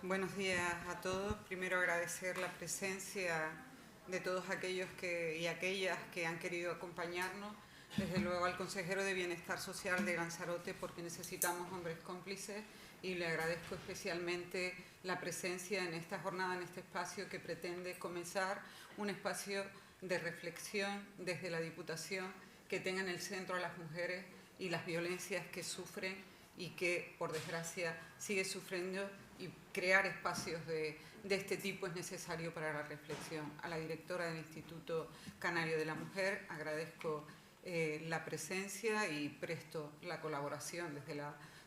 Buenos días a todos. Primero agradecer la presencia de todos aquellos y aquellas que han querido acompañarnos. Desde luego al consejero de Bienestar Social de Lanzarote, porque necesitamos hombres cómplices, y le agradezco especialmente la presencia en esta jornada, en este espacio que pretende comenzar un espacio de reflexión desde la Diputación que tenga en el centro a las mujeres y las violencias que sufren y que, por desgracia, sigue sufriendo, y crear espacios de este tipo es necesario para la reflexión. A la directora del Instituto Canario de la Mujer agradezco la presencia y presto la colaboración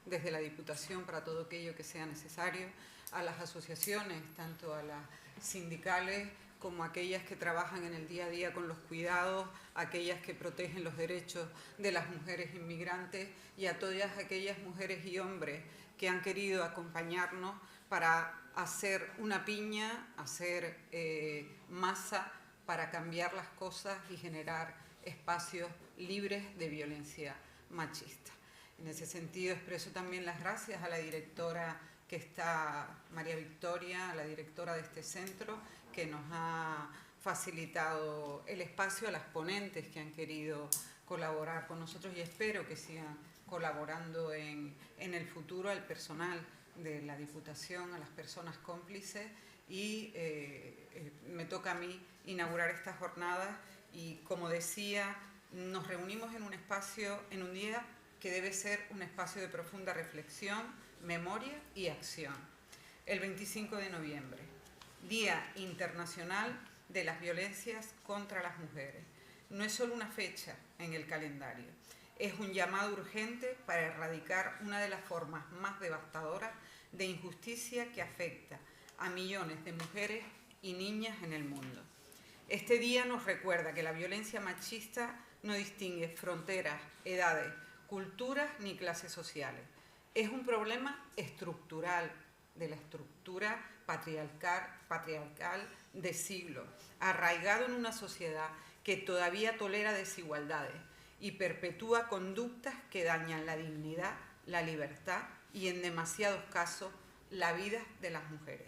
desde la Diputación para todo aquello que sea necesario, a las asociaciones, tanto a las sindicales como aquellas que trabajan en el día a día con los cuidados, aquellas que protegen los derechos de las mujeres inmigrantes, y a todas aquellas mujeres y hombres que han querido acompañarnos para hacer una piña, hacer masa para cambiar las cosas y generar espacios libres de violencia machista. En ese sentido expreso también las gracias a la directora que está, María Victoria, a la directora de este centro, que nos ha facilitado el espacio, a las ponentes que han querido colaborar con nosotros, y espero que sigan colaborando en el futuro, al personal de la Diputación, a las personas cómplices, y me toca a mí inaugurar estas jornadas. Y como decía, nos reunimos en un espacio, en un día que debe ser un espacio de profunda reflexión, memoria y acción. El 25 de noviembre, Día Internacional de las Violencias contra las Mujeres. No es solo una fecha en el calendario, es un llamado urgente para erradicar una de las formas más devastadoras de injusticia que afecta a millones de mujeres y niñas en el mundo. Este día nos recuerda que la violencia machista no distingue fronteras, edades, culturas ni clases sociales. Es un problema estructural de la estructura patriarcal de siglos, arraigado en una sociedad que todavía tolera desigualdades y perpetúa conductas que dañan la dignidad, la libertad y, en demasiados casos, la vida de las mujeres.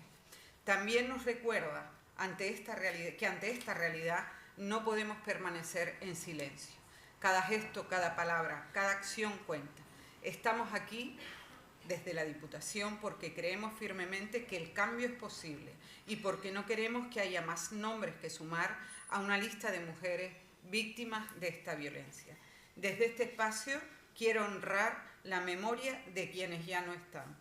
También nos recuerda que ante esta realidad no podemos permanecer en silencio. Cada gesto, cada palabra, cada acción cuenta. Estamos aquí desde la Diputación porque creemos firmemente que el cambio es posible y porque no queremos que haya más nombres que sumar a una lista de mujeres víctimas de esta violencia. Desde este espacio quiero honrar la memoria de quienes ya no están,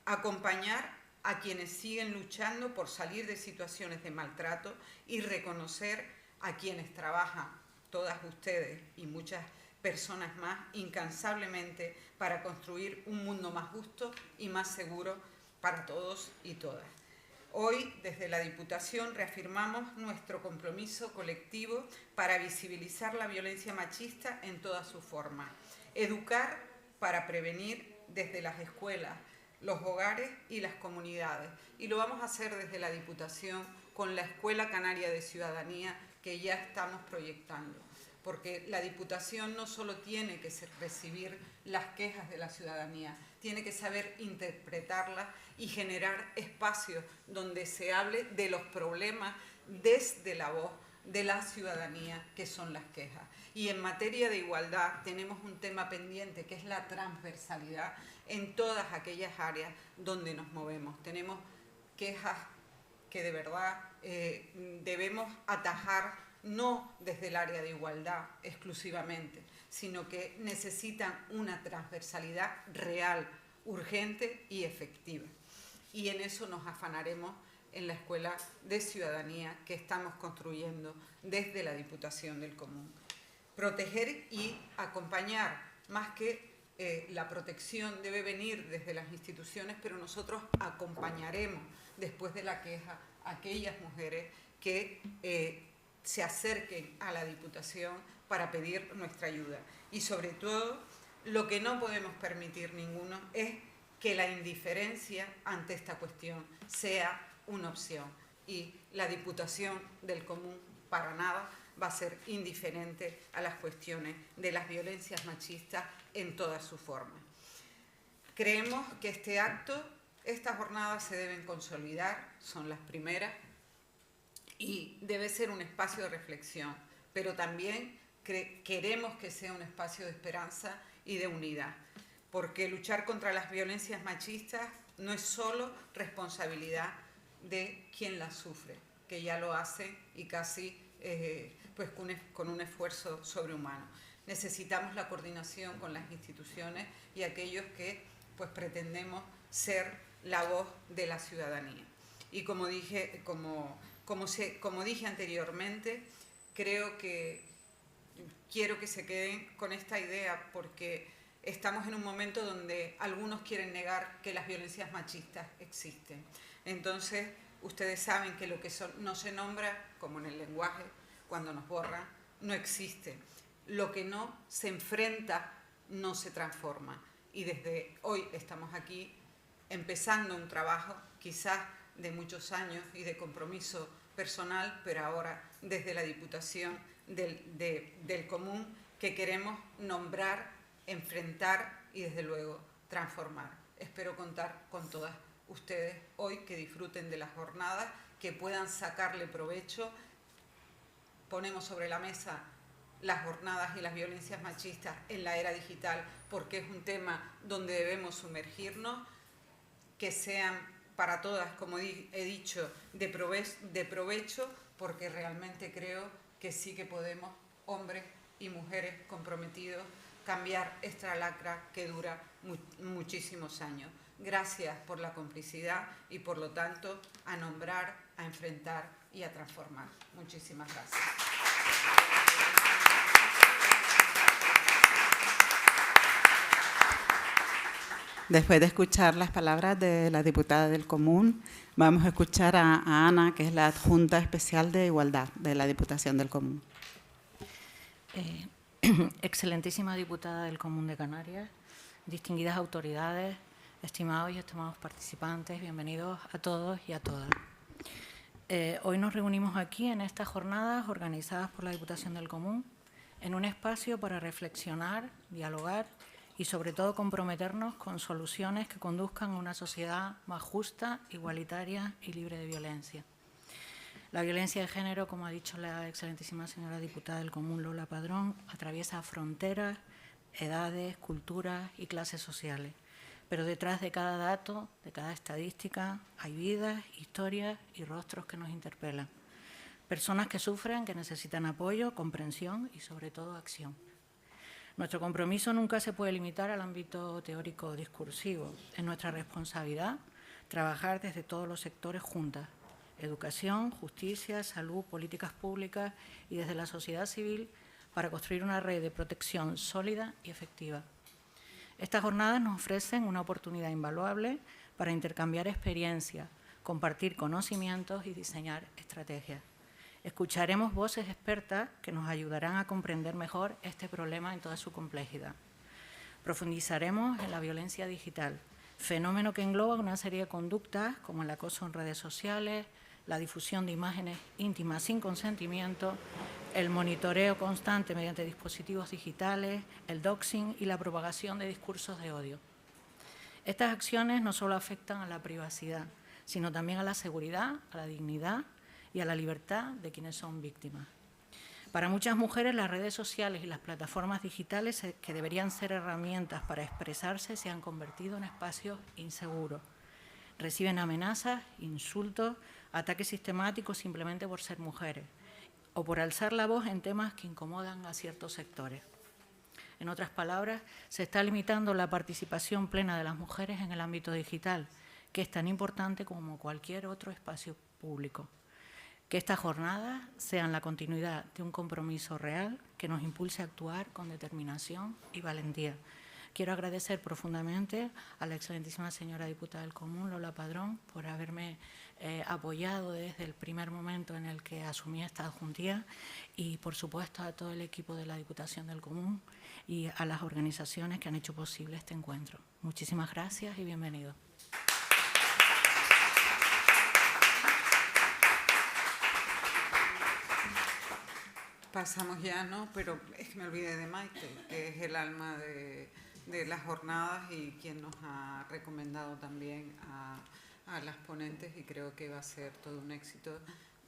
acompañar a quienes siguen luchando por salir de situaciones de maltrato y reconocer a quienes trabajan, todas ustedes y muchas personas más, incansablemente para construir un mundo más justo y más seguro para todos y todas. Hoy, desde la Diputación, reafirmamos nuestro compromiso colectivo para visibilizar la violencia machista en todas sus formas. Educar para prevenir desde las escuelas, los hogares y las comunidades. Y lo vamos a hacer desde la Diputación con la Escuela Canaria de Ciudadanía que ya estamos proyectando. Porque la Diputación no solo tiene que recibir las quejas de la ciudadanía, tiene que saber interpretarlas y generar espacios donde se hable de los problemas desde la voz de la ciudadanía, que son las quejas. Y en materia de igualdad tenemos un tema pendiente, que es la transversalidad en todas aquellas áreas donde nos movemos. Tenemos quejas que de verdad debemos atajar, no desde el área de igualdad exclusivamente, sino que necesitan una transversalidad real, urgente y efectiva. Y en eso nos afanaremos en la Escuela de Ciudadanía que estamos construyendo desde la Diputación del Común. Proteger y acompañar, más que la protección debe venir desde las instituciones, pero nosotros acompañaremos después de la queja a aquellas mujeres que se acerquen a la Diputación para pedir nuestra ayuda. Y sobre todo, lo que no podemos permitir ninguno es que la indiferencia ante esta cuestión sea una opción. Y la Diputación del Común para nada va a ser indiferente a las cuestiones de las violencias machistas en todas sus formas. Creemos que este acto estas jornadas se deben consolidar, son las primeras, y debe ser un espacio de reflexión, pero también queremos que sea un espacio de esperanza y de unidad, porque luchar contra las violencias machistas no es solo responsabilidad de quien las sufre, que ya lo hace y casi pues con un esfuerzo sobrehumano. Necesitamos la coordinación con las instituciones y aquellos que pues pretendemos ser la voz de la ciudadanía. Y como dije anteriormente, quiero que se queden con esta idea, porque estamos en un momento donde algunos quieren negar que las violencias machistas existen. Entonces, ustedes saben que lo que no se nombra, como en el lenguaje, cuando nos borran, no existe. Lo que no se enfrenta no se transforma. Y desde hoy estamos aquí empezando un trabajo, quizás de muchos años y de compromiso personal, pero ahora desde la Diputación del Común, que queremos nombrar, enfrentar y desde luego transformar. Espero contar con todas ustedes hoy, que disfruten de las jornadas, que puedan sacarle provecho. Ponemos sobre la mesa las jornadas y las violencias machistas en la era digital, porque es un tema donde debemos sumergirnos, que sean para todas, como he dicho, de provecho, porque realmente creo que sí que podemos, hombres y mujeres comprometidos, cambiar esta lacra que dura muchísimos años. Gracias por la complicidad y, por lo tanto, a nombrar, a enfrentar y a transformar. Muchísimas gracias. Después de escuchar las palabras de la diputada del Común, vamos a escuchar a Ana, que es la adjunta especial de Igualdad de la Diputación del Común. Excelentísima diputada del Común de Canarias, distinguidas autoridades, estimados y estimados participantes, bienvenidos a todos y a todas. Hoy nos reunimos aquí en estas jornadas organizadas por la Diputación del Común, en un espacio para reflexionar, dialogar y sobre todo comprometernos con soluciones que conduzcan a una sociedad más justa, igualitaria y libre de violencia. La violencia de género, como ha dicho la excelentísima señora diputada del Común, Lola Padrón, atraviesa fronteras, edades, culturas y clases sociales. Pero detrás de cada dato, de cada estadística, hay vidas, historias y rostros que nos interpelan. Personas que sufren, que necesitan apoyo, comprensión y sobre todo acción. Nuestro compromiso nunca se puede limitar al ámbito teórico o discursivo. Es nuestra responsabilidad trabajar desde todos los sectores juntas: educación, justicia, salud, políticas públicas y desde la sociedad civil, para construir una red de protección sólida y efectiva. Estas jornadas nos ofrecen una oportunidad invaluable para intercambiar experiencias, compartir conocimientos y diseñar estrategias. Escucharemos voces expertas que nos ayudarán a comprender mejor este problema en toda su complejidad. Profundizaremos en la violencia digital, fenómeno que engloba una serie de conductas como el acoso en redes sociales, la difusión de imágenes íntimas sin consentimiento, el monitoreo constante mediante dispositivos digitales, el doxing y la propagación de discursos de odio. Estas acciones no solo afectan a la privacidad, sino también a la seguridad, a la dignidad y a la libertad de quienes son víctimas. Para muchas mujeres, las redes sociales y las plataformas digitales, que deberían ser herramientas para expresarse, se han convertido en espacios inseguros. Reciben amenazas, insultos, ataques sistemáticos simplemente por ser mujeres o por alzar la voz en temas que incomodan a ciertos sectores. En otras palabras, se está limitando la participación plena de las mujeres en el ámbito digital, que es tan importante como cualquier otro espacio público. Que estas jornadas sean la continuidad de un compromiso real que nos impulse a actuar con determinación y valentía. Quiero agradecer profundamente a la excelentísima señora diputada del Común, Lola Padrón, por haberme apoyado desde el primer momento en el que asumí esta adjuntía, y, por supuesto, a todo el equipo de la Diputación del Común y a las organizaciones que han hecho posible este encuentro. Muchísimas gracias y bienvenidos. Pasamos ya, ¿no? Pero es que me olvidé de Maite, que es el alma de las jornadas y quien nos ha recomendado también a las ponentes, y creo que va a ser todo un éxito,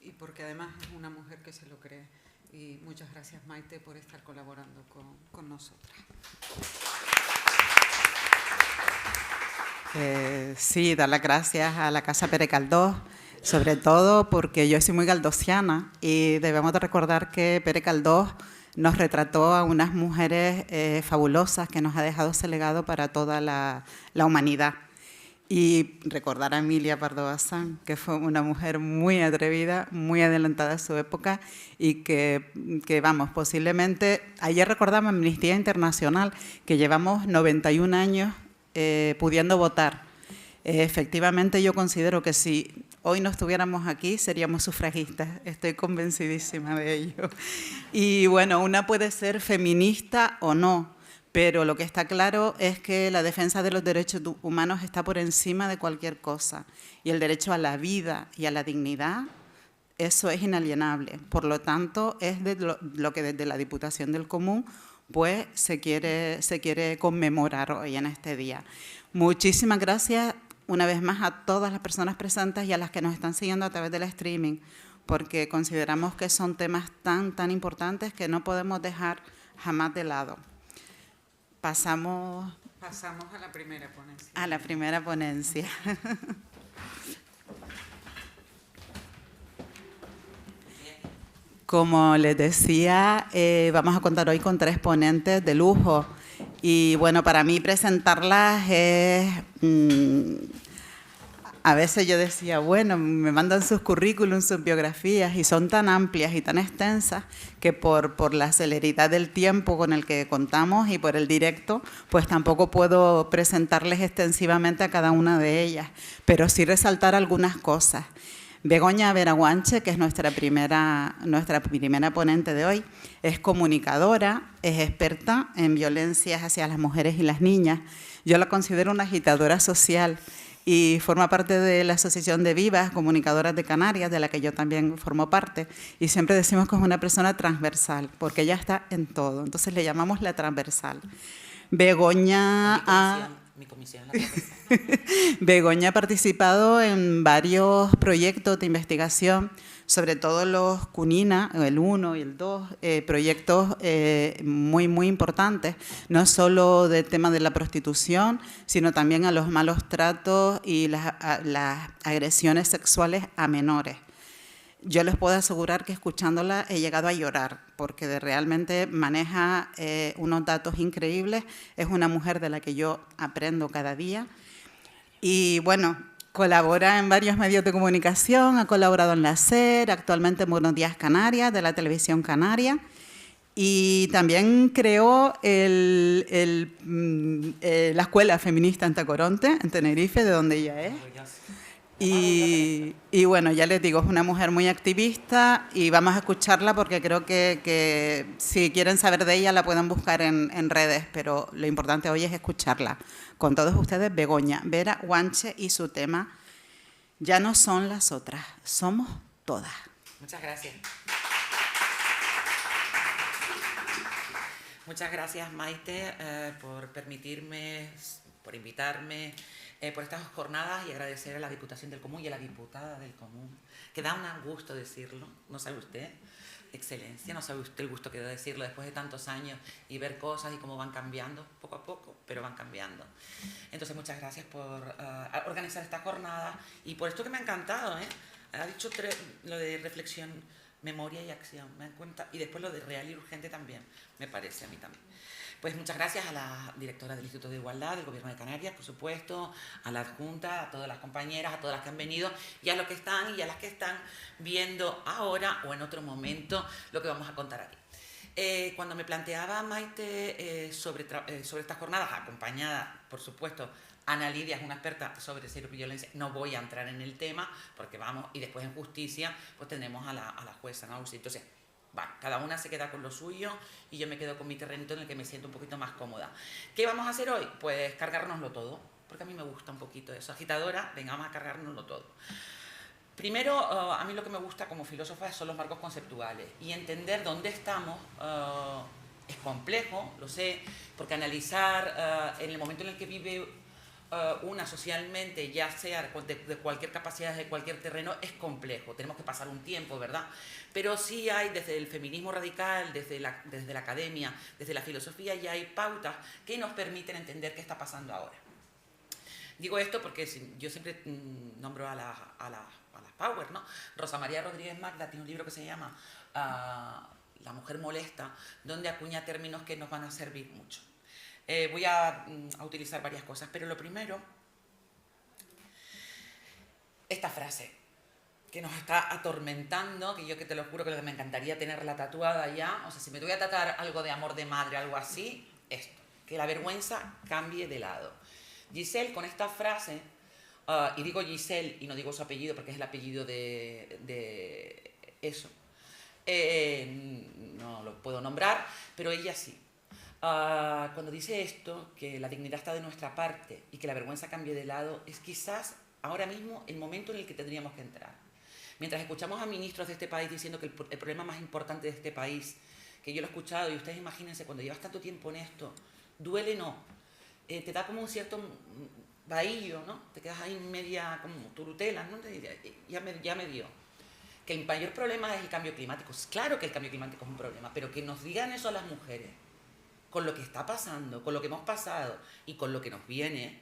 y porque además es una mujer que se lo cree. Y muchas gracias, Maite, por estar colaborando con nosotras. Sí, dar las gracias a la Casa Pere Caldós, sobre todo porque yo soy muy galdosiana y debemos de recordar que Pere Caldós nos retrató a unas mujeres fabulosas que nos ha dejado ese legado para toda la humanidad. Y recordar a Emilia Pardo Bazán, que fue una mujer muy atrevida, muy adelantada a su época y que vamos, posiblemente, ayer recordamos Amnistía Internacional, que llevamos 91 años pudiendo votar. Efectivamente, yo considero que si hoy no estuviéramos aquí, seríamos sufragistas. Estoy convencidísima de ello. Y bueno, una puede ser feminista o no, pero lo que está claro es que la defensa de los derechos humanos está por encima de cualquier cosa. Y el derecho a la vida y a la dignidad, eso es inalienable. Por lo tanto, es de lo que desde la Diputación del Común pues se quiere conmemorar hoy en este día. Muchísimas gracias una vez más a todas las personas presentes y a las que nos están siguiendo a través del streaming, porque consideramos que son temas tan importantes que no podemos dejar jamás de lado. Pasamos a la primera ponencia. A la primera ponencia. Como les decía, vamos a contar hoy con 3 ponentes de lujo. Y bueno, para mí presentarlas es... a veces yo decía, bueno, me mandan sus currículums, sus biografías, y son tan amplias y tan extensas que por la celeridad del tiempo con el que contamos y por el directo, pues tampoco puedo presentarles extensivamente a cada una de ellas, pero sí resaltar algunas cosas. Begoña Veraguanche, que es nuestra primera ponente de hoy, es comunicadora, es experta en violencias hacia las mujeres y las niñas. Yo la considero una agitadora social y forma parte de la Asociación de Vivas Comunicadoras de Canarias, de la que yo también formo parte, y siempre decimos que es una persona transversal, porque ella está en todo, entonces le llamamos la transversal. Begoña Begoña ha participado en varios proyectos de investigación, sobre todo los CUNINA, el 1 y el 2, proyectos muy importantes, no solo del tema de la prostitución, sino también a los malos tratos y las agresiones sexuales a menores. Yo les puedo asegurar que escuchándola he llegado a llorar, porque realmente maneja unos datos increíbles. Es una mujer de la que yo aprendo cada día. Y bueno, colabora en varios medios de comunicación, ha colaborado en la SER, actualmente en Buenos Días Canarias, de la televisión canaria. Y también creó la Escuela Feminista en Tacoronte, en Tenerife, de donde ella es. Y bueno, ya les digo, es una mujer muy activista y vamos a escucharla porque creo que si quieren saber de ella la pueden buscar en redes, pero lo importante hoy es escucharla. Con todos ustedes, Begoña Veraguanche y su tema Ya no son las otras, somos todas. Muchas gracias. Muchas gracias, Maite, por permitirme, por invitarme, por estas jornadas, y agradecer a la Diputación del Común y a la diputada del Común, que da un gusto decirlo, ¿no sabe usted? Excelencia, no sabe usted el gusto que da decirlo después de tantos años y ver cosas y cómo van cambiando, poco a poco, pero van cambiando. Entonces, muchas gracias por organizar esta jornada y por esto que me ha encantado, ¿eh? Ha dicho lo de reflexión, memoria y acción, me dan cuenta, y después lo de real y urgente también, me parece a mí también. Pues muchas gracias a la directora del Instituto de Igualdad del Gobierno de Canarias, por supuesto, a la adjunta, a todas las compañeras, a todas las que han venido y a los que están y a las que están viendo ahora o en otro momento lo que vamos a contar aquí. Cuando me planteaba Maite sobre estas jornadas, acompañada, por supuesto, Ana Lidia es una experta sobre ciberviolencia, no voy a entrar en el tema porque vamos, y después en justicia pues tenemos a la jueza, ¿no? Entonces, bueno, cada una se queda con lo suyo y yo me quedo con mi terrenito en el que me siento un poquito más cómoda. ¿Qué vamos a hacer hoy? Pues cargárnoslo todo, porque a mí me gusta un poquito eso. Agitadora, venga, vamos a cargárnoslo todo. Primero, a mí lo que me gusta como filósofa son los marcos conceptuales y entender dónde estamos Es complejo, lo sé, porque analizar en el momento en el que vive una socialmente, ya sea de cualquier capacidad, de cualquier terreno, es complejo. Tenemos que pasar un tiempo, ¿verdad? Pero sí hay, desde el feminismo radical, desde la academia, desde la filosofía, ya hay pautas que nos permiten entender qué está pasando ahora. Digo esto porque yo siempre nombro a las Power, ¿no? Rosa María Rodríguez Magda tiene un libro que se llama La mujer molesta, donde acuña términos que nos van a servir mucho. Voy a utilizar varias cosas, pero lo primero, esta frase que nos está atormentando, que yo que te lo juro que me encantaría tenerla tatuada ya, o sea, si me voy a tatuar algo de amor de madre, algo así, esto, que la vergüenza cambie de lado. Giselle, con esta frase, y digo Giselle y no digo su apellido porque es el apellido de eso, no lo puedo nombrar, pero ella sí. Cuando dice esto, que la dignidad está de nuestra parte y que la vergüenza cambie de lado, es quizás ahora mismo el momento en el que tendríamos que entrar. Mientras escuchamos a ministros de este país diciendo que el problema más importante de este país, que yo lo he escuchado, y ustedes imagínense, cuando llevas tanto tiempo en esto, duele no, te da como un cierto vahío, ¿no? Te quedas ahí media como turutela, ¿no? Ya me dio. Que el mayor problema es el cambio climático. Claro que el cambio climático es un problema, pero que nos digan eso a las mujeres, con lo que está pasando, con lo que hemos pasado y con lo que nos viene,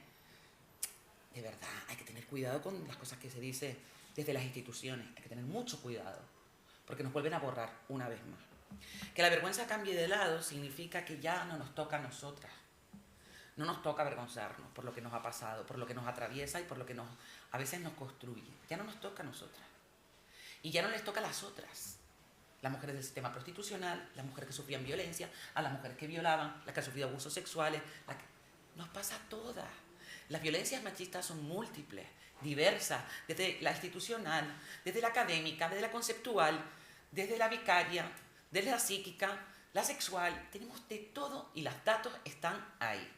de verdad, hay que tener cuidado con las cosas que se dice desde las instituciones. Hay que tener mucho cuidado, porque nos vuelven a borrar una vez más. Que la vergüenza cambie de lado significa que ya no nos toca a nosotras. No nos toca avergonzarnos por lo que nos ha pasado, por lo que nos atraviesa y por lo que a veces nos construye. Ya no nos toca a nosotras. Y ya no les toca a las otras. Las mujeres del sistema prostitucional, las mujeres que sufrían violencia, a las mujeres que violaban, las que han sufrido abusos sexuales. Nos pasa a todas. Las violencias machistas son múltiples, diversas, desde la institucional, desde la académica, desde la conceptual, desde la vicaria, desde la psíquica, la sexual. Tenemos de todo y los datos están ahí.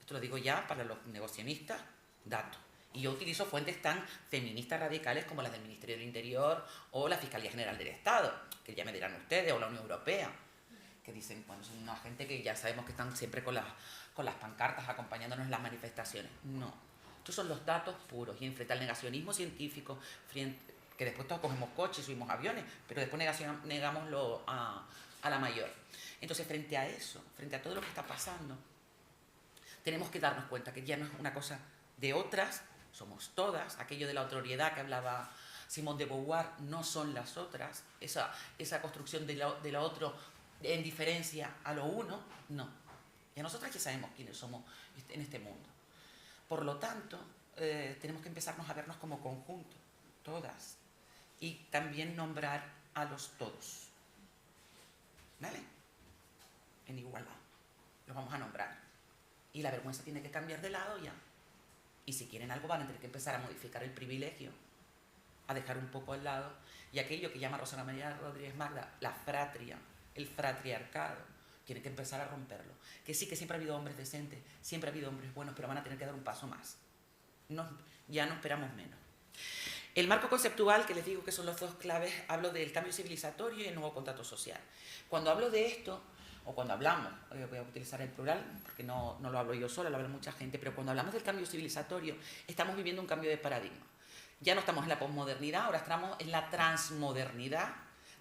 Esto lo digo ya para los negacionistas, datos. Y yo utilizo fuentes tan feministas radicales como las del Ministerio del Interior o la Fiscalía General del Estado, que ya me dirán ustedes, o la Unión Europea, que dicen, bueno, son una gente que ya sabemos que están siempre con las pancartas acompañándonos en las manifestaciones. No, estos son los datos puros. Y frente al negacionismo científico, que después todos cogemos coches, subimos aviones, pero después negámoslo a la mayor. Entonces, frente a eso, frente a todo lo que está pasando, tenemos que darnos cuenta que ya no es una cosa de otras, somos todas. Aquello de la autoriedad que hablaba Simone de Beauvoir, no son las otras, esa construcción de lo otro en diferencia a lo uno, no. Y a nosotras ya sabemos quiénes somos en este mundo. Por lo tanto, tenemos que empezarnos a vernos como conjunto, todas, y también nombrar a los todos. ¿Vale? En igualdad. Los vamos a nombrar. Y la vergüenza tiene que cambiar de lado ya. Y si quieren algo van a tener que empezar a modificar el privilegio, a dejar un poco al lado, y aquello que llama Rosa María Rodríguez Magda, la fratria, el fratriarcado, tienen que empezar a romperlo. Que sí, que siempre ha habido hombres decentes, siempre ha habido hombres buenos, pero van a tener que dar un paso más. Ya no esperamos menos. El marco conceptual, que les digo que son los dos claves, hablo del cambio civilizatorio y el nuevo contrato social. Cuando hablo de esto, o cuando hablamos, voy a utilizar el plural, porque no lo hablo yo sola, lo habla mucha gente, pero cuando hablamos del cambio civilizatorio, estamos viviendo un cambio de paradigma. Ya no estamos en la posmodernidad, ahora estamos en la transmodernidad,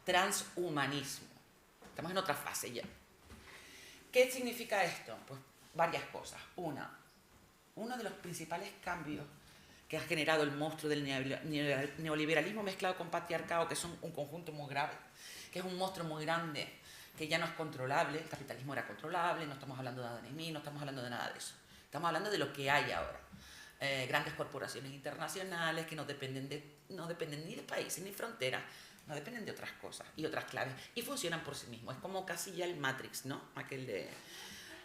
transhumanismo. Estamos en otra fase ya. ¿Qué significa esto? Pues varias cosas. Uno de los principales cambios que ha generado el monstruo del neoliberalismo mezclado con patriarcado, que son un conjunto muy grave, que es un monstruo muy grande, que ya no es controlable. El capitalismo era controlable, no estamos hablando de nada de mí, no estamos hablando de nada de eso. Estamos hablando de lo que hay ahora. Grandes corporaciones internacionales que no dependen ni de países ni fronteras, no dependen de otras cosas y otras claves, y funcionan por sí mismos. Es como casi ya el Matrix, ¿no? Aquel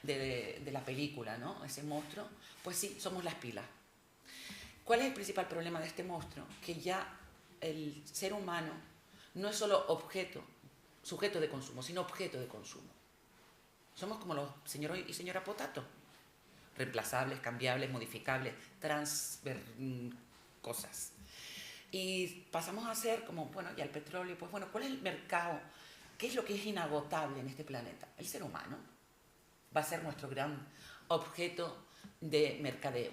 de la película, ¿no? Ese monstruo. Pues sí, somos las pilas. ¿Cuál es el principal problema de este monstruo? Que ya el ser humano no es solo sujeto de consumo, sino objeto de consumo. Somos como los señor y señora Potato. Reemplazables, cambiables, modificables, cosas. Y pasamos a ser como, bueno, ya el petróleo, pues bueno, ¿cuál es el mercado ¿Qué es lo que es inagotable en este planeta? El ser humano va a ser nuestro gran objeto de mercadeo.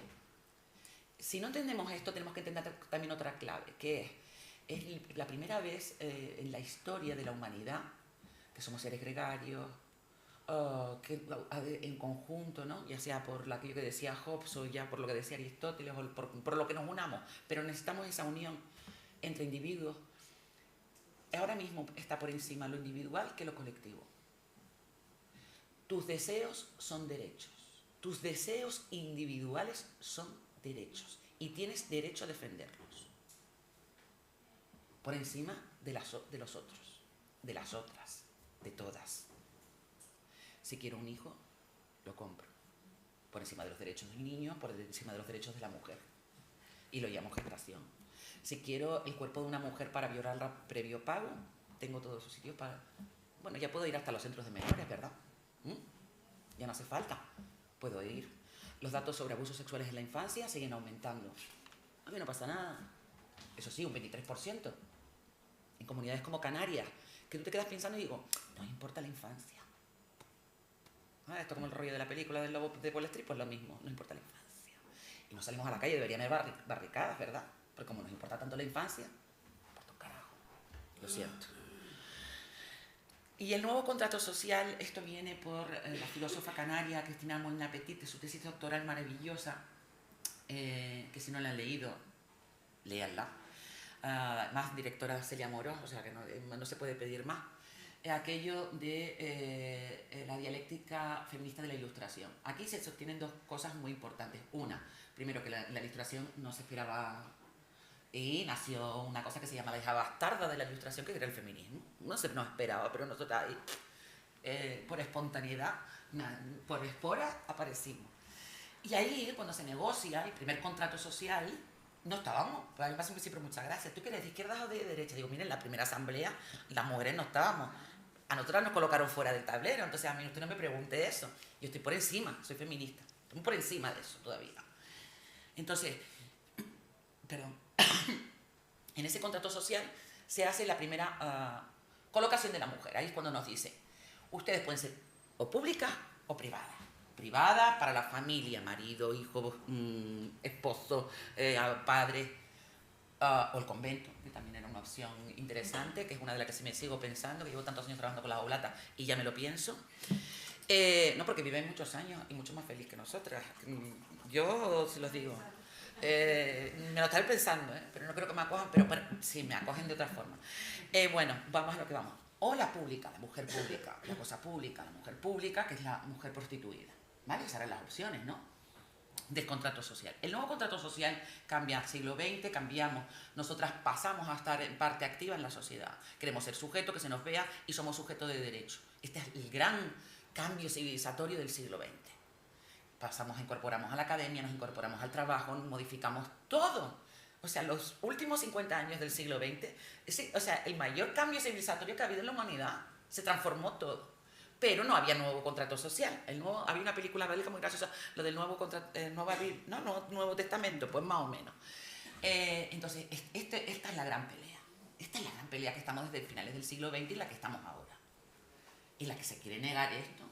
Si no entendemos esto, tenemos que entender también otra clave, que es la primera vez en la historia de la humanidad que somos seres gregarios, que en conjunto, ¿no? Ya sea por aquello que decía Hobbes o ya por lo que decía Aristóteles o por lo que nos unamos, pero necesitamos esa unión entre individuos. Ahora mismo está por encima lo individual que lo colectivo. Tus deseos son derechos. Tus deseos individuales son derechos y tienes derecho a defenderlos. Por encima de los otros, de las otras, de todas. Si quiero un hijo, lo compro. Por encima de los derechos del niño, por encima de los derechos de la mujer. Y lo llamo gestación. Si quiero el cuerpo de una mujer para violarla previo pago, tengo todos esos sitios para... Bueno, ya puedo ir hasta los centros de menores, ¿verdad? Ya no hace falta. Puedo ir. Los datos sobre abusos sexuales en la infancia siguen aumentando. A mí no pasa nada. Eso sí, un 23%. En comunidades como Canarias, que tú te quedas pensando y digo, no importa la infancia. Esto como el rollo de la película del lobo de Wall Street, pues lo mismo, no importa la infancia. Y no salimos a la calle, deberían haber barricadas, ¿verdad? Porque como nos importa tanto la infancia, por tu carajo. Lo siento. Y el nuevo contrato social, esto viene por la filósofa canaria Cristina Molina Petit, de su tesis doctoral maravillosa, que si no la han leído, léanla. Más directora Celia Morós, o sea que no se puede pedir más. Aquello de la dialéctica feminista de la Ilustración. Aquí se sostienen dos cosas muy importantes. Una, primero que la Ilustración no se esperaba y nació una cosa que se llama la hija bastarda de la Ilustración, que era el feminismo. No se nos esperaba, pero nosotros ahí, por espontaneidad, por espora, aparecimos. Y ahí, cuando se negocia el primer contrato social, no estábamos. A mí me hace siempre muchas gracias. ¿Tú que eres de izquierda o de derecha? Digo, miren, en la primera asamblea las mujeres no estábamos. A nosotras nos colocaron fuera del tablero, entonces a mí usted no me pregunte eso. Yo estoy por encima, soy feminista. Estoy por encima de eso todavía. Entonces, perdón, en ese contrato social se hace la primera colocación de la mujer. Ahí es cuando nos dice, ustedes pueden ser o públicas o privadas. Privada para la familia, marido, hijo, esposo, padre, o el convento, que también era una opción interesante, que es una de las que sí me sigo pensando, que llevo tantos años trabajando con la oblata y ya me lo pienso. No, porque viven muchos años y mucho más feliz que nosotras. Yo se los digo. Me lo estaba pensando, pero no creo que me acojan, pero sí, me acogen de otra forma. Bueno, vamos a lo que vamos. O la pública, la mujer pública, la cosa pública, la mujer pública, que es la mujer prostituida. ¿Vale? Esas eran las opciones, ¿no? Del contrato social. El nuevo contrato social cambia al siglo XX, cambiamos, nosotras pasamos a estar en parte activa en la sociedad. Queremos ser sujetos, que se nos vea y somos sujetos de derecho. Este es el gran cambio civilizatorio del siglo XX. Incorporamos a la academia, nos incorporamos al trabajo, modificamos todo. O sea, los últimos 50 años del siglo XX, o sea, el mayor cambio civilizatorio que ha habido en la humanidad, se transformó todo. Pero no había nuevo contrato social. Había una película belga muy graciosa, lo del nuevo Nuevo Testamento, pues más o menos. Entonces, esta es la gran pelea. Esta es la gran pelea que estamos desde finales del siglo XX y la que estamos ahora. Y la que se quiere negar esto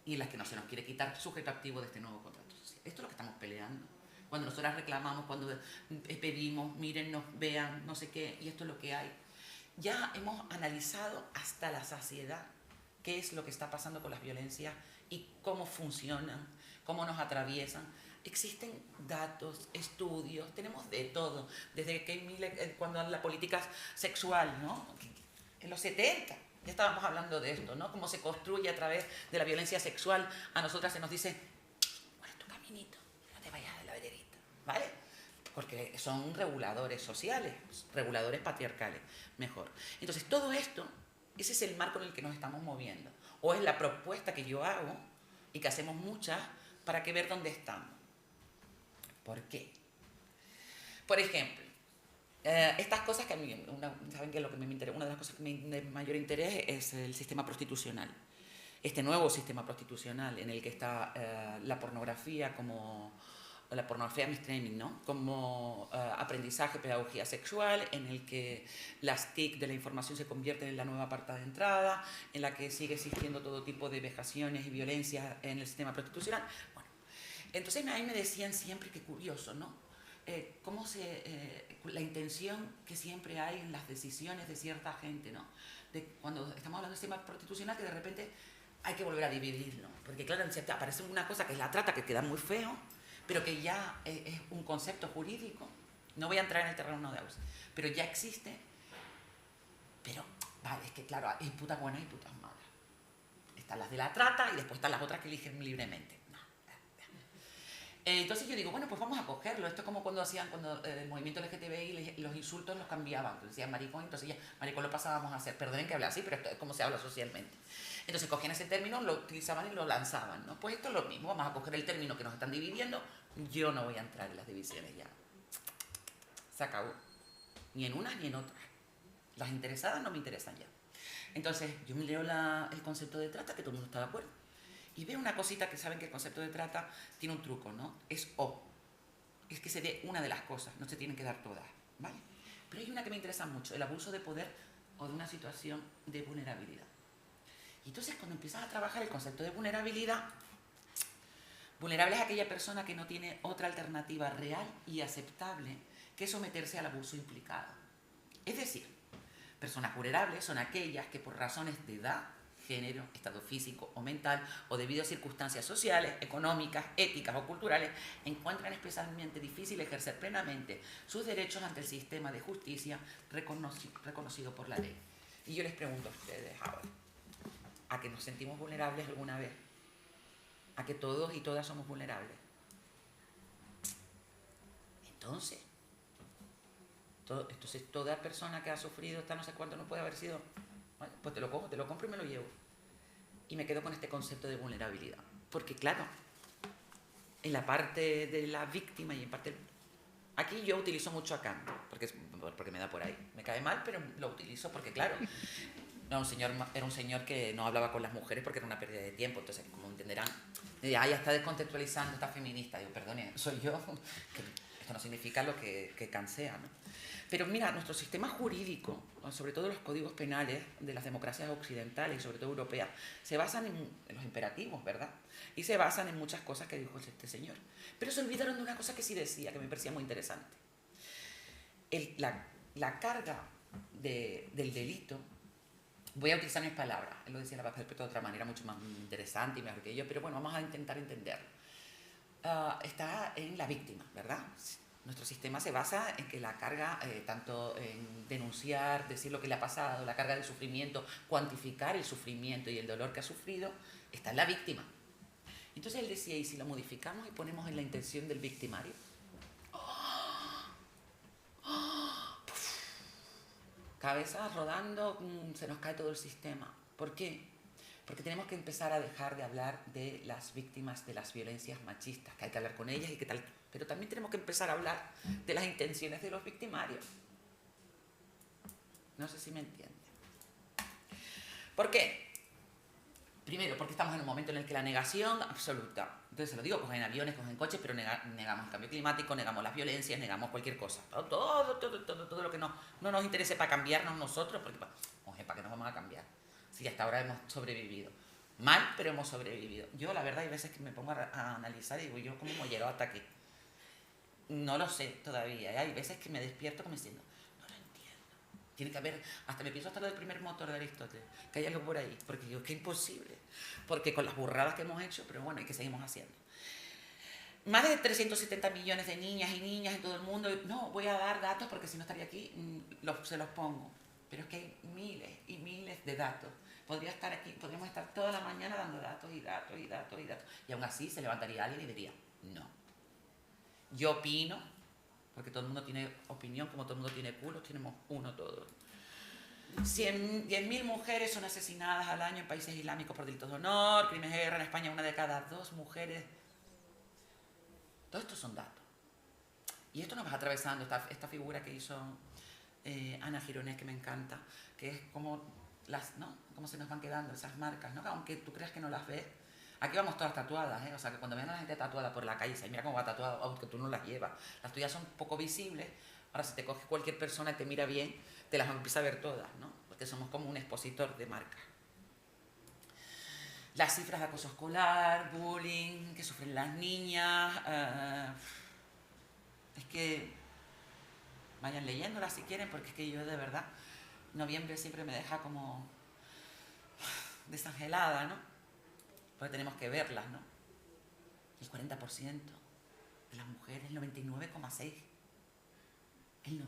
y la que no se nos quiere quitar sujeto activo de este nuevo contrato social. Esto es lo que estamos peleando. Cuando nosotras reclamamos, cuando pedimos, mírennos, vean, no sé qué, y esto es lo que hay. Ya hemos analizado hasta la saciedad qué es lo que está pasando con las violencias y cómo funcionan, cómo nos atraviesan. Existen datos, estudios, tenemos de todo. Desde que cuando la política sexual, ¿no? En los 70 ya estábamos hablando de esto, ¿no? Cómo se construye a través de la violencia sexual. A nosotras se nos dice, bueno, tu caminito, no te vayas de la verederita, ¿vale? Porque son reguladores sociales, reguladores patriarcales, mejor. Entonces, todo esto, ese es el marco en el que nos estamos moviendo. O es la propuesta que yo hago y que hacemos muchas para que ver dónde estamos. ¿Por qué? Por ejemplo, estas cosas que a mí, saben que lo que me interesa, una de las cosas que me de mayor interés es el sistema prostitucional. Este nuevo sistema prostitucional en el que está la pornografía como la pornografía mainstreaming, ¿no? Como aprendizaje, pedagogía sexual, en el que las TIC de la información se convierten en la nueva puerta de entrada, en la que sigue existiendo todo tipo de vejaciones y violencias en el sistema prostitucional. Bueno, entonces a mí me decían siempre, que curioso, ¿no? La intención que siempre hay en las decisiones de cierta gente, ¿no? De cuando estamos hablando del sistema prostitucional, que de repente hay que volver a dividirlo, porque claro, aparece una cosa que es la trata, que queda muy feo, pero que ya es un concepto jurídico. No voy a entrar en el terreno de Aus, pero ya existe. Pero, vale, es que claro, hay putas buenas y putas malas. Están las de la trata y después están las otras que eligen libremente. No. Entonces yo digo, bueno, pues vamos a cogerlo. Esto es como cuando el movimiento LGTBI, los insultos los cambiaban. Entonces decían maricón, entonces ya maricón lo pasábamos a hacer. Perdonen que hable así, pero esto es como se habla socialmente. Entonces cogían ese término, lo utilizaban y lo lanzaban, ¿no? Pues esto es lo mismo, vamos a coger el término que nos están dividiendo. Yo no voy a entrar en las divisiones ya. Se acabó. Ni en unas ni en otras. Las interesadas no me interesan ya. Entonces yo me leo el concepto de trata, que todo el mundo está de acuerdo. Y veo una cosita que saben que el concepto de trata tiene un truco, ¿no? Es o. Es que se dé una de las cosas, no se tienen que dar todas, ¿vale? Pero hay una que me interesa mucho, el abuso de poder o de una situación de vulnerabilidad. Y entonces cuando empiezas a trabajar el concepto de vulnerabilidad, vulnerable es aquella persona que no tiene otra alternativa real y aceptable que someterse al abuso implicado. Es decir, personas vulnerables son aquellas que por razones de edad, género, estado físico o mental, o debido a circunstancias sociales, económicas, éticas o culturales, encuentran especialmente difícil ejercer plenamente sus derechos ante el sistema de justicia reconocido por la ley. Y yo les pregunto a ustedes ahora, ¿a que nos sentimos vulnerables alguna vez? ¿A que todos y todas somos vulnerables? Entonces toda persona que ha sufrido hasta no sé cuánto no puede haber sido, bueno, pues te lo compro y me lo llevo. Y me quedo con este concepto de vulnerabilidad. Porque claro, en la parte de la víctima y en parte... Aquí yo utilizo mucho a Kant, porque me da por ahí. Me cae mal, pero lo utilizo porque claro... Era un señor que no hablaba con las mujeres porque era una pérdida de tiempo, entonces, como entenderán, ya está descontextualizando, está feminista. Digo, perdone, soy yo, que esto no significa lo que cansea, ¿no? Pero mira, nuestro sistema jurídico, sobre todo los códigos penales de las democracias occidentales y sobre todo europeas, se basan en los imperativos, ¿verdad? Y se basan en muchas cosas que dijo este señor. Pero se olvidaron de una cosa que sí decía, que me parecía muy interesante. La carga del delito... Voy a utilizar mis palabras, él lo decía la Paz de otra manera mucho más interesante y mejor que yo, pero bueno, vamos a intentar entenderlo. Está en la víctima, ¿verdad? Nuestro sistema se basa en que la carga, tanto en denunciar, decir lo que le ha pasado, la carga del sufrimiento, cuantificar el sufrimiento y el dolor que ha sufrido, está en la víctima. Entonces él decía, ¿y si lo modificamos y ponemos en la intención del victimario? Cabezas rodando, se nos cae todo el sistema. ¿Por qué? Porque tenemos que empezar a dejar de hablar de las víctimas de las violencias machistas, que hay que hablar con ellas y que tal, pero también tenemos que empezar a hablar de las intenciones de los victimarios. No sé si me entienden. ¿Por qué? Primero, porque estamos en un momento en el que la negación absoluta. Entonces se lo digo, cogen aviones, cogen coches, pero negamos el cambio climático, negamos las violencias, negamos cualquier cosa. Todo lo que no nos interese para cambiarnos nosotros, porque ¿para qué nos vamos a cambiar? Si hasta ahora hemos sobrevivido. Mal, pero hemos sobrevivido. Yo la verdad hay veces que me pongo a analizar y digo, ¿yo cómo hemos llegado hasta aquí? No lo sé todavía. Hay veces que me despierto como diciendo, no lo entiendo. Tiene que haber, hasta me pienso hasta lo del primer motor de Aristóteles, que hay algo por ahí, porque digo, que imposible. Porque con las burradas que hemos hecho, pero bueno, y que seguimos haciendo. Más de 370 millones de niñas y niñas en todo el mundo. No, voy a dar datos porque si no estaría aquí, se los pongo. Pero es que hay miles y miles de datos. Podría estar aquí, podríamos estar toda la mañana dando datos y datos y datos y datos. Y aún así se levantaría alguien y diría, no. Yo opino, porque todo el mundo tiene opinión, como todo el mundo tiene culos, tenemos uno todos. 10.000 mujeres son asesinadas al año en países islámicos por delitos de honor, crímenes de guerra. En España 1 de cada 2 mujeres. Todos estos son datos. Y esto nos va atravesando esta figura que hizo Ana Gironés, que me encanta, que es como, cómo se nos van quedando esas marcas, ¿no? Aunque tú creas que no las ves, Aquí vamos todas tatuadas, ¿eh? O sea, que cuando vean a la gente tatuada por la calle, dicen, mira cómo va tatuado, aunque tú no las llevas. Las tuyas son poco visibles. Ahora, si te coge cualquier persona y te mira bien, te las empieza a ver todas, ¿no? Porque somos como un expositor de marca. Las cifras de acoso escolar, bullying que sufren las niñas. Es que vayan leyéndolas si quieren, porque es que yo de verdad, noviembre siempre me deja como desangelada, ¿no? Porque tenemos que verlas, ¿no? El 40% de las mujeres, el 99,6%. El 99,6%.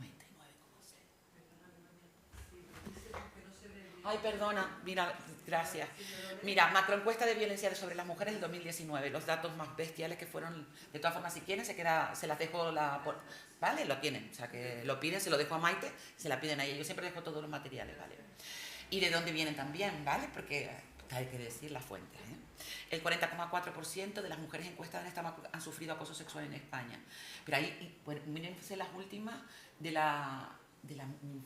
Ay, perdona, mira, gracias. Mira, macroencuesta de violencia sobre las mujeres del 2019, los datos más bestiales que fueron, de todas formas, si quieren, se las dejo, ¿vale? Lo tienen, o sea, que lo piden, se lo dejo a Maite, se la piden a ella, yo siempre dejo todos los materiales, ¿vale? Y de dónde vienen también, ¿vale? Porque hay que decir las fuentes, ¿eh? El 40,4% de las mujeres encuestadas han sufrido acoso sexual en España. Pero ahí, bueno, mírense las últimas de la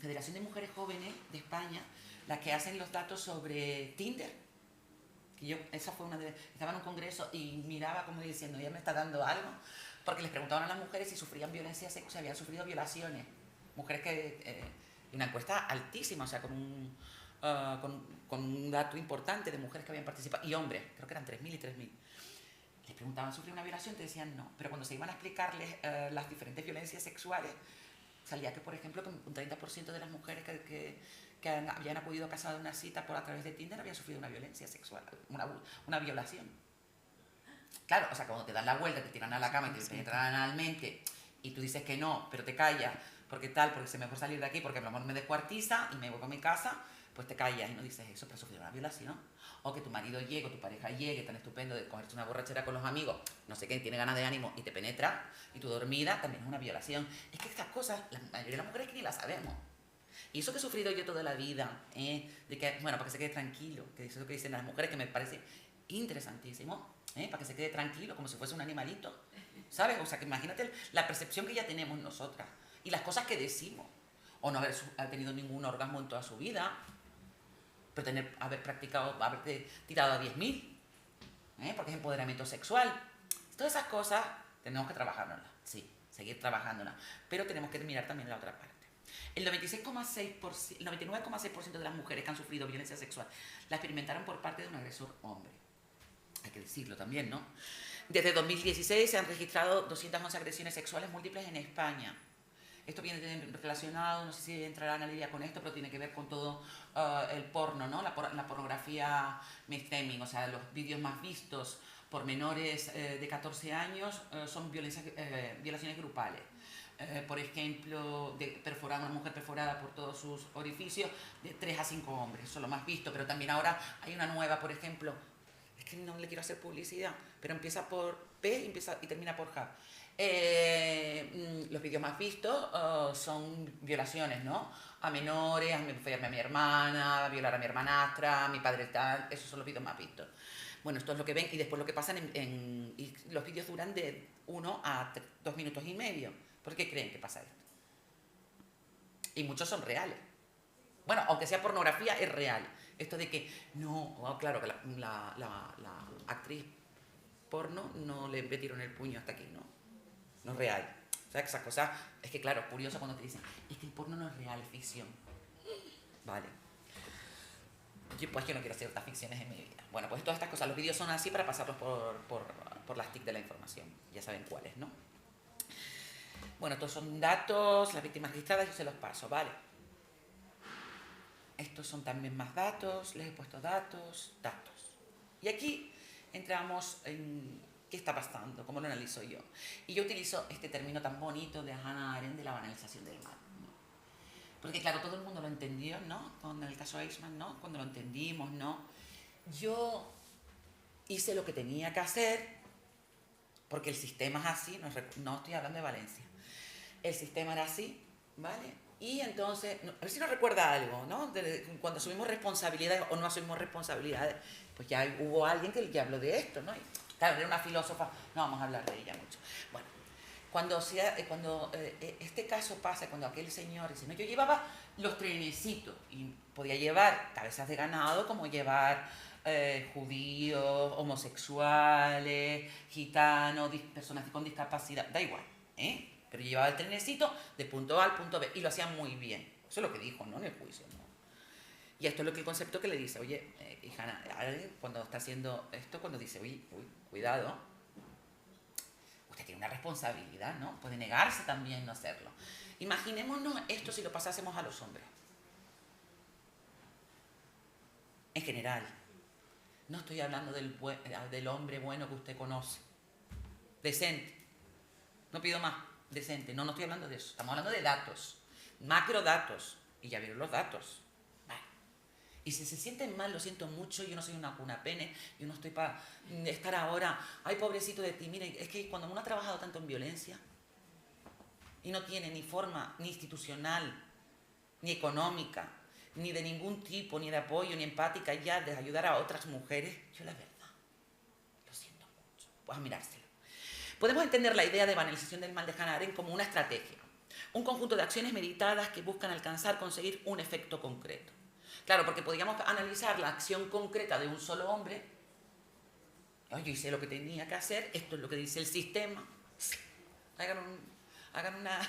Federación de Mujeres Jóvenes de España, las que hacen los datos sobre Tinder. Esa fue estaba en un congreso y miraba como diciendo, ya me está dando algo, porque les preguntaban a las mujeres si sufrían violencia sexual, si habían sufrido violaciones. Mujeres que, una encuesta altísima, o sea, con un dato importante de mujeres que habían participado, y hombres, creo que eran 3.000 y 3.000. Les preguntaban, ¿sufrió una violación? Te decían no, pero cuando se iban a explicarles las diferentes violencias sexuales, salía que, por ejemplo, que un 30% de las mujeres que habían acudido a casa de una cita a través de Tinder habían sufrido una violencia sexual, una violación. Claro, o sea, cuando te dan la vuelta, te tiran a la cama y te penetran analmente, y tú dices que no, pero te callas, porque se me mejor salir de aquí, porque a lo mejor me descuartiza y me voy a mi casa, pues te callas y no dices eso, pero has sufrido una violación. O que tu marido llegue, o tu pareja llegue, tan estupendo de cogerse una borrachera con los amigos, no sé qué, tiene ganas de ánimo y te penetra, y tu dormida también es una violación. Es que estas cosas, la mayoría de las mujeres que ni las sabemos. Y eso que he sufrido yo toda la vida, de que, bueno, para que se quede tranquilo, que eso es lo que dicen las mujeres, que me parece interesantísimo, para que se quede tranquilo, como si fuese un animalito, ¿sabes? O sea, que imagínate la percepción que ya tenemos nosotras, y las cosas que decimos, o no haber tenido ningún orgasmo en toda su vida, pero haber tirado a 10.000, porque es empoderamiento sexual. Todas esas cosas tenemos que trabajárnoslas, sí, seguir trabajándolas, pero tenemos que mirar también la otra parte. El 99,6% de las mujeres que han sufrido violencia sexual la experimentaron por parte de un agresor hombre. Hay que decirlo también, ¿no? Desde 2016 se han registrado 211 agresiones sexuales múltiples en España. Esto viene relacionado, no sé si entrará Analia con esto, pero tiene que ver con todo el porno, ¿no? La pornografía mainstreaming, o sea, los vídeos más vistos por menores de 14 años son violaciones grupales. Por ejemplo, una mujer perforada por todos sus orificios, de 3 a 5 hombres, eso es lo más visto, pero también ahora hay una nueva, por ejemplo, es que no le quiero hacer publicidad, pero empieza por P y termina por J. Los vídeos más vistos son violaciones, ¿no? A menores, a mi hermana, a violar a mi hermanastra, a mi padre tal, esos son los vídeos más vistos. Bueno, esto es lo que ven y después lo que pasan y los vídeos duran de 1 a 2 minutos y medio. ¿Por qué creen que pasa esto? Y muchos son reales. Bueno, aunque sea pornografía, es real. Esto de que no, claro que la actriz porno no le metieron el puño hasta aquí, ¿no? No es real. O sea, que esas cosas, es que claro, curioso cuando te dicen, es que el porno no es real, es ficción. Vale. Pues yo no quiero hacer otras ficciones en mi vida. Bueno, pues todas estas cosas, los vídeos son así para pasarlos por las TIC de la información. Ya saben cuáles, ¿no? Bueno, estos son datos, las víctimas registradas, yo se los paso, ¿vale? Estos son también más datos, les he puesto datos. Y aquí entramos en qué está pasando, cómo lo analizo yo. Y yo utilizo este término tan bonito de Hannah Arendt de la banalización del mal, ¿no? Porque claro, todo el mundo lo entendió, ¿no? Con el caso Eichmann, ¿no? Cuando lo entendimos, ¿no? Yo hice lo que tenía que hacer, porque el sistema es así, no estoy hablando de Valencia. El sistema era así, ¿vale? Y entonces, a ver si nos recuerda algo, ¿no? Cuando asumimos responsabilidades o no asumimos responsabilidades, pues ya hubo alguien que ya habló de esto, ¿no? Y, claro, era una filósofa, no vamos a hablar de ella mucho. Bueno, cuando este caso pasa, cuando aquel señor dice, no, yo llevaba los trenecitos y podía llevar cabezas de ganado como llevar judíos, homosexuales, gitanos, personas con discapacidad, da igual, ¿eh? Pero yo llevaba el trenecito de punto A al punto B y lo hacían muy bien. Eso es lo que dijo, ¿no? En el juicio, ¿no? Y esto es lo que el concepto que le dice, oye, hija, alguien cuando está haciendo esto, cuando dice, uy, cuidado, usted tiene una responsabilidad, ¿no? Puede negarse también no hacerlo. Imaginémonos esto si lo pasásemos a los hombres. En general, no estoy hablando del hombre bueno que usted conoce, decente, no pido más, decente, no estoy hablando de eso, estamos hablando de datos, macrodatos, y ya vieron los datos. Vale. Y si se sienten mal, lo siento mucho, yo no soy una pene, yo no estoy para estar ahora, ay pobrecito de ti, miren, es que cuando uno ha trabajado tanto en violencia y no tiene ni forma ni institucional, ni económica, ni de ningún tipo, ni de apoyo, ni empática ya de ayudar a otras mujeres, yo la verdad, lo siento mucho, pues a mirárselo. Podemos entender la idea de banalización del mal de Hannah Arendt como una estrategia, un conjunto de acciones meditadas que buscan conseguir un efecto concreto. Claro, porque podríamos analizar la acción concreta de un solo hombre. Yo hice lo que tenía que hacer, esto es lo que dice el sistema. Hagan una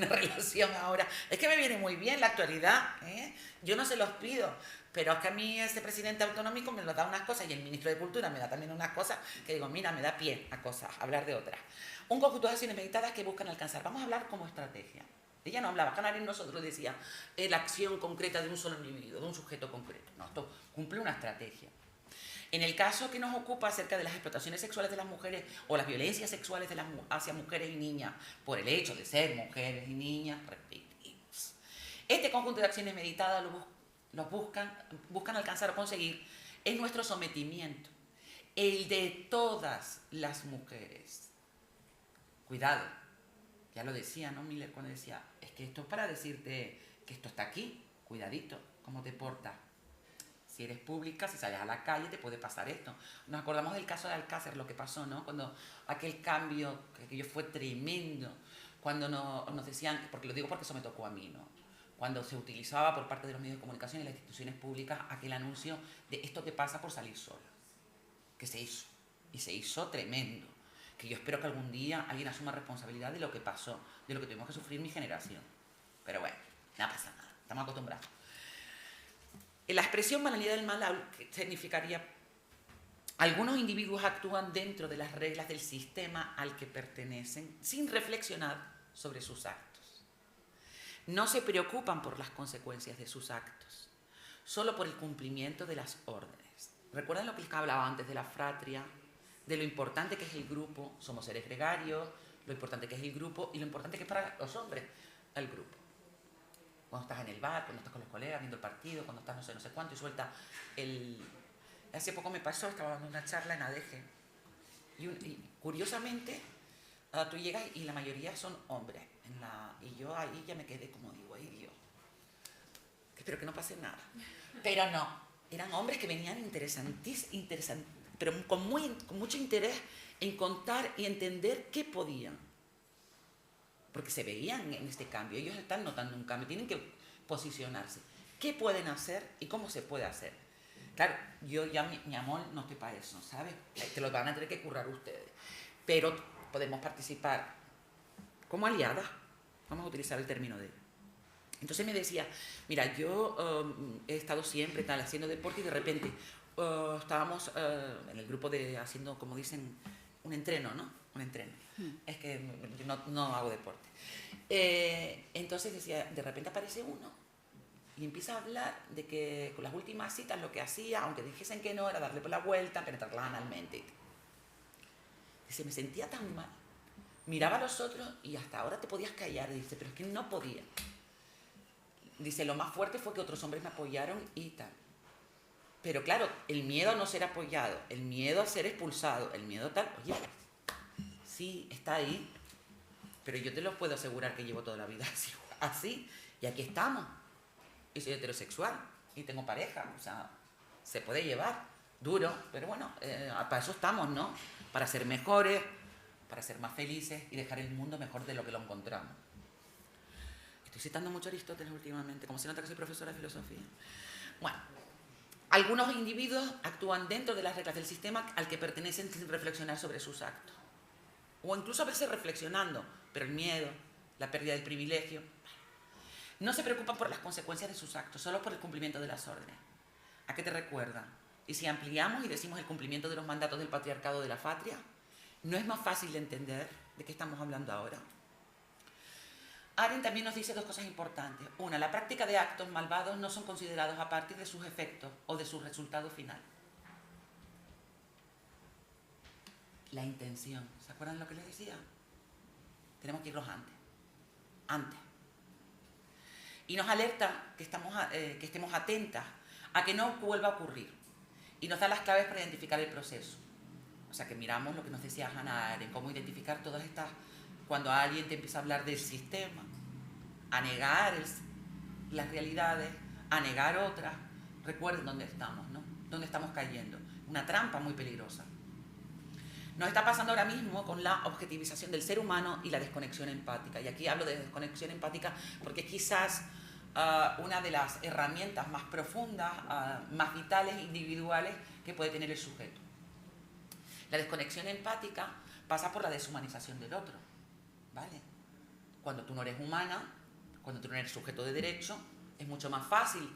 relación ahora. Es que me viene muy bien la actualidad, ¿eh? Yo no se los pido, pero es que a mí ese presidente autonómico me lo da unas cosas y el ministro de Cultura me da también unas cosas que digo, mira, me da pie a cosas, a hablar de otras. Un conjunto de acciones meditadas que buscan alcanzar. Vamos a hablar como estrategia. Ella no hablaba, Hannah Arendt nosotros decía la acción concreta de un solo individuo, de un sujeto concreto. No, esto cumple una estrategia. En el caso que nos ocupa acerca de las explotaciones sexuales de las mujeres o las violencias sexuales hacia mujeres y niñas por el hecho de ser mujeres y niñas, repetimos. Este conjunto de acciones meditadas los buscan alcanzar o conseguir es nuestro sometimiento, el de todas las mujeres. Cuidado, ya lo decía, ¿no? Miller cuando decía, es que esto es para decirte que esto está aquí, cuidadito, cómo te portas. Si eres pública, si sales a la calle, te puede pasar esto. Nos acordamos del caso de Alcácer, lo que pasó, ¿no? Cuando aquel cambio, que aquello fue tremendo, cuando nos decían, porque lo digo porque eso me tocó a mí, ¿no? Cuando se utilizaba por parte de los medios de comunicación y las instituciones públicas aquel anuncio de esto te pasa por salir sola, que se hizo, y se hizo tremendo, que yo espero que algún día alguien asuma responsabilidad de lo que pasó, de lo que tuvimos que sufrir mi generación. Pero bueno, no pasa nada, estamos acostumbrados. La expresión banalidad del mal significaría algunos individuos actúan dentro de las reglas del sistema al que pertenecen sin reflexionar sobre sus actos. No se preocupan por las consecuencias de sus actos, solo por el cumplimiento de las órdenes. ¿Recuerdan lo que les hablaba antes de la fratria? De lo importante que es el grupo, somos seres gregarios, lo importante que es el grupo y lo importante que es para los hombres el grupo. Cuando estás en el bar, cuando estás con los colegas viendo el partido, cuando estás no sé cuánto y suelta el... Hace poco me pasó, estaba dando una charla en ADG y curiosamente tú llegas y la mayoría son hombres y yo ahí ya me quedé como digo, ay Dios, espero que no pase nada. Pero no, eran hombres que venían interesantes, pero con mucho interés en contar y entender qué podían. Porque se veían en este cambio, ellos están notando un cambio, tienen que posicionarse. ¿Qué pueden hacer y cómo se puede hacer? Claro, yo ya, mi amor, no estoy para eso, ¿sabes? Te lo van a tener que currar ustedes. Pero podemos participar como aliadas, vamos a utilizar el término de... Entonces me decía, mira, yo he estado siempre haciendo deporte y de repente estábamos en el grupo haciendo, como dicen, un entreno, ¿no? Un entreno. Es que yo no hago deporte. Entonces decía, de repente aparece uno y empieza a hablar de que con las últimas citas lo que hacía, aunque dijesen que no, era darle por la vuelta, penetrarla analmente. Dice, me sentía tan mal. Miraba a los otros y hasta ahora te podías callar. Dice, pero es que no podía. Dice, lo más fuerte fue que otros hombres me apoyaron y tal. Pero claro, el miedo a no ser apoyado, el miedo a ser expulsado, el miedo tal, oye, sí, está ahí, pero yo te lo puedo asegurar que llevo toda la vida así y aquí estamos. Y soy heterosexual y tengo pareja, o sea, se puede llevar, duro, pero bueno, para eso estamos, ¿no? Para ser mejores, para ser más felices y dejar el mundo mejor de lo que lo encontramos. Estoy citando mucho a Aristóteles últimamente, como se nota que soy profesora de filosofía. Bueno, Algunos individuos actúan dentro de las reglas del sistema al que pertenecen sin reflexionar sobre sus actos. O incluso a veces reflexionando, pero el miedo, la pérdida del privilegio. No se preocupan por las consecuencias de sus actos, solo por el cumplimiento de las órdenes. ¿A qué te recuerda? Y si ampliamos y decimos el cumplimiento de los mandatos del patriarcado de la patria, ¿no es más fácil de entender de qué estamos hablando ahora? Arendt también nos dice dos cosas importantes. Una, la práctica de actos malvados no son considerados a partir de sus efectos o de su resultado final. La intención. ¿Se acuerdan lo que les decía? Tenemos que irnos antes. Antes. Y nos alerta que estemos atentas a que no vuelva a ocurrir. Y nos da las claves para identificar el proceso. O sea, que miramos lo que nos decía Hannah Arendt, cómo identificar todas estas... Cuando alguien te empieza a hablar del sistema, a negar las realidades, a negar otras, recuerden dónde estamos, ¿no? Dónde estamos cayendo. Una trampa muy peligrosa. Nos está pasando ahora mismo con la objetivización del ser humano y la desconexión empática. Y aquí hablo de desconexión empática porque quizás una de las herramientas más profundas, más vitales, individuales que puede tener el sujeto. La desconexión empática pasa por la deshumanización del otro, ¿vale? Cuando tú no eres humana, cuando tú no eres sujeto de derecho, es mucho más fácil,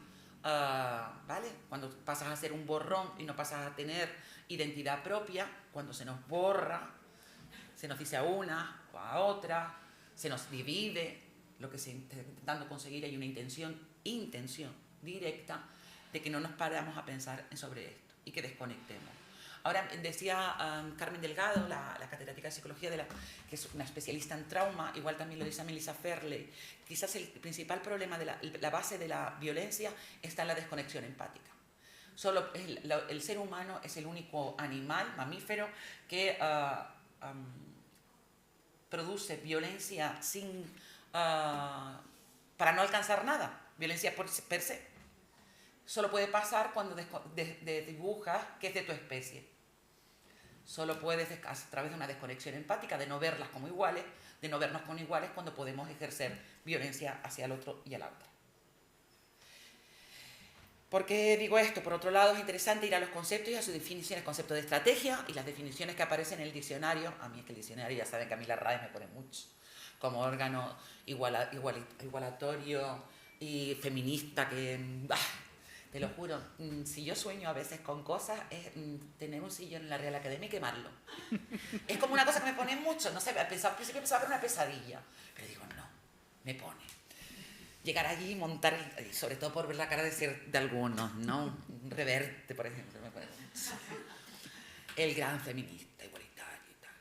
¿vale? Cuando pasas a ser un borrón y no pasas a tener identidad propia, cuando se nos borra, se nos dice a una o a otra, se nos divide lo que se está intentando conseguir, hay una intención directa de que no nos paramos a pensar sobre esto y que desconectemos. Ahora decía Carmen Delgado, la catedrática de psicología, que es una especialista en trauma, igual también lo dice Melissa Ferley, quizás el principal problema de la base de la violencia está en la desconexión empática. Solo el ser humano es el único animal, mamífero, que produce violencia para no alcanzar nada, violencia per se. Solo puede pasar cuando dibujas que es de tu especie. Solo puedes, a través de una desconexión empática, de no verlas como iguales, de no vernos como iguales, cuando podemos ejercer violencia hacia el otro y a la otra. ¿Por qué digo esto? Por otro lado, es interesante ir a los conceptos y a sus definiciones, concepto de estrategia y las definiciones que aparecen en el diccionario. A mí es que el diccionario, ya saben que a mí la RAE me pone mucho, como órgano igualatorio y feminista, que... Te lo juro, si yo sueño a veces con cosas, es tener un sillón en la Real Academia y quemarlo. Es como una cosa que me pone mucho, no sé, al principio pensaba que era una pesadilla, pero digo, no, me pone. Llegar allí y montar, sobre todo por ver la cara de algunos, ¿no? Reverte, por ejemplo, me pone mucho. El gran feminista, igualitario y tal.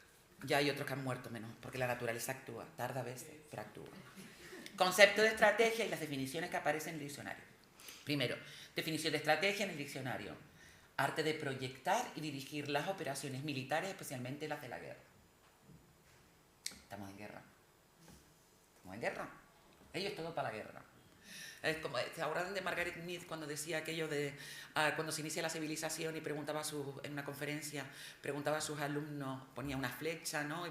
Ya hay otros que han muerto menos, porque la naturaleza actúa, tarda a veces, pero actúa. Concepto de estrategia y las definiciones que aparecen en el diccionario. Primero, definición de estrategia en el diccionario. Arte de proyectar y dirigir las operaciones militares, especialmente las de la guerra. Estamos en guerra. Estamos en guerra. Ello es todo para la guerra. Es como, ¿se acuerdan de Margaret Mead cuando decía aquello de cuando se inicia la civilización y preguntaba en una conferencia, preguntaba a sus alumnos, ponía una flecha, ¿no?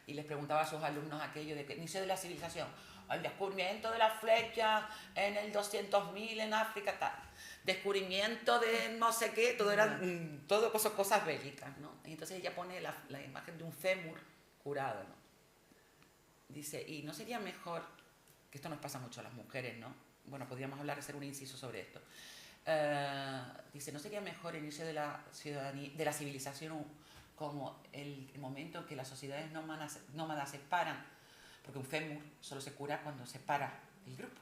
Y les preguntaba a sus alumnos aquello de que inicio de la civilización. El descubrimiento de la flecha en el 200.000 en África, tal. Descubrimiento de no sé qué, todo eran cosas bélicas, ¿no? Y entonces ella pone la imagen de un fémur curado, ¿no? Dice, ¿y no sería mejor, que esto nos pasa mucho a las mujeres, ¿no? Bueno, podríamos hacer un inciso sobre esto. Dice, ¿no sería mejor el inicio de la civilización como el momento en que las sociedades nómadas se paran? Porque un fémur solo se cura cuando se para el grupo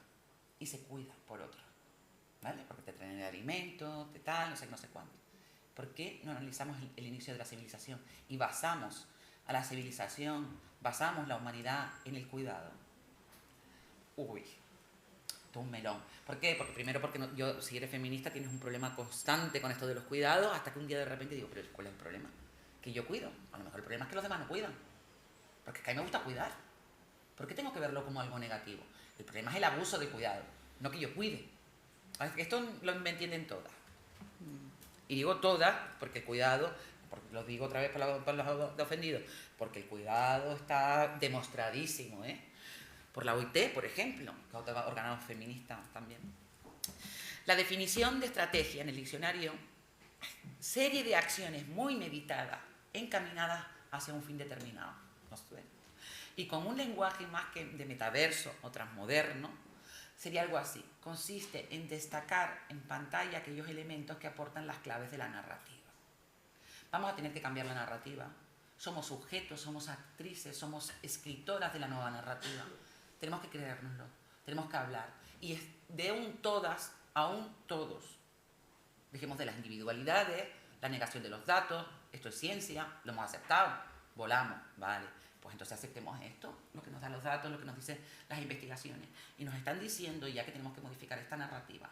y se cuida por otro, ¿vale? Porque te traen el alimento, no sé cuánto. ¿Por qué no analizamos el inicio de la civilización y basamos a la civilización, basamos la humanidad en el cuidado? Uy, todo un melón. ¿Por qué? Porque primero, si eres feminista tienes un problema constante con esto de los cuidados, hasta que un día de repente digo, pero ¿cuál es el problema? Que yo cuido. A lo mejor el problema es que los demás no cuidan. Porque es que a mí me gusta cuidar. ¿Por qué tengo que verlo como algo negativo? El problema es el abuso de cuidado, no que yo cuide. Esto me entienden todas. Y digo todas porque el cuidado, porque lo digo otra vez por los ofendidos, porque el cuidado está demostradísimo, ¿eh? Por la OIT, por ejemplo, que es otro órgano feminista también. La definición de estrategia en el diccionario, serie de acciones muy meditadas, encaminadas hacia un fin determinado. ¿No suena? Y con un lenguaje más que de metaverso o transmoderno, sería algo así. Consiste en destacar en pantalla aquellos elementos que aportan las claves de la narrativa. Vamos a tener que cambiar la narrativa. Somos sujetos, somos actrices, somos escritoras de la nueva narrativa. Tenemos que creérnoslo, tenemos que hablar. Y es de un todas a un todos. Dejemos de las individualidades, la negación de los datos, esto es ciencia, lo hemos aceptado, volamos, vale. Pues entonces aceptemos esto, lo que nos dan los datos, lo que nos dicen las investigaciones. Y nos están diciendo ya que tenemos que modificar esta narrativa,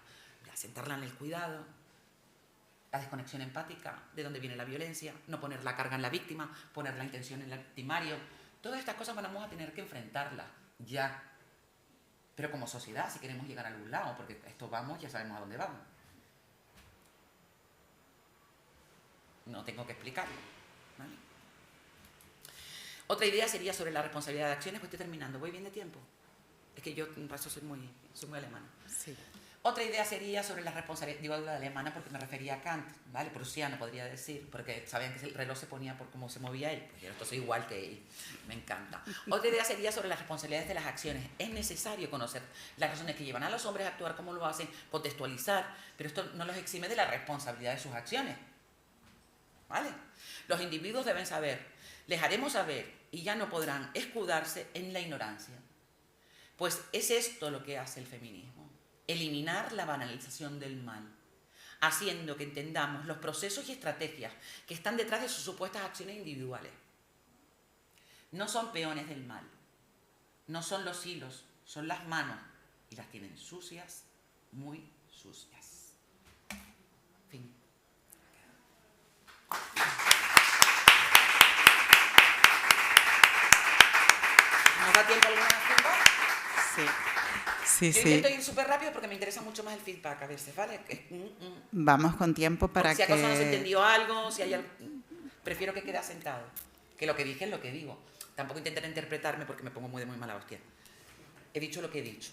asentarla en el cuidado, la desconexión empática, de dónde viene la violencia, no poner la carga en la víctima, poner la intención en el victimario. Todas estas cosas vamos a tener que enfrentarlas ya. Pero como sociedad, si queremos llegar a algún lado, porque esto vamos, ya sabemos a dónde vamos. No tengo que explicarlo, ¿vale? Otra idea sería sobre la responsabilidad de acciones, pues estoy terminando, voy bien de tiempo. Es que yo paso, soy muy alemana. Sí. Otra idea sería sobre la responsabilidad, digo la alemana porque me refería a Kant, ¿vale? Prusiano podría decir, porque sabían que el reloj se ponía por cómo se movía él, porque yo soy igual que él, me encanta. Otra idea sería sobre las responsabilidades de las acciones. Es necesario conocer las razones que llevan a los hombres a actuar, cómo lo hacen, contextualizar, pero esto no los exime de la responsabilidad de sus acciones, ¿vale? Los individuos deben saber, les haremos saber y ya no podrán escudarse en la ignorancia. Pues es esto lo que hace el feminismo. Eliminar la banalización del mal, haciendo que entendamos los procesos y estrategias que están detrás de sus supuestas acciones individuales. No son peones del mal, no son los hilos, son las manos, y las tienen sucias, muy sucias. Fin. ¿Nos da tiempo alguna pregunta? Sí. Sí, Yo sí. intento ir súper rápido porque me interesa mucho más el feedback a veces, ¿vale? Vamos con tiempo para si acaso que... no se entendió algo, si hay algo... Prefiero que quede asentado. Que lo que dije es lo que digo. Tampoco intentaré interpretarme porque me pongo muy mala hostia. He dicho lo que he dicho.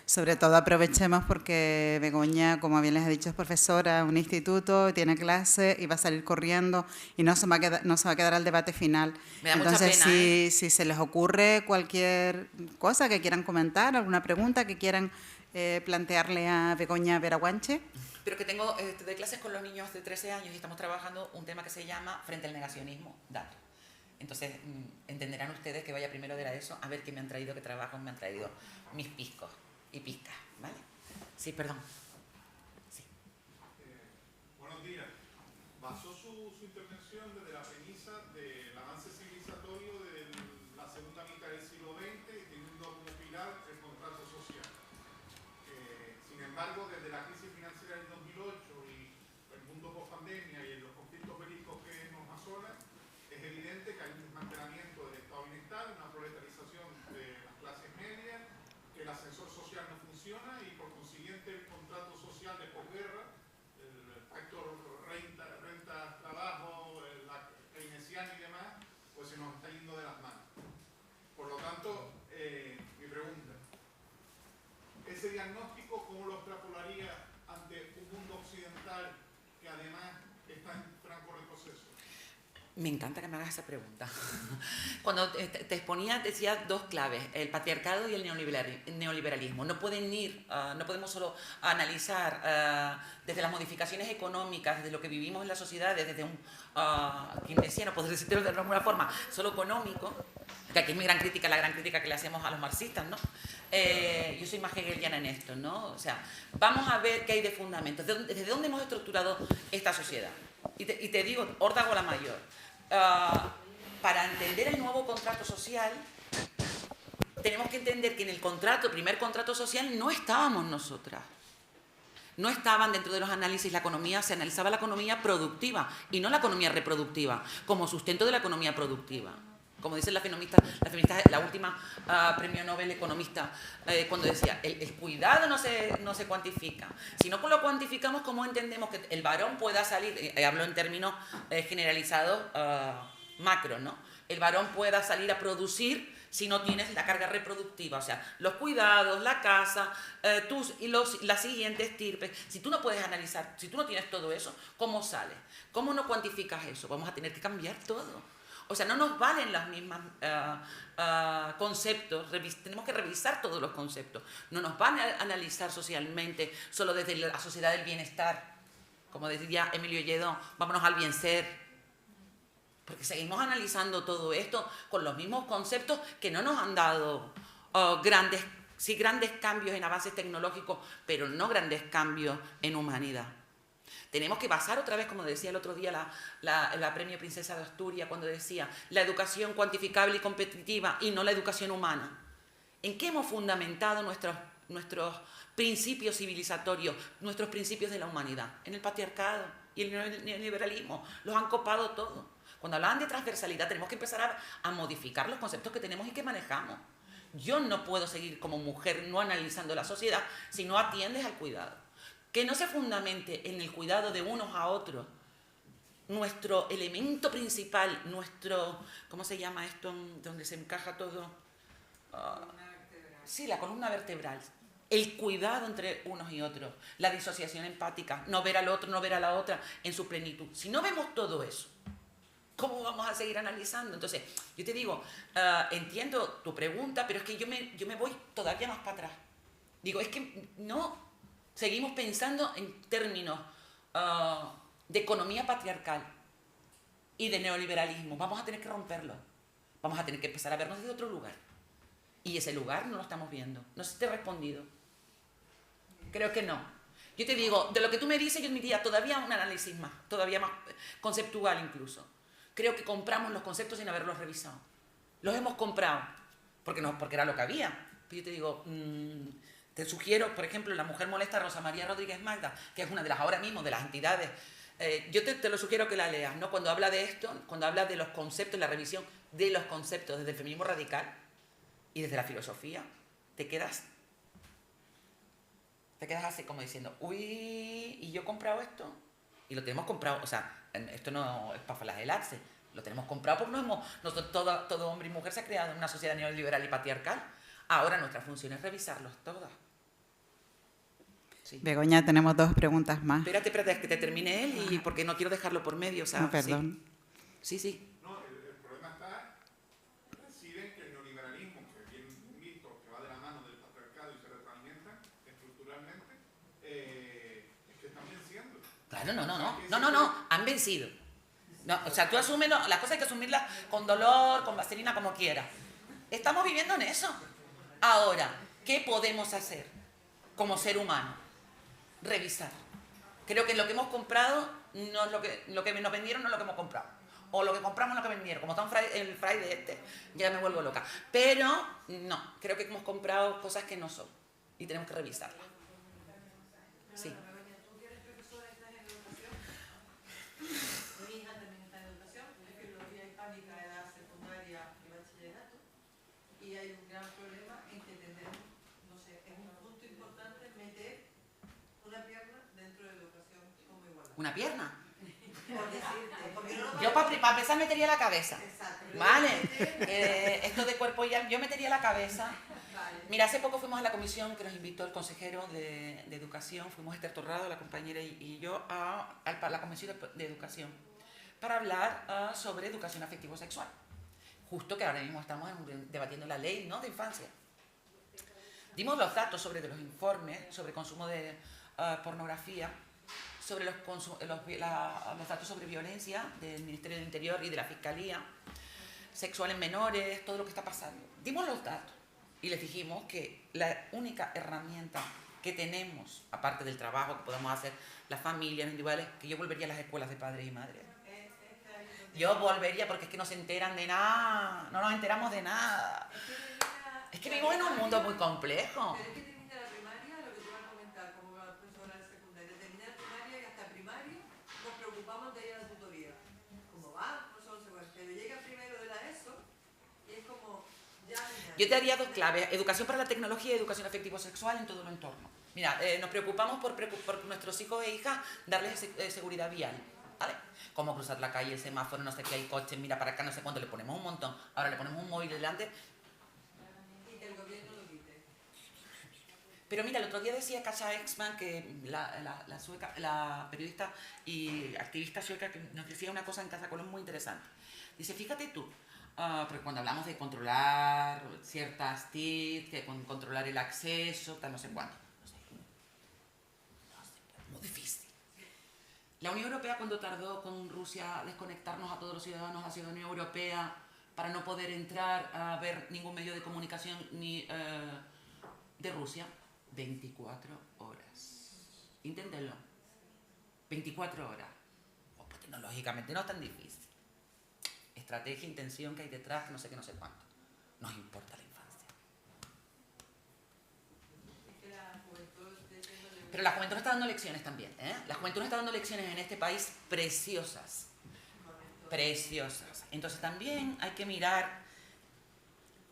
Sobre todo aprovechemos porque Begoña, como bien les he dicho, es profesora en un instituto, tiene clase y va a salir corriendo y no se va a quedar al debate final. Me da Entonces, mucha pena, si se les ocurre cualquier cosa que quieran comentar, alguna pregunta que quieran plantearle a Begoña Veraguanche. Pero que tengo de clases con los niños de 13 años y estamos trabajando un tema que se llama Frente al negacionismo, datos. Entonces, entenderán ustedes que vaya primero de eso, a ver qué me han traído, qué trabajo me han traído mis piscos y piscas, ¿vale? Sí, perdón. Sí. Buenos días. Basó su intervención desde la premisa del avance civilizatorio de la segunda mitad del siglo XX y teniendo como pilar el contrato social. Sin embargo, desde la crisis financiera del 2008 y el mundo post-pandemia y los conflictos bélicos que nos asolan, es evidente que hay un desmantelamiento del estado de bienestar, una proletarización de las clases medias, que el ascensor social no funciona y por consiguiente el contrato social de posguerra, el factor renta, trabajo, la keynesiana y demás, pues se nos está yendo de las manos. Por lo tanto, mi pregunta, ese diagnóstico, ¿cómo lo extrapolaría ante un mundo occidental que además está en franco retroceso? Me encanta que me hagas esa pregunta. Cuando te exponía, decía dos claves, el patriarcado y el neoliberalismo. No pueden ir, no podemos solo analizar desde las modificaciones económicas, desde lo que vivimos en la sociedad, desde un keynesiano, por decirlo de alguna forma, solo económico, que aquí es mi gran crítica, la gran crítica que le hacemos a los marxistas, ¿no? Yo soy más hegeliana en esto, ¿no? O sea, vamos a ver qué hay de fundamentos, desde dónde hemos estructurado esta sociedad. Y te digo, órdago la mayor. Para entender el nuevo contrato social, tenemos que entender que en el primer contrato social, no estábamos nosotras. No estaban dentro de los análisis la economía, se analizaba la economía productiva y no la economía reproductiva, como sustento de la economía productiva. Como dice la feminista, la última premio Nobel economista, cuando decía, el cuidado no se cuantifica. Si no lo cuantificamos, ¿cómo entendemos que el varón pueda salir? Hablo en términos generalizados, macro, ¿no? el varón pueda salir a producir si no tienes la carga reproductiva, o sea, los cuidados, la casa, las siguientes estirpes. Si tú no puedes analizar, si tú no tienes todo eso, ¿cómo sales? ¿Cómo no cuantificas eso? Vamos a tener que cambiar todo. O sea, no nos valen las mismas conceptos, tenemos que revisar todos los conceptos. No nos van a analizar socialmente solo desde la sociedad del bienestar. Como decía Emilio Lledó, vámonos al bien ser. Porque seguimos analizando todo esto con los mismos conceptos que no nos han dado grandes cambios en avances tecnológicos, pero no grandes cambios en humanidad. Tenemos que basar otra vez, como decía el otro día la Premio Princesa de Asturias, cuando decía la educación cuantificable y competitiva y no la educación humana. ¿En qué hemos fundamentado nuestros principios civilizatorios, nuestros principios de la humanidad? En el patriarcado y el neoliberalismo. Los han copado todo. Cuando hablaban de transversalidad, tenemos que empezar a modificar los conceptos que tenemos y que manejamos. Yo no puedo seguir como mujer no analizando la sociedad si no atiendes al cuidado. Que no se fundamente en el cuidado de unos a otros. Nuestro elemento principal, ¿cómo se llama esto? Donde se encaja todo. Sí, la columna vertebral. El cuidado entre unos y otros. La disociación empática. No ver al otro, no ver a la otra en su plenitud. Si no vemos todo eso, ¿cómo vamos a seguir analizando? Entonces, yo te digo, entiendo tu pregunta, pero es que yo me voy todavía más para atrás. Digo, es que no seguimos pensando en términos de economía patriarcal y de neoliberalismo. Vamos a tener que romperlo. Vamos a tener que empezar a vernos desde otro lugar. Y ese lugar no lo estamos viendo. No sé si te he respondido. Creo que no. Yo te digo, de lo que tú me dices, yo me diría todavía un análisis más, todavía más conceptual incluso. Creo que compramos los conceptos sin haberlos revisado. Los hemos comprado, porque era lo que había. Pero yo te digo, te sugiero, por ejemplo, La mujer molesta, Rosa María Rodríguez Magda, que es una de las ahora mismo, de las entidades. Yo te lo sugiero que la leas, ¿no? Cuando habla de esto, cuando habla de los conceptos, la revisión de los conceptos desde el feminismo radical y desde la filosofía, te quedas así como diciendo, uy, ¿y yo he comprado esto? Y lo tenemos comprado, o sea, esto no es para flagelarse, lo tenemos comprado porque nosotros, todo hombre y mujer se ha creado en una sociedad neoliberal y patriarcal. Ahora nuestra función es revisarlos todas. Sí. Begoña, tenemos 2 preguntas más. Espérate, que te termine él, y porque no quiero dejarlo por medio, o sea, no, perdón. Sí. No, el problema reside en que el neoliberalismo, que bien visto, que va de la mano del patriarcado y se retroalimenta estructuralmente, es que están venciendo. Claro, no, han vencido. No, o sea, tú asúmelo, las cosas hay que asumirlas con dolor, con vaselina, como quieras. Estamos viviendo en eso. Ahora, ¿qué podemos hacer como ser humano? Revisar. Creo que lo que hemos comprado no es lo que nos vendieron, no es lo que hemos comprado. O lo que compramos no es lo que vendieron. Como está el Friday ya me vuelvo loca. Pero no, creo que hemos comprado cosas que no son. Y tenemos que revisarlas. Sí. ¿Tú que eres profesora estás en educación? Mi hija también está en educación, es filología hispánica, edad secundaria y bachillerato. Y hay un gran problema en que tenemos, no sé, es un punto importante meter una pierna dentro de educación como igualdad. ¿Una pierna? Por decirte, porque no Yo para empezar metería la cabeza. Exacto. Vale. Esto de cuerpo ya, yo metería la cabeza. Vale. Mira, hace poco fuimos a la comisión que nos invitó el consejero de educación, fuimos Esther Torrado, la compañera y yo, a la comisión de educación, para hablar sobre educación afectivo-sexual. Justo que ahora mismo estamos debatiendo la ley, ¿no?, de infancia. Dimos los datos sobre los informes, sobre consumo de pornografía, sobre los datos sobre violencia del Ministerio del Interior y de la Fiscalía, sexual en menores, todo lo que está pasando. Dimos los datos. Y les dijimos que la única herramienta que tenemos, aparte del trabajo que podamos hacer las familias individuales, que yo volvería a las escuelas de padres y madres. Yo volvería porque es que no se enteran de nada, no nos enteramos de nada. Es que vivimos en un mundo muy complejo. Pero es que termina la primaria, lo que tú vas a comentar como profesora de secundaria, termina la primaria y hasta primaria nos preocupamos de ir a la tutoría. ¿Cómo va? No son seguros, pero llega primero de la ESO y es como ya... Yo te daría 2 claves, educación para la tecnología y educación afectivo-sexual en todo el entorno. Mira, nos preocupamos por nuestros hijos e hijas, darles seguridad vial. ¿vale? Cómo cruzar la calle, el semáforo, no sé qué, hay coches, mira para acá, no sé cuánto, le ponemos un montón. Ahora le ponemos un móvil delante. Y que el gobierno lo quite. Pero mira, el otro día decía Kasia Ekman, que la sueca, la periodista y activista sueca, que nos decía una cosa en Casa Colón muy interesante. Dice, fíjate tú, porque cuando hablamos de controlar ciertas TIC, que controlar el acceso, tal, no sé cuánto. Muy difícil. La Unión Europea, cuando tardó con Rusia a desconectarnos a todos los ciudadanos de la ciudadanía europea para no poder entrar a ver ningún medio de comunicación ni de Rusia, 24 horas. Inténtenlo. 24 horas. Pues tecnológicamente no es tan difícil. Estrategia, intención que hay detrás, no sé qué, no sé cuánto. Nos importa la infancia. Es que la juventud está yéndole Pero la juventud nos está dando lecciones también, ¿eh? La juventud nos está dando lecciones en este país preciosas. Preciosas. Entonces también hay que mirar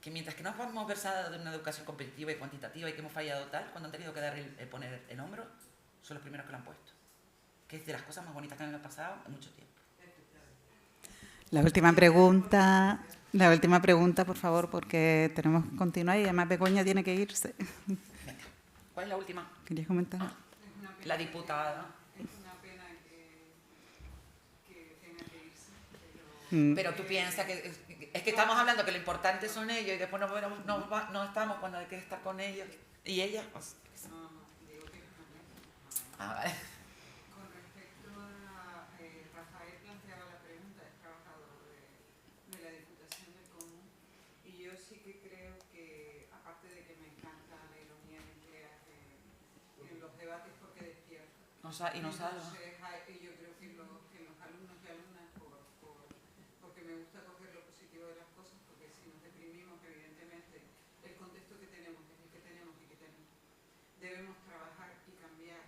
que mientras que no hemos versado de una educación competitiva y cuantitativa y que hemos fallado tal, cuando han tenido que dar poner el hombro, son los primeros que lo han puesto. Que es de las cosas más bonitas que me han pasado en mucho tiempo. La última pregunta, por favor, porque tenemos que continuar y además Begoña tiene que irse. Venga, ¿cuál es la última? ¿Querías comentar? Es una pena La diputada. Es una pena que tenga que irse, Pero tú piensas que es que estamos hablando que lo importante son ellos y después no estamos cuando hay que estar con ellos. ¿Y ella? Pues, no, digo que no. vale. Con respecto a Rafael planteaba la pregunta, es trabajador de la Diputación del Común, y yo sí que creo que, aparte de que me encanta la ironía que empleas en los debates porque despierta. No salva. Entonces, yo creo que los alumnos y alumnas, porque me gusta coger lo positivo de las cosas, porque si nos deprimimos, evidentemente, el contexto que tenemos es el que tenemos y que tenemos. Debemos trabajar y cambiar,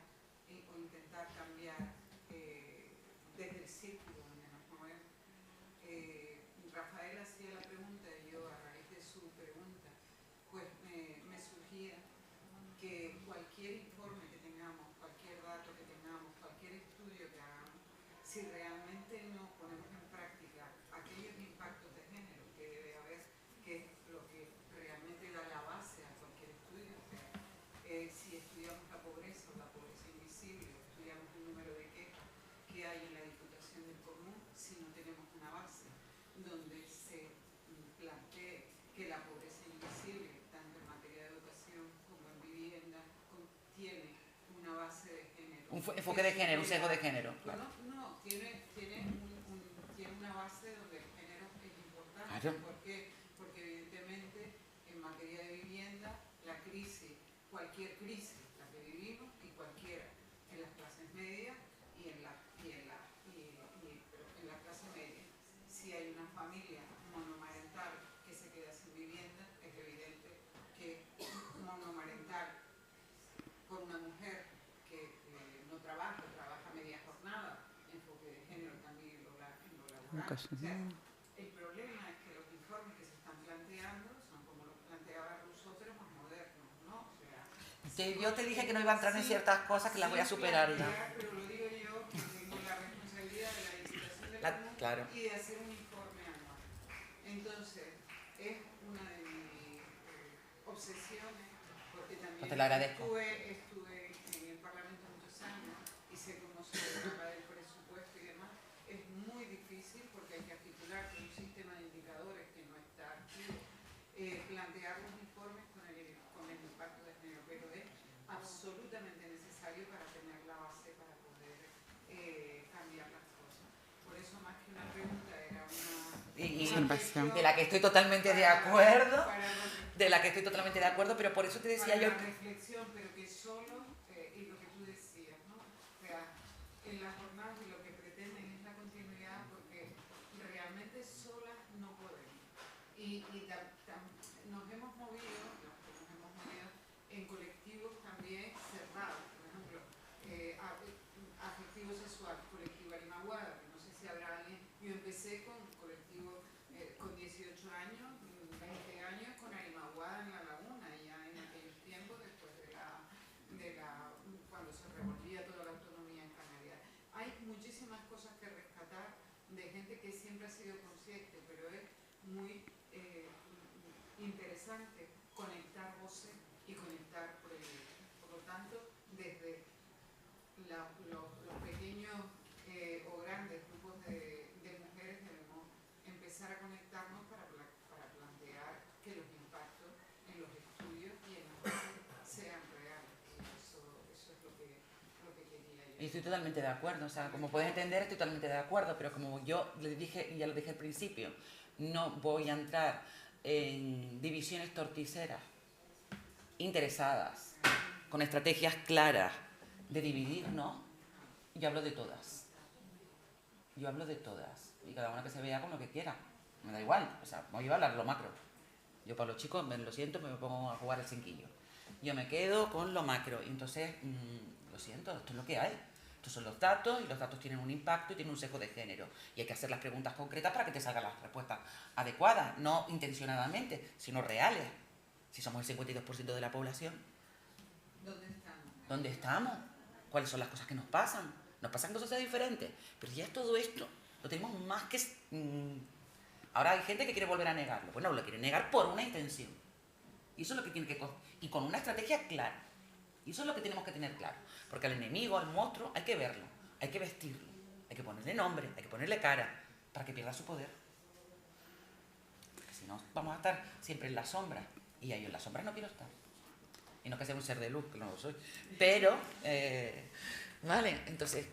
o intentar cambiar desde el círculo donde nos movemos. Rafael hacía la pregunta y yo, a raíz de su pregunta, pues me surgía que cualquier informe que tengamos, cualquier dato que tengamos, cualquier estudio que hagamos, si realmente no ponemos en práctica aquellos impactos de género que debe haber, que es lo que realmente da la base a cualquier estudio, o sea, si estudiamos la pobreza o la pobreza invisible, o estudiamos el número de quejas que hay en la Diputación del Común, si no tenemos una base donde se plantee que la pobreza invisible, tanto en materia de educación como en vivienda, tiene una base de género. Un enfoque de género, un sesgo de género. Claro. No, tiene una base donde el género es importante. Claro. ¿Por qué? Porque evidentemente en materia de vivienda, la crisis, cualquier crisis, la que vivimos y cualquiera, en las clases medias y en la clase media, si hay una familia monomarental que se queda sin vivienda, es evidente que monomarental con una mujer que no trabaja media jornada, enfoque de género también en lo laboral. O sea, el problema es que los informes que se están planteando son como los planteaba Rousseau, pero más modernos, ¿no? O sea, Yo te dije que no iba a entrar en ciertas cosas que las voy a superar ya. Pero lo digo yo, que tengo la responsabilidad de la Diputación del Común Claro. y de hacer un informe anual. Entonces, es una de mis obsesiones, porque también Pues te lo agradezco. estuve en el Parlamento muchos años y sé cómo se habla del presupuesto y demás. Es muy difícil porque hay que articular con un sistema de indicadores que no está activo, plantear los informes con el impacto de género, pero es absolutamente necesario para tener la base para poder cambiar las cosas. Por eso, más que una pregunta, era una De la que estoy totalmente de acuerdo, pero por eso te decía yo una reflexión, pero que solo, y lo que tú decías, ¿no? O sea, en las jornadas lo que pretenden es la continuidad, porque realmente solas no podemos. Y nos hemos movido en colectivos también cerrados, por ejemplo, afectivo sexual, colectivo Arimaguada, que no sé si habrá alguien. Yo empecé con colectivo con 18 años, 20 años, con Arimaguada en La Laguna, ya en aquellos tiempos, después cuando se revolvía toda la autonomía en Canarias. Hay muchísimas cosas que gente que siempre ha sido consciente, pero es muy interesante conectar voces y conectar proyectos. Por lo tanto, desde los pequeños o grandes grupos de mujeres debemos empezar a conectarnos para plantear que los impactos en los estudios y en las bases sean reales. Eso es lo que quería yo. Y estoy totalmente de acuerdo, o sea, como puedes entender, estoy totalmente de acuerdo, pero como yo le dije, y ya lo dije al principio, no voy a entrar en divisiones torticeras, interesadas, con estrategias claras de dividir, ¿no? Yo hablo de todas. Yo hablo de todas. Y cada una que se vea con lo que quiera. Me da igual, o sea, voy a hablar de lo macro. Yo para los chicos, lo siento, me pongo a jugar al cinquillo. Yo me quedo con lo macro. Y entonces, lo siento, esto es lo que hay. Estos son los datos y los datos tienen un impacto y tienen un sesgo de género. Y hay que hacer las preguntas concretas para que te salgan las respuestas adecuadas, no intencionadamente, sino reales. Si somos el 52% de la población. ¿Dónde estamos? ¿Dónde estamos? ¿Cuáles son las cosas que nos pasan? Nos pasan cosas diferentes. Pero ya todo esto lo tenemos más que... Ahora hay gente que quiere volver a negarlo. Bueno, lo quiere negar por una intención. Y eso es lo que tiene que... Y con una estrategia clara. Y eso es lo que tenemos que tener claro. Porque al enemigo, al monstruo, hay que verlo, hay que vestirlo, hay que ponerle nombre, hay que ponerle cara, para que pierda su poder. Porque si no, vamos a estar siempre en la sombra. Y yo en la sombra no quiero estar. Y no que sea un ser de luz, que no lo soy. Pero, vale, entonces...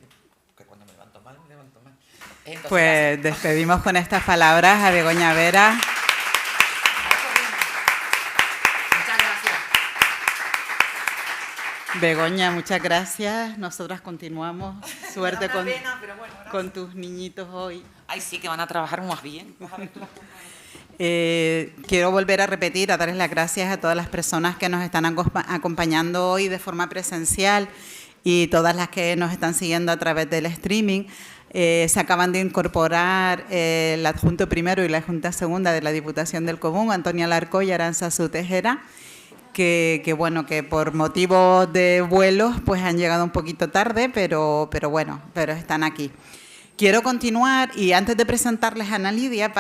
Que cuando me levanto mal, me levanto mal. Entonces, pues despedimos con estas palabras a Begoña Vera. Muchas gracias. Begoña, muchas gracias. Nosotras continuamos. Suerte Me da una pena, pero bueno, gracias. con tus niñitos hoy. Ay, sí, que van a trabajar más bien. Quiero volver a repetir, a darles las gracias a todas las personas que nos están acompañando hoy de forma presencial y todas las que nos están siguiendo a través del streaming. Se acaban de incorporar el adjunto primero y la adjunta segunda de la Diputación del Común, Antonia Larco y Arantzazu Tejera, que bueno, que por motivos de vuelos pues han llegado un poquito tarde, pero están aquí. Quiero continuar y antes de presentarles a Ana Lidia,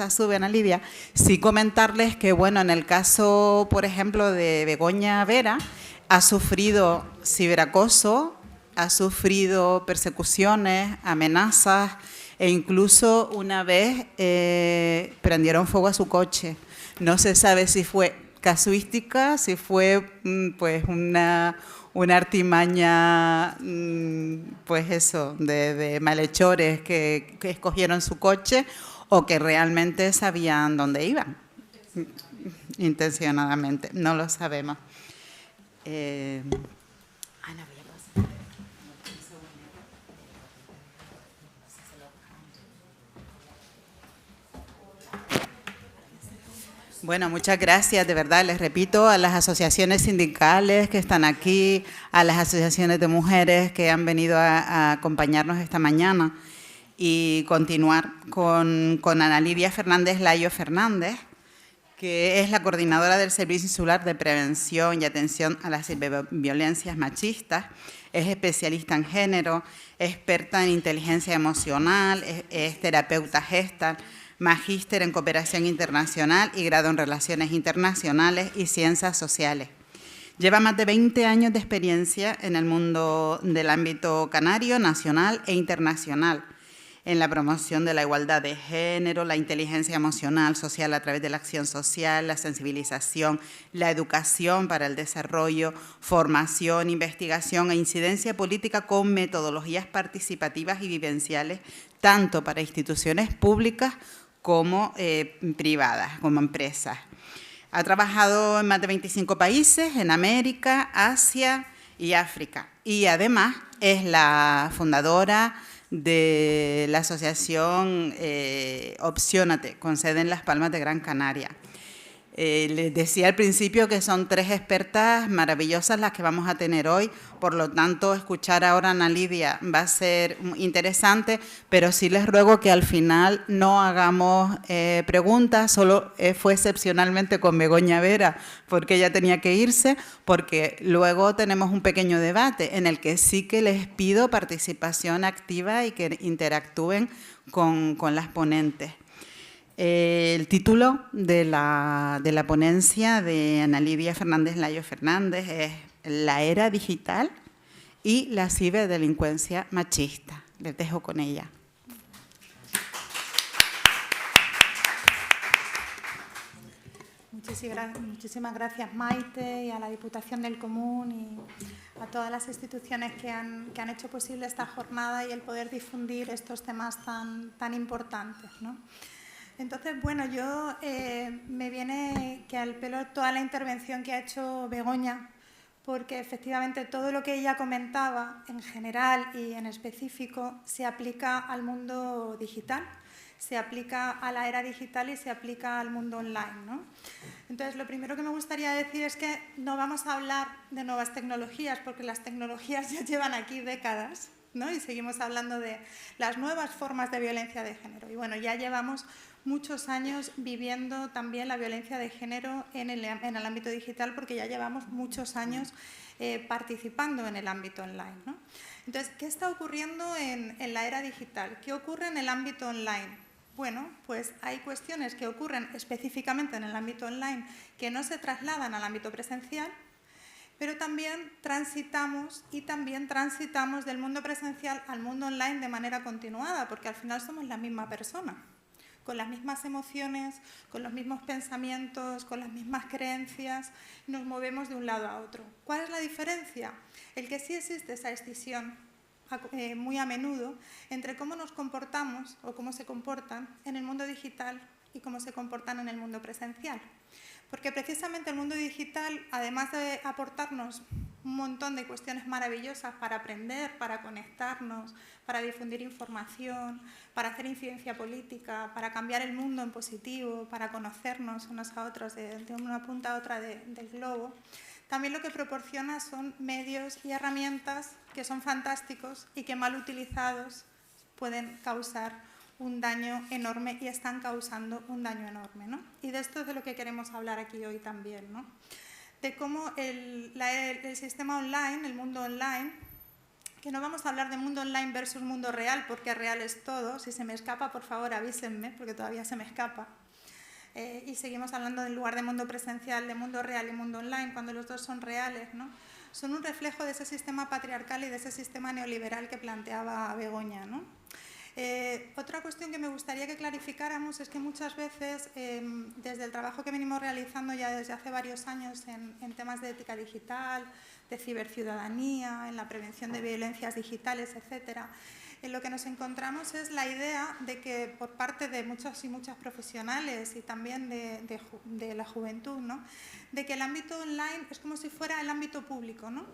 sube Ana Lidia, sí comentarles que bueno, en el caso, por ejemplo, de Begoña Vera, ha sufrido ciberacoso, ha sufrido persecuciones, amenazas e incluso una vez prendieron fuego a su coche. No se sabe si fue casuística, si fue pues una artimaña, pues eso, de malhechores que escogieron su coche o que realmente sabían dónde iban, intencionadamente, no lo sabemos. Ana, voy a pasar. Bueno, muchas gracias, de verdad, les repito, a las asociaciones sindicales que están aquí, a las asociaciones de mujeres que han venido a acompañarnos esta mañana y continuar con Ana Lidia Fernández Layo Fernández, que es la coordinadora del Servicio Insular de Prevención y Atención a las Violencias Machistas, es especialista en género, experta en inteligencia emocional, es terapeuta Gestalt, magíster en cooperación internacional y grado en relaciones internacionales y ciencias sociales. Lleva más de 20 años de experiencia en el mundo del ámbito canario, nacional e internacional, en la promoción de la igualdad de género, la inteligencia emocional social a través de la acción social, la sensibilización, la educación para el desarrollo, formación, investigación e incidencia política con metodologías participativas y vivenciales, tanto para instituciones públicas como privadas, como empresas. Ha trabajado en más de 25 países, en América, Asia y África. Y además es la fundadora de la asociación Opciónate, con sede en Las Palmas de Gran Canaria. Les decía al principio que son 3 expertas maravillosas las que vamos a tener hoy, por lo tanto, escuchar ahora a Ana Lidia va a ser interesante, pero sí les ruego que al final no hagamos preguntas, solo fue excepcionalmente con Begoña Vera, porque ella tenía que irse, porque luego tenemos un pequeño debate en el que sí que les pido participación activa y que interactúen con las ponentes. El título de la ponencia de Ana Lidia Fernández Layo Fernández es La era digital y la ciberdelincuencia machista. Les dejo con ella. Muchísimas gracias, Maite, y a la Diputación del Común y a todas las instituciones que han hecho posible esta jornada y el poder difundir estos temas tan importantes, ¿no? Entonces, bueno, yo me viene que al pelo toda la intervención que ha hecho Begoña, porque efectivamente todo lo que ella comentaba en general y en específico se aplica al mundo digital, se aplica a la era digital y se aplica al mundo online, ¿no? Entonces, lo primero que me gustaría decir es que no vamos a hablar de nuevas tecnologías, porque las tecnologías ya llevan aquí décadas, ¿no? Y seguimos hablando de las nuevas formas de violencia de género. Y bueno, ya llevamos muchos años viviendo también la violencia de género en el ámbito digital, porque ya llevamos muchos años participando en el ámbito online, ¿no? Entonces, ¿qué está ocurriendo en la era digital? ¿Qué ocurre en el ámbito online? Bueno, pues hay cuestiones que ocurren específicamente en el ámbito online que no se trasladan al ámbito presencial, pero también transitamos del mundo presencial al mundo online de manera continuada, porque al final somos la misma persona, con las mismas emociones, con los mismos pensamientos, con las mismas creencias, nos movemos de un lado a otro. ¿Cuál es la diferencia? El que sí existe esa escisión muy a menudo entre cómo nos comportamos o cómo se comportan en el mundo digital y cómo se comportan en el mundo presencial. Porque precisamente el mundo digital, además de aportarnos un montón de cuestiones maravillosas para aprender, para conectarnos, para difundir información, para hacer incidencia política, para cambiar el mundo en positivo, para conocernos unos a otros de una punta a otra del globo, también lo que proporciona son medios y herramientas que son fantásticos y que mal utilizados pueden causar un daño enorme y están causando un daño enorme, ¿no? Y de esto es de lo que queremos hablar aquí hoy también, ¿no? De cómo el sistema online, el mundo online, que no vamos a hablar de mundo online versus mundo real, porque real es todo. Si se me escapa, por favor, avísenme, porque todavía se me escapa. Y seguimos hablando del lugar de mundo presencial, de mundo real y mundo online, cuando los dos son reales, ¿no? Son un reflejo de ese sistema patriarcal y de ese sistema neoliberal que planteaba Begoña, ¿no? Otra cuestión que me gustaría que clarificáramos es que muchas veces, desde el trabajo que venimos realizando ya desde hace varios años en temas de ética digital, de ciberciudadanía, en la prevención de violencias digitales, etcétera, lo que nos encontramos es la idea de que por parte de muchos y muchas profesionales y también de la juventud, ¿no?, de que el ámbito online es como si fuera el ámbito público, ¿no?,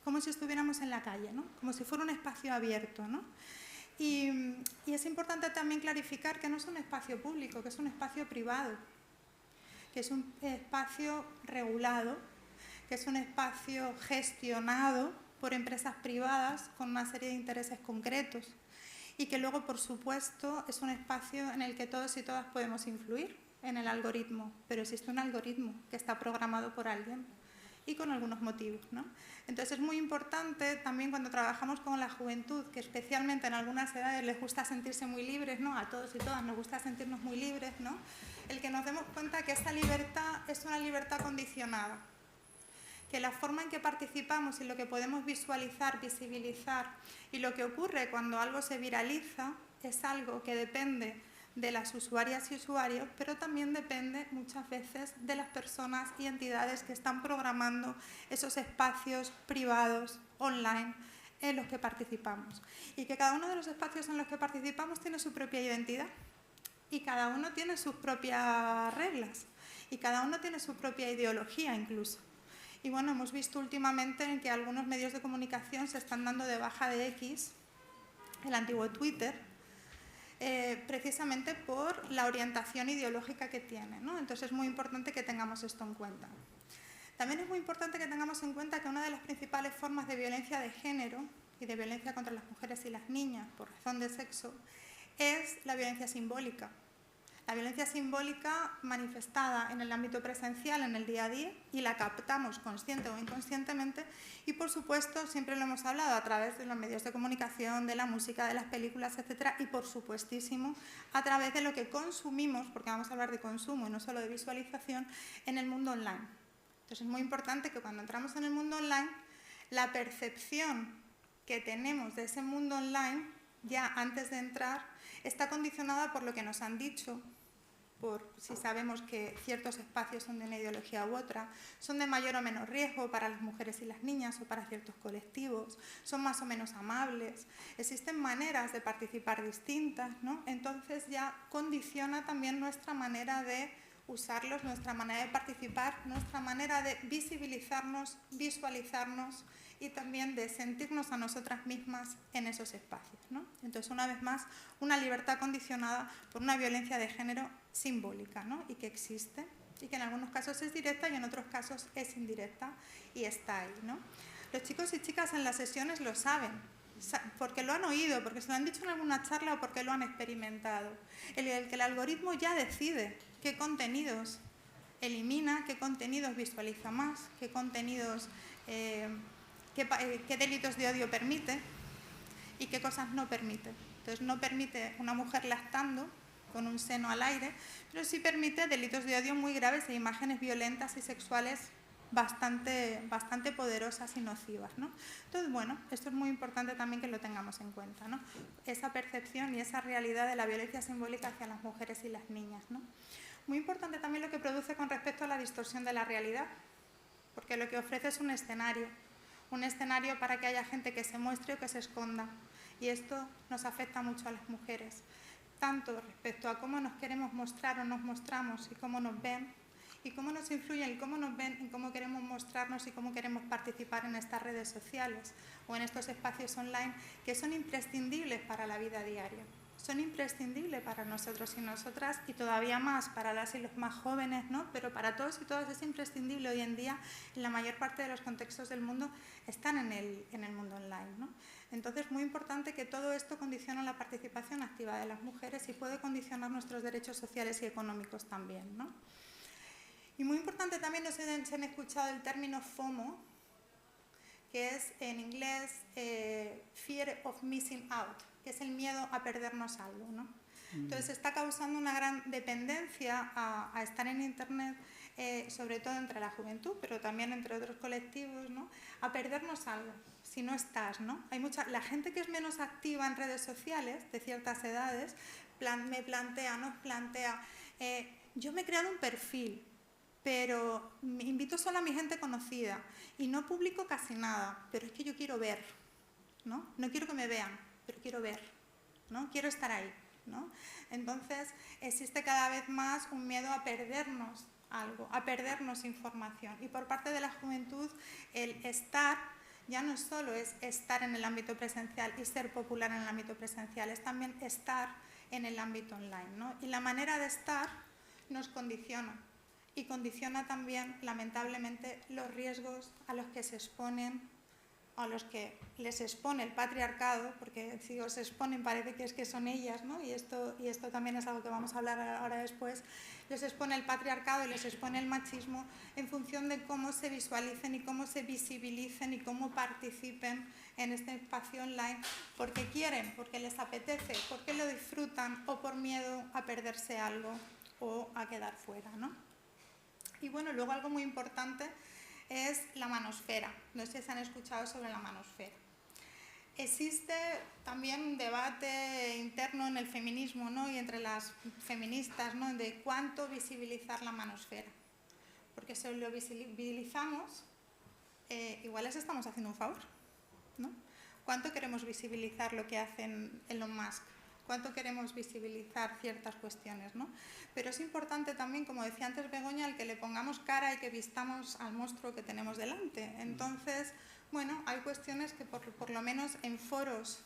como si estuviéramos en la calle, ¿no?, como si fuera un espacio abierto, ¿no? Y es importante también clarificar que no es un espacio público, que es un espacio privado, que es un espacio regulado, que es un espacio gestionado por empresas privadas con una serie de intereses concretos y que luego, por supuesto, es un espacio en el que todos y todas podemos influir en el algoritmo, pero existe un algoritmo que está programado por alguien y con algunos motivos, ¿no? Entonces es muy importante también cuando trabajamos con la juventud, que especialmente en algunas edades les gusta sentirse muy libres, ¿no? A todos y todas nos gusta sentirnos muy libres, ¿no? El que nos demos cuenta que esta libertad es una libertad condicionada, que la forma en que participamos y lo que podemos visualizar, visibilizar y lo que ocurre cuando algo se viraliza es algo que depende de las usuarias y usuarios, pero también depende muchas veces de las personas y entidades que están programando esos espacios privados online en los que participamos. Y que cada uno de los espacios en los que participamos tiene su propia identidad y cada uno tiene sus propias reglas y cada uno tiene su propia ideología incluso. Y bueno, hemos visto últimamente en que algunos medios de comunicación se están dando de baja de X, el antiguo Twitter, precisamente por la orientación ideológica que tiene, ¿no? Entonces es muy importante que tengamos esto en cuenta. También es muy importante que tengamos en cuenta que una de las principales formas de violencia de género y de violencia contra las mujeres y las niñas por razón de sexo es la violencia simbólica. La violencia simbólica manifestada en el ámbito presencial, en el día a día, y la captamos consciente o inconscientemente, y por supuesto, siempre lo hemos hablado, a través de los medios de comunicación, de la música, de las películas, etcétera, y por supuestísimo, a través de lo que consumimos, porque vamos a hablar de consumo y no solo de visualización, en el mundo online. Entonces es muy importante que cuando entramos en el mundo online, la percepción que tenemos de ese mundo online, ya antes de entrar, está condicionada por lo que nos han dicho, por si sabemos que ciertos espacios son de una ideología u otra, son de mayor o menor riesgo para las mujeres y las niñas o para ciertos colectivos, son más o menos amables, existen maneras de participar distintas, ¿no? Entonces ya condiciona también nuestra manera de usarlos, nuestra manera de participar, nuestra manera de visibilizarnos, visualizarnos y también de sentirnos a nosotras mismas en esos espacios, ¿no? Entonces, una vez más, una libertad condicionada por una violencia de género simbólica, ¿no? Y que existe, y que en algunos casos es directa y en otros casos es indirecta y está ahí, ¿no? Los chicos y chicas en las sesiones lo saben, porque lo han oído, porque se lo han dicho en alguna charla o porque lo han experimentado. El que el algoritmo ya decide qué contenidos elimina, qué contenidos visualiza más, qué contenidos, qué delitos de odio permite y qué cosas no permite. Entonces no permite una mujer lactando con un seno al aire, pero sí permite delitos de odio muy graves e imágenes violentas y sexuales bastante poderosas y nocivas, ¿no? Entonces, bueno, esto es muy importante también que lo tengamos en cuenta, ¿no? Esa percepción y esa realidad de la violencia simbólica hacia las mujeres y las niñas, ¿no? Muy importante también lo que produce con respecto a la distorsión de la realidad, porque lo que ofrece es un escenario para que haya gente que se muestre o que se esconda, y esto nos afecta mucho a las mujeres, tanto respecto a cómo nos queremos mostrar o nos mostramos y cómo nos ven, y cómo nos influyen, cómo nos ven, y cómo queremos mostrarnos y cómo queremos participar en estas redes sociales o en estos espacios online que son imprescindibles para la vida diaria. Son imprescindibles para nosotros y nosotras, y todavía más para las y los más jóvenes, ¿no? Pero para todos y todas es imprescindible. Hoy en día, en la mayor parte de los contextos del mundo, están en el mundo online, ¿no? Entonces, es muy importante que todo esto condiciona la participación activa de las mujeres y puede condicionar nuestros derechos sociales y económicos también, ¿no? Y muy importante también, no sé si han escuchado el término FOMO, que es en inglés Fear of Missing Out, que es el miedo a perdernos algo, ¿no? Entonces está causando una gran dependencia a estar en Internet, sobre todo entre la juventud, pero también entre otros colectivos, ¿no? A perdernos algo, si no estás, ¿no? Hay la gente que es menos activa en redes sociales, de ciertas edades, nos plantea, yo me he creado un perfil, pero me invito solo a mi gente conocida y no publico casi nada, pero es que yo quiero ver, ¿no? No quiero que me vean, pero quiero ver, ¿no? Quiero estar ahí, ¿no? Entonces existe cada vez más un miedo a perdernos algo, a perdernos información, y por parte de la juventud el estar ya no solo es estar en el ámbito presencial y ser popular en el ámbito presencial, es también estar en el ámbito online, ¿no? Y la manera de estar nos condiciona. Y condiciona también, lamentablemente, los riesgos a los que se exponen, a los que les expone el patriarcado, porque si os exponen parece que es que son ellas, ¿no? Y esto también es algo que vamos a hablar ahora después. Les expone el patriarcado y les expone el machismo en función de cómo se visualicen y cómo se visibilicen y cómo participen en este espacio online, porque quieren, porque les apetece, porque lo disfrutan o por miedo a perderse algo o a quedar fuera, ¿no? Y bueno, luego algo muy importante es la manosfera. No sé si han escuchado sobre la manosfera. Existe también un debate interno en el feminismo, ¿no? Y entre las feministas, ¿no? De cuánto visibilizar la manosfera. Porque si lo visibilizamos, igual les estamos haciendo un favor, ¿no? ¿Cuánto queremos visibilizar lo que hacen Elon Musk? ¿Cuánto queremos visibilizar ciertas cuestiones, ¿no? Pero es importante también, como decía antes Begoña, el que le pongamos cara y que vistamos al monstruo que tenemos delante. Entonces, bueno, hay cuestiones que por lo menos en foros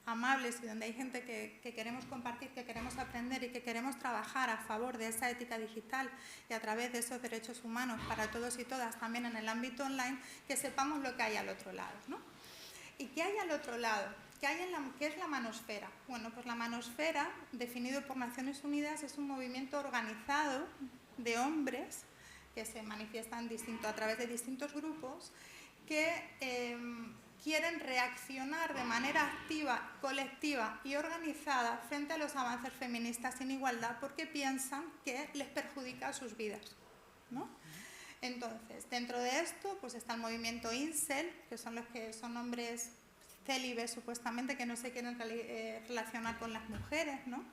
amables y donde hay gente que queremos compartir, que queremos aprender y que queremos trabajar a favor de esa ética digital y a través de esos derechos humanos para todos y todas, también en el ámbito online, que sepamos lo que hay al otro lado, ¿no? ¿Y qué hay al otro lado? ¿qué es la manosfera? Bueno, pues la manosfera, definido por Naciones Unidas, es un movimiento organizado de hombres que se manifiestan a través de distintos grupos que quieren reaccionar de manera activa, colectiva y organizada frente a los avances feministas en igualdad porque piensan que les perjudica sus vidas, ¿no? Entonces, dentro de esto pues está el movimiento Incel, que son los que son hombres célibes supuestamente que no se quieren relacionar con las mujeres, ¿no?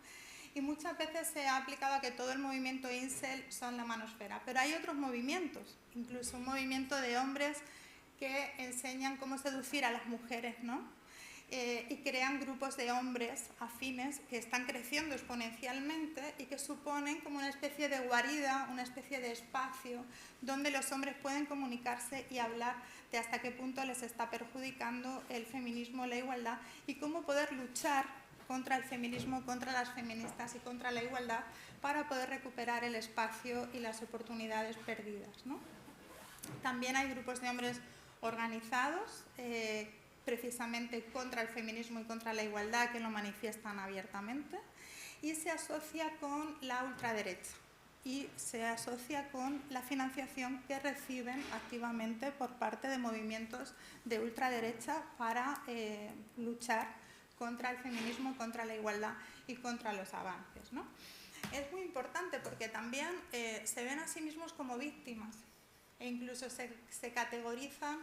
Y muchas veces se ha aplicado a que todo el movimiento Incel son la manosfera, pero hay otros movimientos, incluso un movimiento de hombres que enseñan cómo seducir a las mujeres, ¿no? Y crean grupos de hombres afines que están creciendo exponencialmente y que suponen como una especie de guarida, una especie de espacio donde los hombres pueden comunicarse y hablar de hasta qué punto les está perjudicando el feminismo, la igualdad y cómo poder luchar contra el feminismo, contra las feministas y contra la igualdad para poder recuperar el espacio y las oportunidades perdidas, ¿no? También hay grupos de hombres organizados precisamente contra el feminismo y contra la igualdad que lo manifiestan abiertamente y se asocia con la ultraderecha y se asocia con la financiación que reciben activamente por parte de movimientos de ultraderecha para luchar contra el feminismo, contra la igualdad y contra los avances, ¿no? Es muy importante porque también se ven a sí mismos como víctimas e incluso se categorizan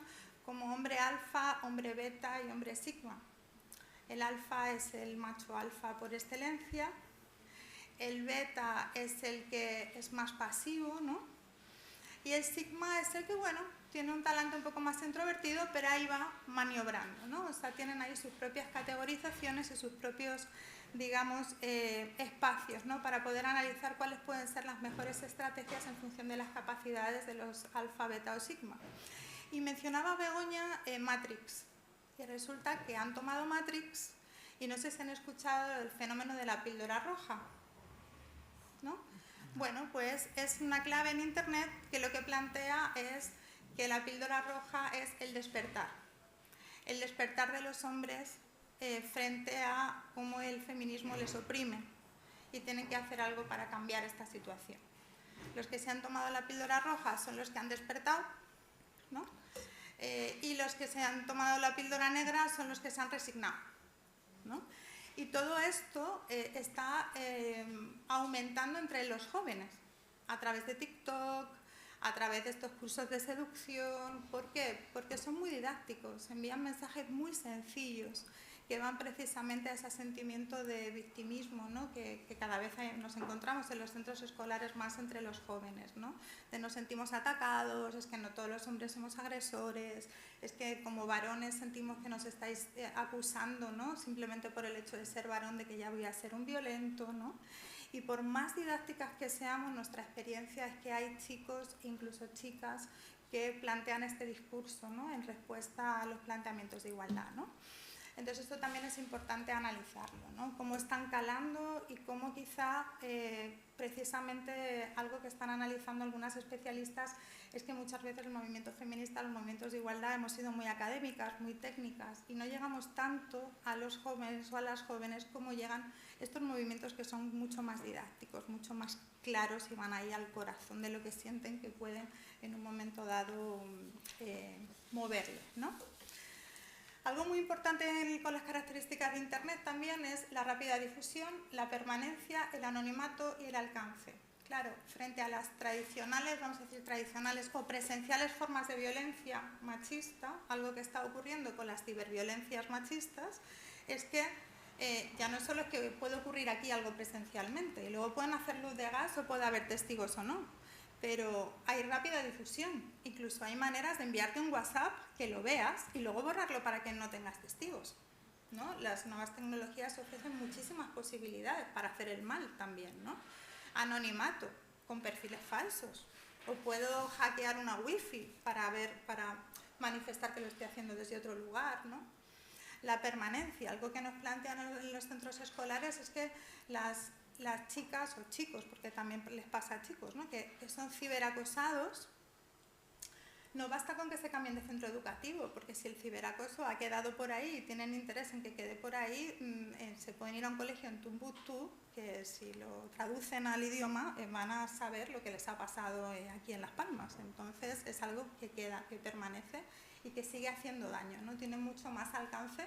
como hombre alfa, hombre beta y hombre sigma. El alfa es el macho alfa por excelencia, el beta es el que es más pasivo, ¿no? Y el sigma es el que, bueno, tiene un talante un poco más introvertido, pero ahí va maniobrando, ¿no? O sea, tienen ahí sus propias categorizaciones y sus propios, digamos, espacios, ¿no? Para poder analizar cuáles pueden ser las mejores estrategias en función de las capacidades de los alfa, beta o sigma. Y mencionaba Begoña Matrix, y resulta que han tomado Matrix y no sé si han escuchado el fenómeno de la píldora roja, ¿no? Bueno, pues es una clave en Internet que lo que plantea es que la píldora roja es el despertar de los hombres frente a cómo el feminismo les oprime y tienen que hacer algo para cambiar esta situación. Los que se han tomado la píldora roja son los que han despertado, ¿no? Y los que se han tomado la píldora negra son los que se han resignado, ¿no? Y todo esto está aumentando entre los jóvenes a través de TikTok, a través de estos cursos de seducción. ¿Por qué? Porque son muy didácticos, envían mensajes muy sencillos que van precisamente a ese sentimiento de victimismo, ¿no? que cada vez nos encontramos en los centros escolares más entre los jóvenes, ¿no? De nos sentimos atacados, es que no todos los hombres somos agresores, es que como varones sentimos que nos estáis acusando, ¿no? Simplemente por el hecho de ser varón, de que ya voy a ser un violento, ¿no? Y por más didácticas que seamos, nuestra experiencia es que hay chicos, incluso chicas, que plantean este discurso, ¿no? En respuesta a los planteamientos de igualdad, ¿no? Entonces esto también es importante analizarlo, ¿no? Cómo están calando y cómo quizá precisamente algo que están analizando algunas especialistas es que muchas veces el movimiento feminista, los movimientos de igualdad hemos sido muy académicas, muy técnicas y no llegamos tanto a los jóvenes o a las jóvenes como llegan estos movimientos que son mucho más didácticos, mucho más claros y van ahí al corazón de lo que sienten que pueden en un momento dado moverles, ¿no? Algo muy importante con las características de Internet también es la rápida difusión, la permanencia, el anonimato y el alcance. Claro, frente a las tradicionales, vamos a decir tradicionales o presenciales formas de violencia machista, algo que está ocurriendo con las ciberviolencias machistas, es que ya no solo es que puede ocurrir aquí algo presencialmente, y luego pueden hacer luz de gas o puede haber testigos o no, pero hay rápida difusión, incluso hay maneras de enviarte un WhatsApp que lo veas y luego borrarlo para que no tengas testigos, ¿no? Las nuevas tecnologías ofrecen muchísimas posibilidades para hacer el mal también, ¿no? Anonimato, con perfiles falsos, o puedo hackear una wifi para manifestar que lo estoy haciendo desde otro lugar, ¿no? La permanencia, algo que nos plantean en los centros escolares es que las chicas o chicos, porque también les pasa a chicos, ¿no? que son ciberacosados, No basta con que se cambien de centro educativo, porque si el ciberacoso ha quedado por ahí y tienen interés en que quede por ahí, se pueden ir a un colegio en Tombuctú, que si lo traducen al idioma van a saber lo que les ha pasado aquí en Las Palmas. Entonces es algo que queda, que permanece y que sigue haciendo daño, ¿no? Tiene mucho más alcance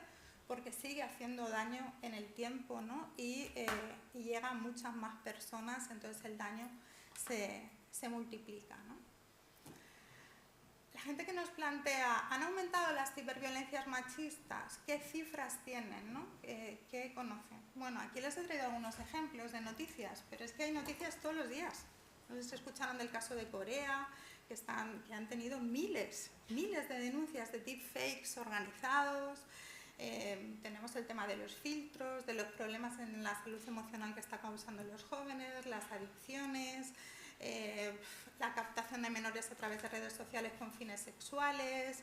porque sigue haciendo daño en el tiempo, ¿no? y llega a muchas más personas, entonces el daño se multiplica, ¿no? La gente que nos plantea, ¿han aumentado las ciberviolencias machistas? ¿Qué cifras tienen, ¿no? ¿Qué conocen? Bueno, aquí les he traído algunos ejemplos de noticias, pero es que hay noticias todos los días. No sé si escucharon del caso de Corea, que han tenido miles de denuncias de deepfakes organizados. Tenemos el tema de los filtros, de los problemas en la salud emocional que está causando los jóvenes, las adicciones, la captación de menores a través de redes sociales con fines sexuales,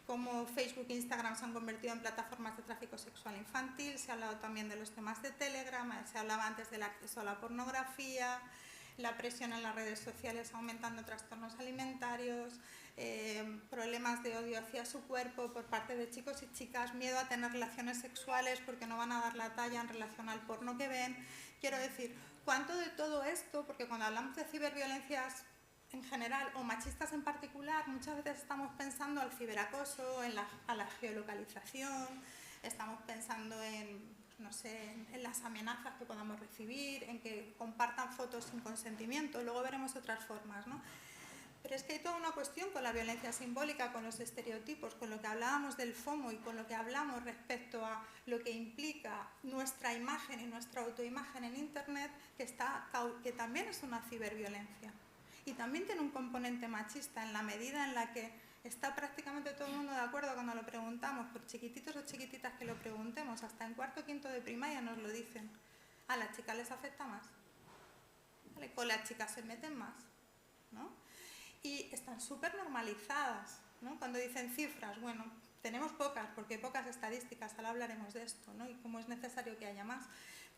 cómo Facebook e Instagram se han convertido en plataformas de tráfico sexual infantil. Se ha hablado también de los temas de Telegram, se hablaba antes del acceso a la pornografía, la presión en las redes sociales aumentando trastornos alimentarios, problemas de odio hacia su cuerpo por parte de chicos y chicas, miedo a tener relaciones sexuales porque no van a dar la talla en relación al porno que ven. Quiero decir, ¿cuánto de todo esto? Porque cuando hablamos de ciberviolencias en general o machistas en particular, muchas veces estamos pensando al ciberacoso, a la geolocalización, estamos pensando en, no sé, en las amenazas que podamos recibir, en que compartan fotos sin consentimiento, luego veremos otras formas, ¿no? Pero es que hay toda una cuestión con la violencia simbólica, con los estereotipos, con lo que hablábamos del FOMO y con lo que hablamos respecto a lo que implica nuestra imagen y nuestra autoimagen en Internet, que también es una ciberviolencia. Y también tiene un componente machista en la medida en la que está prácticamente todo el mundo de acuerdo cuando lo preguntamos, por chiquititos o chiquititas que lo preguntemos, hasta en cuarto o quinto de primaria nos lo dicen. A las chicas les afecta más, ¿vale? Con las chicas se meten más, ¿no? Y están súper normalizadas, ¿no? Cuando dicen cifras, bueno, tenemos pocas, porque hay pocas estadísticas, ahora hablaremos de esto, ¿no? Y cómo es necesario que haya más,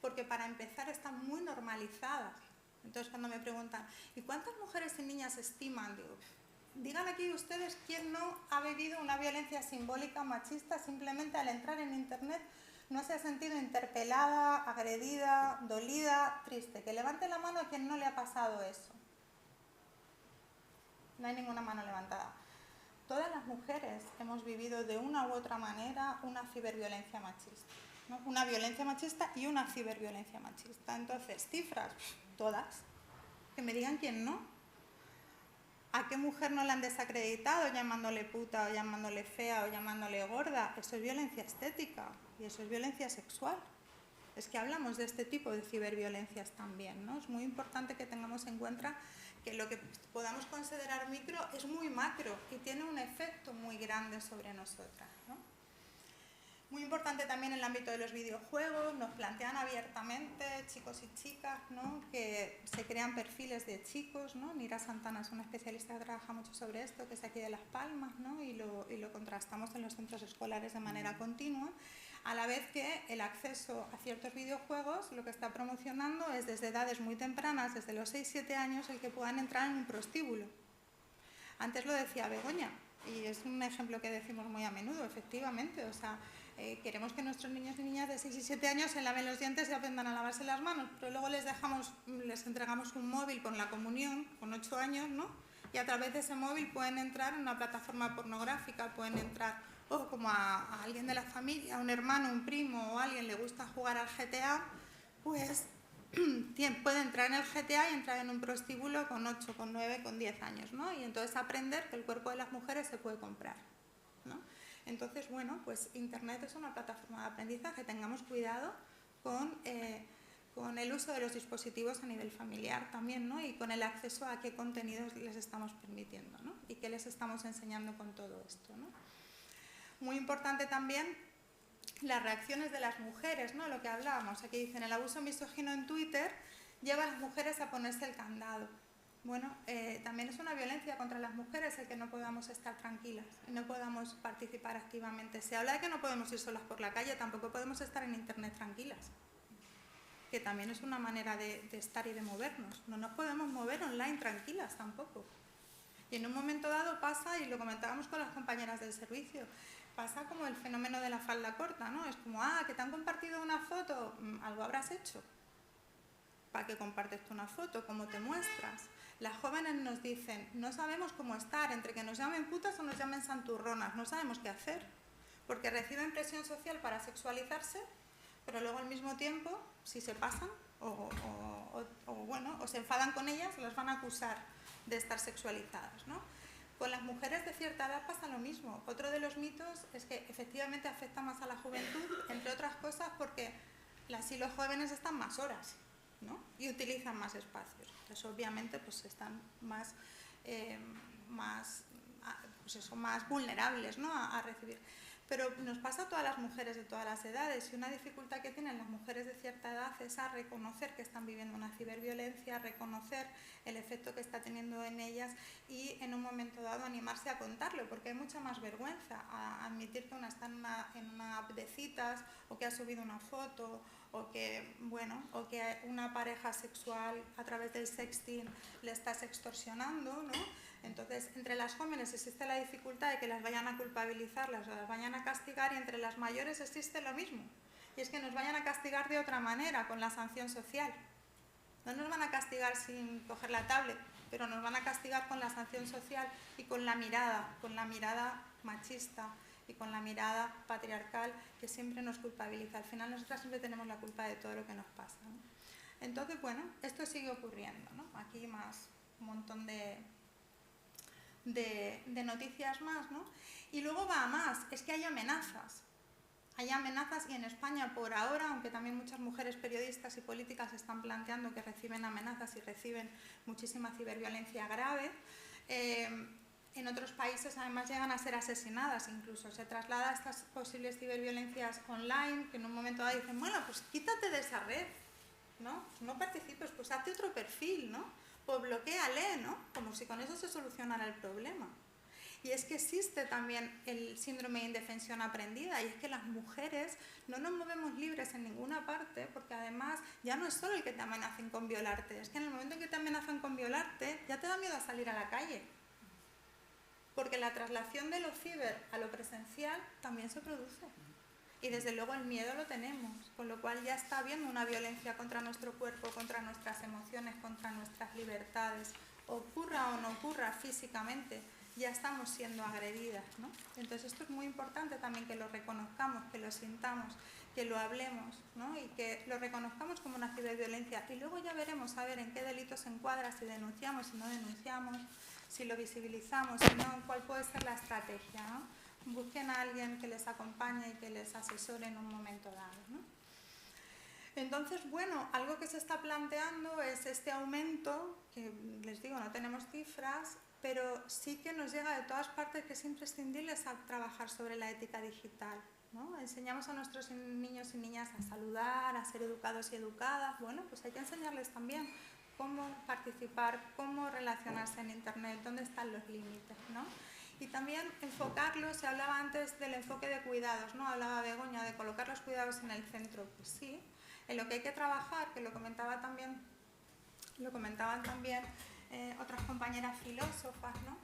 porque para empezar están muy normalizadas. Entonces cuando me preguntan, ¿y cuántas mujeres y niñas estiman? Digo, digan aquí ustedes quién no ha vivido una violencia simbólica machista simplemente al entrar en Internet no se ha sentido interpelada, agredida, dolida, triste. Que levante la mano a quien no le ha pasado eso. No hay ninguna mano levantada. Todas las mujeres hemos vivido de una u otra manera una ciberviolencia machista, ¿no? Una violencia machista y una ciberviolencia machista. Entonces, cifras, todas. Que me digan quién no. ¿A qué mujer no la han desacreditado llamándole puta o llamándole fea o llamándole gorda? Eso es violencia estética y eso es violencia sexual. Es que hablamos de este tipo de ciberviolencias también, ¿no? Es muy importante que tengamos en cuenta que lo que podamos considerar micro es muy macro y tiene un efecto muy grande sobre nosotras, ¿no? Muy importante también en el ámbito de los videojuegos, nos plantean abiertamente chicos y chicas, ¿no? Que se crean perfiles de chicos, ¿no? Nira Santana es una especialista que trabaja mucho sobre esto, que es aquí de Las Palmas, ¿no? y lo contrastamos en los centros escolares de manera continua, a la vez que el acceso a ciertos videojuegos lo que está promocionando es desde edades muy tempranas, desde los 6-7 años, el que puedan entrar en un prostíbulo. Antes lo decía Begoña, y es un ejemplo que decimos muy a menudo, efectivamente, o sea, queremos que nuestros niños y niñas de 6 y 7 años se laven los dientes y aprendan a lavarse las manos, pero luego les entregamos un móvil con la comunión, con 8 años, ¿no? Y a través de ese móvil pueden entrar en una plataforma pornográfica, pueden entrar, o como a alguien de la familia, a un hermano, un primo o alguien le gusta jugar al GTA, pues puede entrar en el GTA y entrar en un prostíbulo con 8, con 9, con 10 años, ¿no? Y entonces aprender que el cuerpo de las mujeres se puede comprar, ¿no? Entonces, bueno, pues Internet es una plataforma de aprendizaje, tengamos cuidado con el uso de los dispositivos a nivel familiar también, ¿no? Y con el acceso a qué contenidos les estamos permitiendo, ¿no? Y qué les estamos enseñando con todo esto, ¿no? Muy importante también las reacciones de las mujeres, ¿no? Lo que hablábamos, aquí dicen, el abuso misógino en Twitter lleva a las mujeres a ponerse el candado. Bueno, también es una violencia contra las mujeres el que no podamos estar tranquilas y no podamos participar activamente. Se habla de que no podemos ir solas por la calle, tampoco podemos estar en Internet tranquilas, que también es una manera de estar y de movernos. No nos podemos mover online tranquilas tampoco. Y en un momento dado pasa, y lo comentábamos con las compañeras del servicio, pasa como el fenómeno de la falda corta, ¿no? Es como, que te han compartido una foto, algo habrás hecho. ¿Para qué compartes tú una foto? ¿Cómo te muestras? Las jóvenes nos dicen, no sabemos cómo estar, entre que nos llamen putas o nos llamen santurronas, no sabemos qué hacer, porque reciben presión social para sexualizarse, pero luego al mismo tiempo, si se pasan o se enfadan con ellas, las van a acusar de estar sexualizadas, ¿no? Con las mujeres de cierta edad pasa lo mismo. Otro de los mitos es que efectivamente afecta más a la juventud, entre otras cosas porque las y los jóvenes están más horas, ¿no? Y utilizan más espacios. Entonces, obviamente, pues están más vulnerables, ¿no? a recibir. Pero nos pasa a todas las mujeres de todas las edades, y una dificultad que tienen las mujeres de cierta edad es a reconocer que están viviendo una ciberviolencia, a reconocer el efecto que está teniendo en ellas y en un momento dado animarse a contarlo, porque hay mucha más vergüenza a admitir que una está en una app de citas, o que ha subido una foto, o que una pareja sexual a través del sexting le estás extorsionando, ¿no? Entonces, entre las jóvenes existe la dificultad de que las vayan a culpabilizar, las vayan a castigar, y entre las mayores existe lo mismo. Y es que nos vayan a castigar de otra manera, con la sanción social. No nos van a castigar sin coger la tablet, pero nos van a castigar con la sanción social y con la mirada machista y con la mirada patriarcal que siempre nos culpabiliza. Al final nosotras siempre tenemos la culpa de todo lo que nos pasa, ¿no? Entonces, bueno, esto sigue ocurriendo, ¿no? Aquí un montón de noticias más, ¿no? Y luego va a más, es que hay amenazas. Hay amenazas, y en España por ahora, aunque también muchas mujeres periodistas y políticas están planteando que reciben amenazas y reciben muchísima ciberviolencia grave, en otros países además llegan a ser asesinadas incluso. Se traslada a estas posibles ciberviolencias online, que en un momento dado dicen, bueno, pues quítate de esa red, ¿no? Pues no participes, pues hazte otro perfil, ¿no? Pues bloquéale, ¿no? Como si con eso se solucionara el problema. Y es que existe también el síndrome de indefensión aprendida, y es que las mujeres no nos movemos libres en ninguna parte, porque además ya no es solo el que te amenacen con violarte, es que en el momento en que te amenazan con violarte ya te da miedo a salir a la calle. Porque la traslación de lo ciber a lo presencial también se produce. Y desde luego el miedo lo tenemos, con lo cual ya está habiendo una violencia contra nuestro cuerpo, contra nuestras emociones, contra nuestras libertades. Ocurra o no ocurra físicamente, ya estamos siendo agredidas, ¿no? Entonces esto es muy importante también, que lo reconozcamos, que lo sintamos, que lo hablemos, ¿no? Y que lo reconozcamos como una ciberviolencia. Y luego ya veremos a ver en qué delitos se encuadra, si denunciamos, si no denunciamos, si lo visibilizamos, si no, cuál puede ser la estrategia, ¿no? Busquen a alguien que les acompañe y que les asesore en un momento dado, ¿no? Entonces, bueno, algo que se está planteando es este aumento, que les digo, no tenemos cifras, pero sí que nos llega de todas partes, que es imprescindible trabajar sobre la ética digital, ¿no? Enseñamos a nuestros niños y niñas a saludar, a ser educados y educadas. Bueno, pues hay que enseñarles también cómo participar, cómo relacionarse en Internet, dónde están los límites, ¿no? Y también enfocarlos, se hablaba antes del enfoque de cuidados, ¿no? Hablaba Begoña de colocar los cuidados en el centro. Pues sí, en lo que hay que trabajar, que lo comentaban también otras compañeras filósofas, ¿no?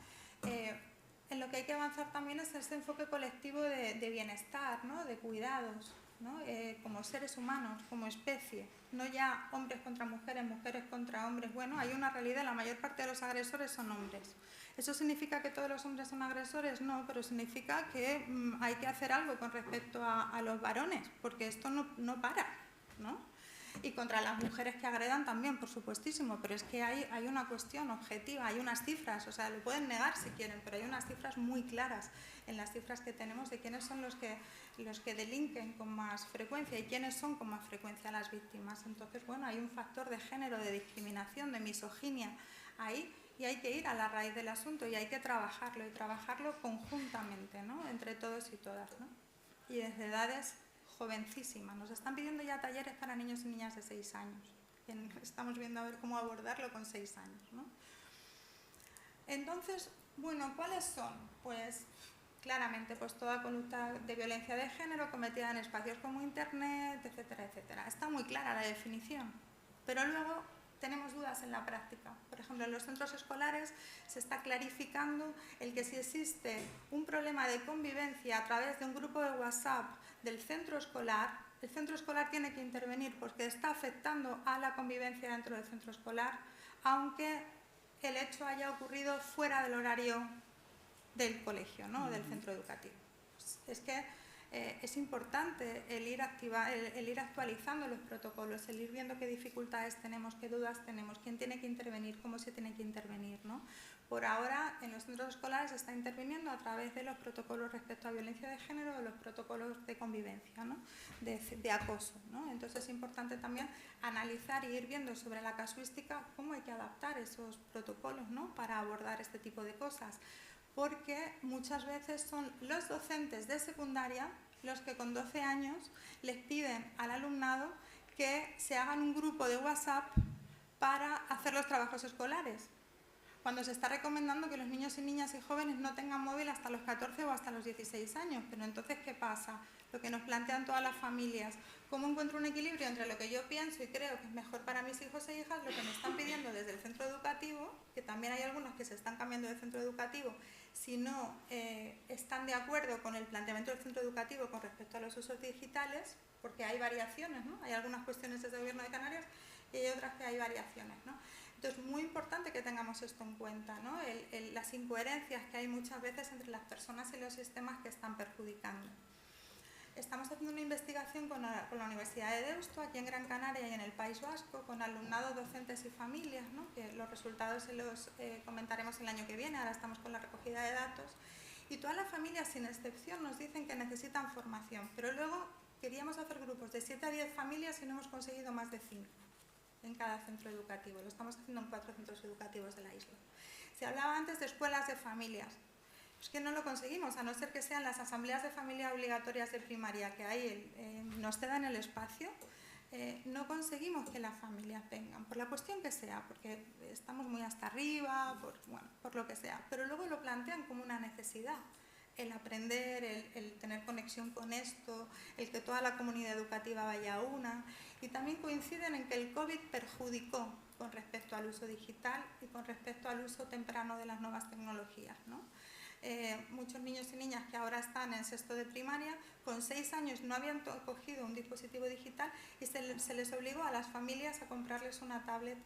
En lo que hay que avanzar también es ese enfoque colectivo de bienestar, ¿no? De cuidados, ¿no? Como seres humanos, como especie, no ya hombres contra mujeres, mujeres contra hombres. Bueno, hay una realidad, la mayor parte de los agresores son hombres. ¿Eso significa que todos los hombres son agresores? No, pero significa que hay que hacer algo con respecto a los varones, porque esto no para, ¿no? Y contra las mujeres que agredan también, por supuestísimo, pero es que hay una cuestión objetiva, hay unas cifras, o sea, lo pueden negar si quieren, pero hay unas cifras muy claras en las cifras que tenemos de quiénes son los que delinquen con más frecuencia y quiénes son con más frecuencia las víctimas. Entonces, bueno, hay un factor de género, de discriminación, de misoginia ahí, y hay que ir a la raíz del asunto y hay que trabajarlo, y trabajarlo conjuntamente, ¿no? Entre todos y todas, ¿no? Y desde edades jovencísimas. Nos están pidiendo ya talleres para niños y niñas de 6 años. Estamos viendo a ver cómo abordarlo con 6 años, ¿no? Entonces, bueno, ¿cuáles son? Pues claramente, pues toda conducta de violencia de género cometida en espacios como Internet, etcétera, etcétera. Está muy clara la definición, pero luego tenemos dudas en la práctica. Por ejemplo, en los centros escolares se está clarificando el que si existe un problema de convivencia a través de un grupo de WhatsApp del centro escolar, el centro escolar tiene que intervenir porque está afectando a la convivencia dentro del centro escolar, aunque el hecho haya ocurrido fuera del horario del colegio, ¿no? O del centro educativo. Es que es importante el ir actualizando los protocolos, el ir viendo qué dificultades tenemos, qué dudas tenemos, quién tiene que intervenir, cómo se tiene que intervenir, ¿no? Por ahora, en los centros escolares se está interviniendo a través de los protocolos respecto a violencia de género o los protocolos de convivencia, ¿no? de acoso, ¿no? Entonces es importante también analizar y ir viendo sobre la casuística cómo hay que adaptar esos protocolos, ¿no? Para abordar este tipo de cosas, porque muchas veces son los docentes de secundaria los que con 12 años les piden al alumnado que se hagan un grupo de WhatsApp para hacer los trabajos escolares, cuando se está recomendando que los niños y niñas y jóvenes no tengan móvil hasta los 14 o hasta los 16 años. Pero entonces, ¿qué pasa? Lo que nos plantean todas las familias, ¿cómo encuentro un equilibrio entre lo que yo pienso y creo que es mejor para mis hijos e hijas, lo que me están pidiendo desde el centro educativo, que también hay algunos que se están cambiando de centro educativo, si no están de acuerdo con el planteamiento del centro educativo con respecto a los usos digitales, porque hay variaciones, ¿no? Hay algunas cuestiones desde el Gobierno de Canarias y hay otras que hay variaciones, ¿no? Entonces, muy importante que tengamos esto en cuenta, ¿no? Las incoherencias que hay muchas veces entre las personas y los sistemas que están perjudicando. Estamos haciendo una investigación con la Universidad de Deusto, aquí en Gran Canaria y en el País Vasco, con alumnado, docentes y familias, ¿no? Que los resultados se los comentaremos el año que viene, ahora estamos con la recogida de datos. Y todas las familias, sin excepción, nos dicen que necesitan formación, pero luego queríamos hacer grupos de 7 a 10 familias y no hemos conseguido más de 5 en cada centro educativo. Lo estamos haciendo en 4 centros educativos de la isla. Se hablaba antes de escuelas de familias. Es que no lo conseguimos, a no ser que sean las asambleas de familia obligatorias de primaria que hay, nos cedan el espacio, no conseguimos que las familias vengan, por la cuestión que sea, porque estamos muy hasta arriba, por lo que sea. Pero luego lo plantean como una necesidad. El aprender, el tener conexión con esto, el que toda la comunidad educativa vaya a una. Y también coinciden en que el COVID perjudicó con respecto al uso digital y con respecto al uso temprano de las nuevas tecnologías, ¿no? Muchos niños y niñas que ahora están en sexto de primaria, con 6 años no habían cogido un dispositivo digital y se les obligó a las familias a comprarles una tablet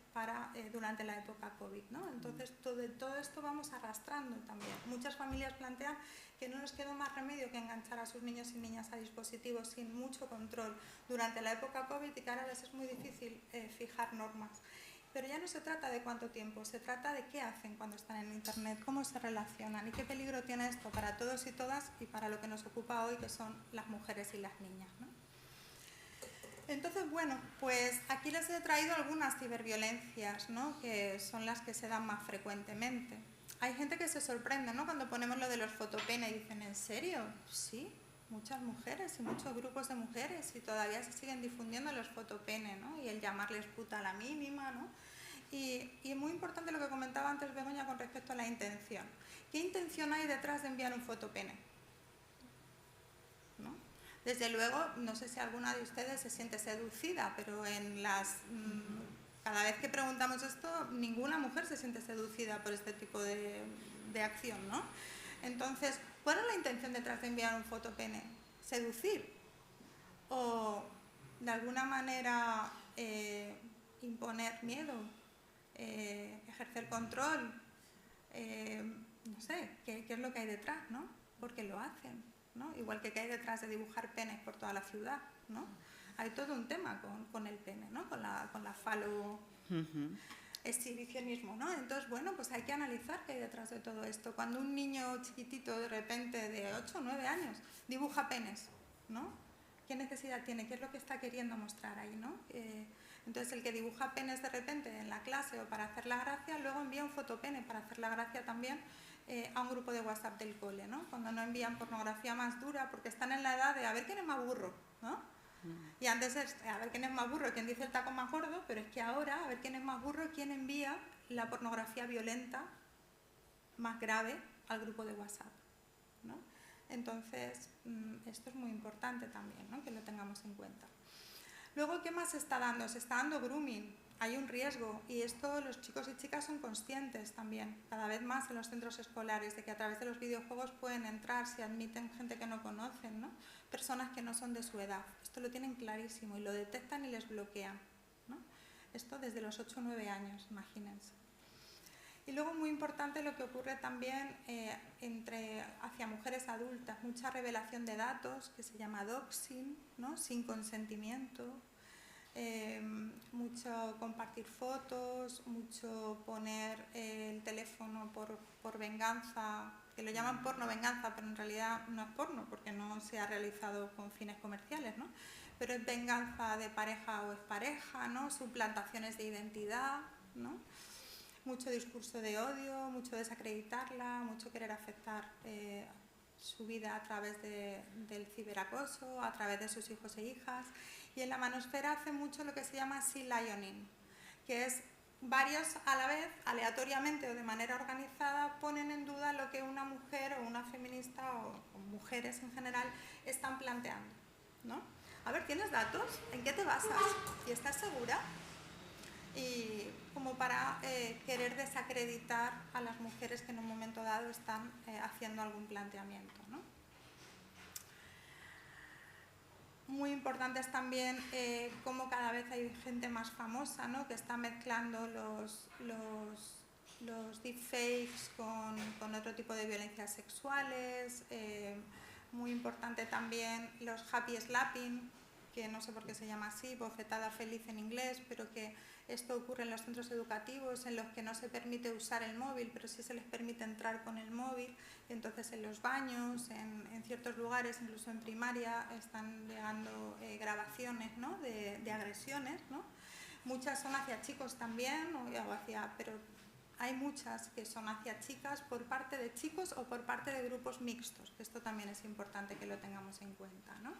durante la época COVID, ¿no? Entonces, todo esto vamos arrastrando también. Muchas familias plantean que no nos quedó más remedio que enganchar a sus niños y niñas a dispositivos sin mucho control durante la época COVID y que ahora les es muy difícil fijar normas. Pero ya no se trata de cuánto tiempo, se trata de qué hacen cuando están en Internet, cómo se relacionan y qué peligro tiene esto para todos y todas y para lo que nos ocupa hoy, que son las mujeres y las niñas, ¿no? Entonces, bueno, pues aquí les he traído algunas ciberviolencias, ¿no? Que son las que se dan más frecuentemente. Hay gente que se sorprende, ¿no? Cuando ponemos lo de los fotopenes y dicen, ¿en serio? Sí, muchas mujeres y muchos grupos de mujeres y todavía se siguen difundiendo los fotopenes, ¿no? Y el llamarles puta a la mínima, ¿no? Y es muy importante lo que comentaba antes Begoña con respecto a la intención. ¿Qué intención hay detrás de enviar un fotopene? ¿No? Desde luego, no sé si alguna de ustedes se siente seducida, pero cada vez que preguntamos esto, ninguna mujer se siente seducida por este tipo de acción, ¿no? Entonces, ¿cuál es la intención detrás de enviar un fotopene? ¿Seducir? ¿O de alguna manera imponer miedo? ¿Ejercer control? No sé, ¿qué es lo que hay detrás, ¿no? Porque lo hacen, ¿no? Igual que hay detrás de dibujar penes por toda la ciudad, ¿no? Hay todo un tema con el pene, ¿no? Con la falo... exhibicionismo, ¿no? Entonces, bueno, pues hay que analizar qué hay detrás de todo esto. Cuando un niño chiquitito de repente de 8 o 9 años dibuja penes, ¿no? ¿Qué necesidad tiene? ¿Qué es lo que está queriendo mostrar ahí, ¿no? Entonces, el que dibuja penes de repente en la clase o para hacer la gracia, luego envía un fotopene para hacer la gracia también a un grupo de WhatsApp del cole, ¿no? Cuando no envían pornografía más dura porque están en la edad de a ver quién es más burro, ¿no? Y antes es a ver quién es más burro, quién dice el taco más gordo, pero es que ahora a ver quién es más burro, quién envía la pornografía violenta más grave al grupo de WhatsApp, ¿no? Entonces, esto es muy importante también, ¿no? Que lo tengamos en cuenta. Luego, ¿qué más se está dando? Se está dando grooming. hay un riesgo, y esto los chicos y chicas son conscientes también, cada vez más en los centros escolares, de que a través de los videojuegos pueden entrar, si admiten gente que no conocen, ¿no? Personas que no son de su edad. Esto lo tienen clarísimo y lo detectan y les bloquean, ¿no? Esto desde los 8 o 9 años, imagínense. Y luego muy importante lo que ocurre también hacia mujeres adultas, mucha revelación de datos, que se llama doxing, ¿no? Sin consentimiento, mucho compartir fotos, mucho poner el teléfono por venganza, que lo llaman porno venganza, pero en realidad no es porno porque no se ha realizado con fines comerciales, ¿no? Pero es venganza de pareja o expareja, ¿no? Suplantaciones de identidad, ¿no? Mucho discurso de odio, mucho desacreditarla, mucho querer afectar su vida a través del ciberacoso, a través de sus hijos e hijas. Y en la manosfera hace mucho lo que se llama sea lioning, que es varios a la vez, aleatoriamente o de manera organizada, ponen en duda lo que una mujer o una feminista o mujeres en general están planteando, ¿no? A ver, ¿tienes datos? ¿En qué te basas? ¿Y estás segura? Y como para querer desacreditar a las mujeres que en un momento dado están haciendo algún planteamiento, ¿no? Muy importante es también cómo cada vez hay gente más famosa, ¿no? Que está mezclando los deepfakes con otro tipo de violencias sexuales. Muy importante también los happy slapping, que no sé por qué se llama así, bofetada feliz en inglés, pero que esto ocurre en los centros educativos en los que no se permite usar el móvil, pero sí se les permite entrar con el móvil. Entonces en los baños, en ciertos lugares, incluso en primaria, están llegando grabaciones, ¿no? de agresiones, ¿no? Muchas son hacia chicos también, pero hay muchas que son hacia chicas por parte de chicos o por parte de grupos mixtos, que esto también es importante que lo tengamos en cuenta, ¿no?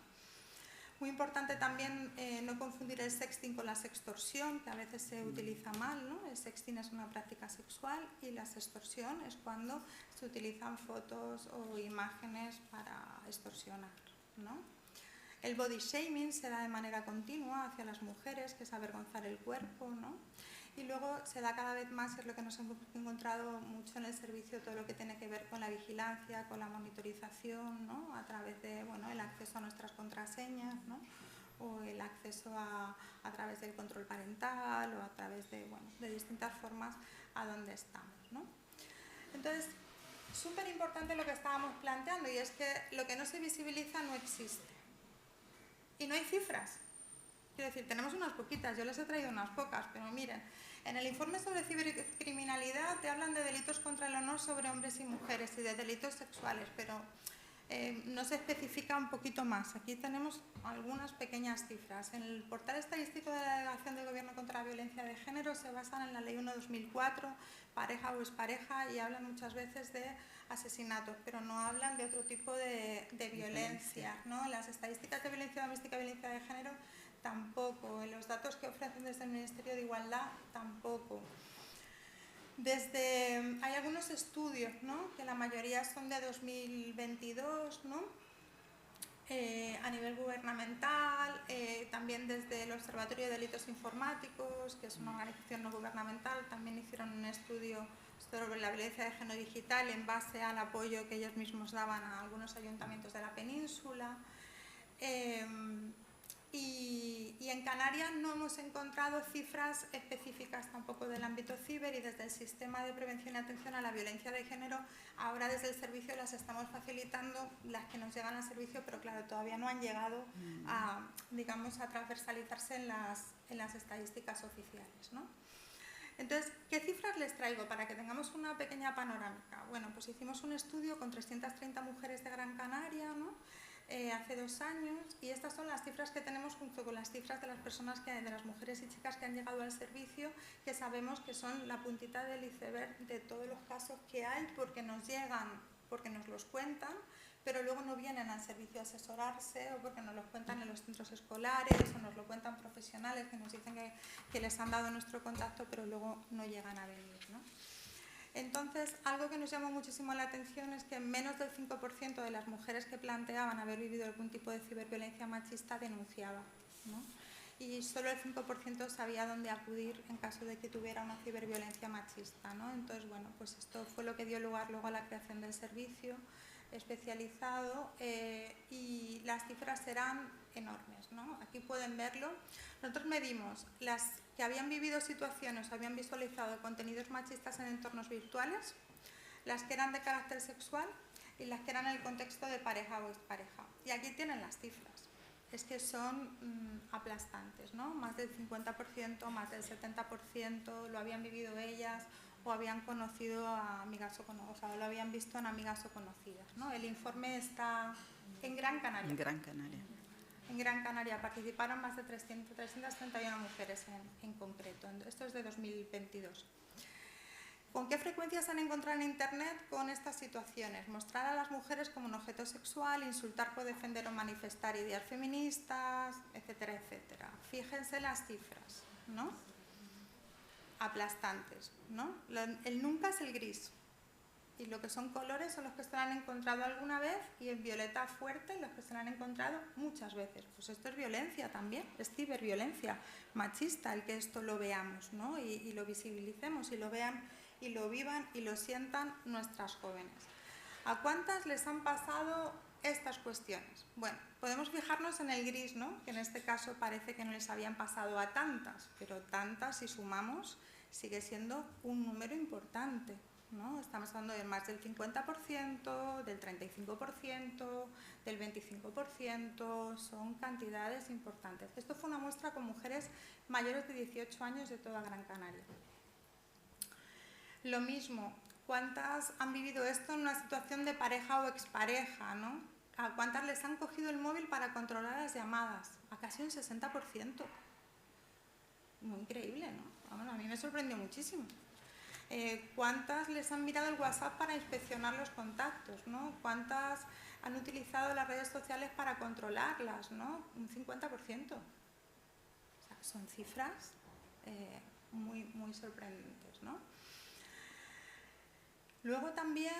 Muy importante también no confundir el sexting con la sextorsión, que a veces se utiliza mal, ¿no? El sexting es una práctica sexual y la sextorsión es cuando se utilizan fotos o imágenes para extorsionar, ¿no? El body shaming se da de manera continua hacia las mujeres, que es avergonzar el cuerpo, ¿no? Y luego se da cada vez más, es lo que nos hemos encontrado mucho en el servicio, todo lo que tiene que ver con la vigilancia, con la monitorización, ¿no? A través de, bueno, el acceso a nuestras contraseñas, ¿no? O el acceso a través del control parental o a través de, bueno, de distintas formas a donde estamos, ¿no? Entonces, súper importante lo que estábamos planteando, y es que lo que no se visibiliza no existe. Y no hay cifras. Quiero decir, tenemos unas poquitas, yo les he traído unas pocas, pero miren, en el informe sobre cibercriminalidad te hablan de delitos contra el honor sobre hombres y mujeres y de delitos sexuales, pero no se especifica un poquito más. Aquí tenemos algunas pequeñas cifras. En el portal estadístico de la Delegación del Gobierno contra la Violencia de Género se basan en la Ley 1/2004, pareja o expareja, y hablan muchas veces de asesinatos, pero no hablan de otro tipo de violencia, ¿no? Las estadísticas de violencia doméstica y violencia de género tampoco, en los datos que ofrecen desde el Ministerio de Igualdad tampoco. Hay algunos estudios, ¿no? Que la mayoría son de 2022, ¿no? A nivel gubernamental, también desde el Observatorio de Delitos Informáticos, que es una organización no gubernamental, también hicieron un estudio sobre la violencia de género digital en base al apoyo que ellos mismos daban a algunos ayuntamientos de la península. Y en Canarias no hemos encontrado cifras específicas tampoco del ámbito ciber, y desde el Sistema de Prevención y Atención a la Violencia de Género, ahora desde el servicio las estamos facilitando, las que nos llegan al servicio, pero claro, todavía no han llegado a, digamos, a transversalizarse en las estadísticas oficiales, ¿no? Entonces, ¿qué cifras les traigo para que tengamos una pequeña panorámica? Bueno, pues hicimos un estudio con 330 mujeres de Gran Canaria, ¿no? Hace 2 años, y estas son las cifras que tenemos junto con las cifras de las personas de las mujeres y chicas que han llegado al servicio, que sabemos que son la puntita del iceberg de todos los casos que hay, porque nos llegan, porque nos los cuentan, pero luego no vienen al servicio a asesorarse, o porque nos los cuentan en los centros escolares, o nos lo cuentan profesionales que nos dicen que les han dado nuestro contacto, pero luego no llegan a venir, ¿no? Entonces, algo que nos llamó muchísimo la atención es que menos del 5% de las mujeres que planteaban haber vivido algún tipo de ciberviolencia machista denunciaba, ¿no? y solo el 5% sabía dónde acudir en caso de que tuviera una ciberviolencia machista, ¿no? Entonces, bueno, pues esto fue lo que dio lugar luego a la creación del servicio especializado y las cifras eran enormes, ¿no? Aquí pueden verlo. Nosotros medimos las que habían vivido situaciones o habían visualizado contenidos machistas en entornos virtuales, las que eran de carácter sexual y las que eran en el contexto de pareja o expareja. Y aquí tienen las cifras. Es que son aplastantes, ¿no? Más del 50%, más del 70% lo habían vivido ellas o habían conocido a amigas o sea, lo habían visto en amigas o conocidas, ¿no? El informe está en Gran Canaria. En Gran Canaria. En Gran Canaria participaron más de 331 mujeres en concreto. Esto es de 2022. ¿Con qué frecuencia se han encontrado en Internet con estas situaciones? Mostrar a las mujeres como un objeto sexual, insultar por defender o manifestar ideas feministas, etcétera, etcétera. Fíjense las cifras, ¿no? Aplastantes, ¿no? El nunca es el gris. Y lo que son colores son los que se han encontrado alguna vez y en violeta fuerte los que se han encontrado muchas veces. Pues esto es violencia también, es ciberviolencia machista el que esto lo veamos, ¿no? Y lo visibilicemos y lo vean y lo vivan y lo sientan nuestras jóvenes. ¿A cuántas les han pasado estas cuestiones? Bueno, podemos fijarnos en el gris, ¿no? Que en este caso parece que no les habían pasado a tantas, pero tantas, si sumamos, sigue siendo un número importante, ¿no? Estamos hablando de más del 50%, del 35%, del 25%, son cantidades importantes. Esto fue una muestra con mujeres mayores de 18 años de toda Gran Canaria. Lo mismo, ¿cuántas han vivido esto en una situación de pareja o expareja, ¿no? ¿A cuántas les han cogido el móvil para controlar las llamadas? A casi un 60%. Muy increíble, ¿no? Bueno, a mí me sorprendió muchísimo. ¿Cuántas les han mirado el WhatsApp para inspeccionar los contactos, ¿no? ¿Cuántas han utilizado las redes sociales para controlarlas, ¿no? Un 50%. O sea, son cifras muy, muy sorprendentes, ¿no? Luego también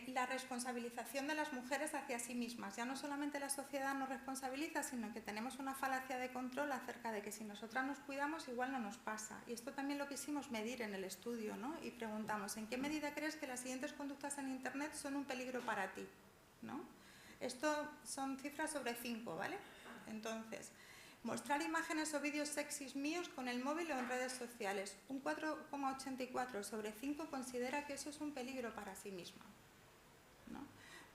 la responsabilización de las mujeres hacia sí mismas. Ya no solamente la sociedad nos responsabiliza, sino que tenemos una falacia de control acerca de que si nosotras nos cuidamos igual no nos pasa. Y esto también lo quisimos medir en el estudio, ¿no? Y preguntamos, ¿en qué medida crees que las siguientes conductas en Internet son un peligro para ti, ¿no? Esto son cifras sobre 5, ¿vale? Entonces, mostrar imágenes o vídeos sexys míos con el móvil o en redes sociales. Un 4,84 sobre 5 considera que eso es un peligro para sí misma, ¿no?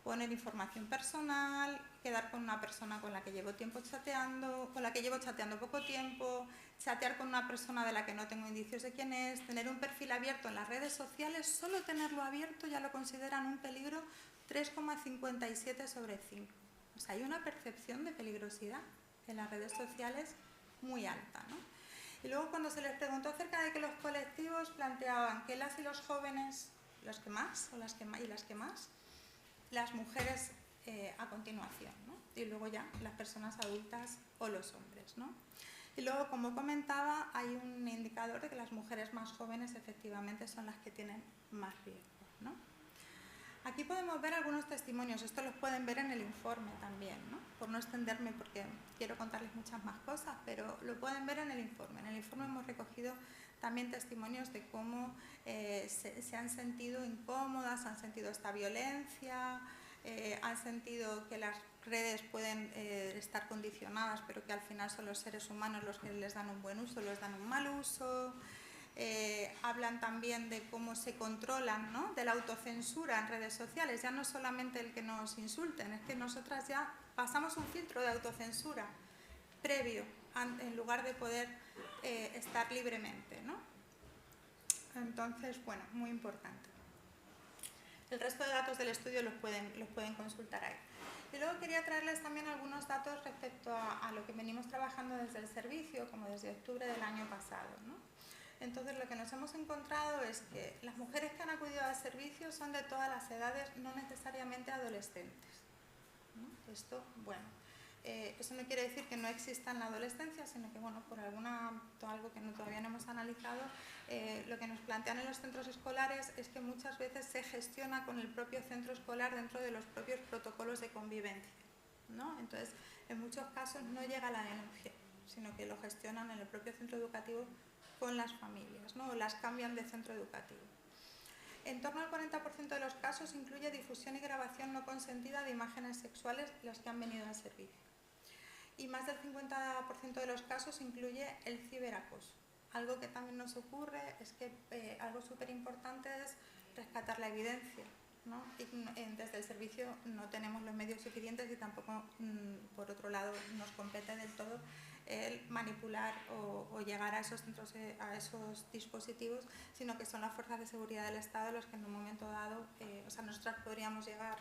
Poner información personal, quedar con una persona con la que llevo tiempo chateando, con la que llevo chateando poco tiempo, chatear con una persona de la que no tengo indicios de quién es, tener un perfil abierto en las redes sociales, solo tenerlo abierto ya lo consideran un peligro 3,57 sobre 5. O sea, hay una percepción de peligrosidad en las redes sociales muy alta, ¿no? Y luego cuando se les preguntó acerca de que los colectivos planteaban que las y los jóvenes, los que más, o las que más, las mujeres a continuación, ¿no? Y luego ya las personas adultas o los hombres, ¿no? Y luego, como comentaba, hay un indicador de que las mujeres más jóvenes efectivamente son las que tienen más riesgo, ¿no? Aquí podemos ver algunos testimonios, esto los pueden ver en el informe también, ¿no? Por no extenderme porque quiero contarles muchas más cosas, pero lo pueden ver en el informe. En el informe hemos recogido también testimonios de cómo se han sentido incómodas, han sentido esta violencia, han sentido que las redes pueden estar condicionadas, pero que al final son los seres humanos los que les dan un buen uso, les dan un mal uso. Hablan también de cómo se controlan, ¿no? De la autocensura en redes sociales, ya no solamente el que nos insulten, es que nosotras ya pasamos un filtro de autocensura previo en lugar de poder estar libremente, ¿no? Entonces, bueno, muy importante. El resto de datos del estudio los pueden consultar ahí. Y luego quería traerles también algunos datos respecto a lo que venimos trabajando desde el servicio, como desde octubre del año pasado, ¿no? Entonces, lo que nos hemos encontrado es que las mujeres que han acudido al servicio son de todas las edades, no necesariamente adolescentes, ¿no? Esto, bueno, eso no quiere decir que no exista en la adolescencia, sino que, bueno, por algo que todavía no hemos analizado, lo que nos plantean en los centros escolares es que muchas veces se gestiona con el propio centro escolar dentro de los propios protocolos de convivencia, ¿no? Entonces, en muchos casos no llega la denuncia. sino que lo gestionan en el propio centro educativo con las familias, ¿no? O las cambian de centro educativo. En torno al 40% de los casos incluye difusión y grabación no consentida de imágenes sexuales las que han venido al servicio. Y más del 50% de los casos incluye el ciberacoso. Algo que también nos ocurre es que algo súper importante es rescatar la evidencia, ¿no? Y desde el servicio no tenemos los medios suficientes y tampoco, por otro lado, nos compete del todo el manipular o llegar a esos centros, a esos dispositivos, sino que son las fuerzas de seguridad del Estado los que en un momento dado, o sea, nosotras podríamos llegar,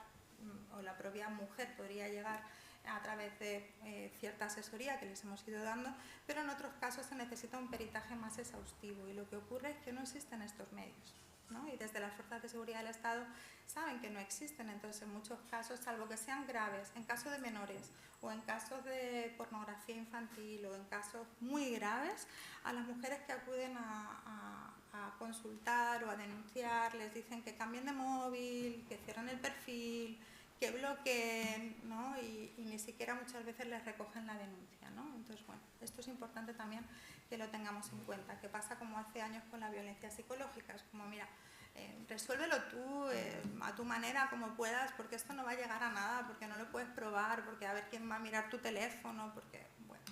o la propia mujer podría llegar a través de cierta asesoría que les hemos ido dando, pero en otros casos se necesita un peritaje más exhaustivo y lo que ocurre es que no existen estos medios, ¿no? Y desde las fuerzas de seguridad del Estado saben que no existen, entonces en muchos casos, salvo que sean graves, en caso de menores o en casos de pornografía infantil o en casos muy graves, a las mujeres que acuden a consultar o a denunciar les dicen que cambien de móvil, que cierren el perfil, que bloqueen, ¿no? Y ni siquiera muchas veces les recogen la denuncia, ¿no? Entonces, bueno, esto es importante también que lo tengamos en cuenta, que pasa como hace años con la violencia psicológica, es como, mira, resuélvelo tú a tu manera, como puedas, porque esto no va a llegar a nada, porque no lo puedes probar, porque a ver quién va a mirar tu teléfono, porque, bueno,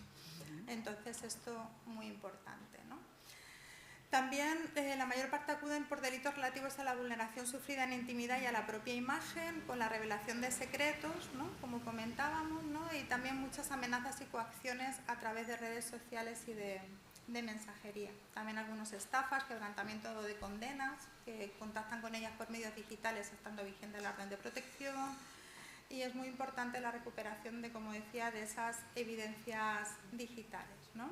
entonces esto muy importante, ¿no? También la mayor parte acuden por delitos relativos a la vulneración sufrida en intimidad y a la propia imagen, con la revelación de secretos, ¿no? Como comentábamos, ¿no? Y también muchas amenazas y coacciones a través de redes sociales y de mensajería. También algunas estafas, quebrantamiento de condenas, que contactan con ellas por medios digitales estando vigente la orden de protección. Y es muy importante la recuperación de, como decía, de esas evidencias digitales, ¿no?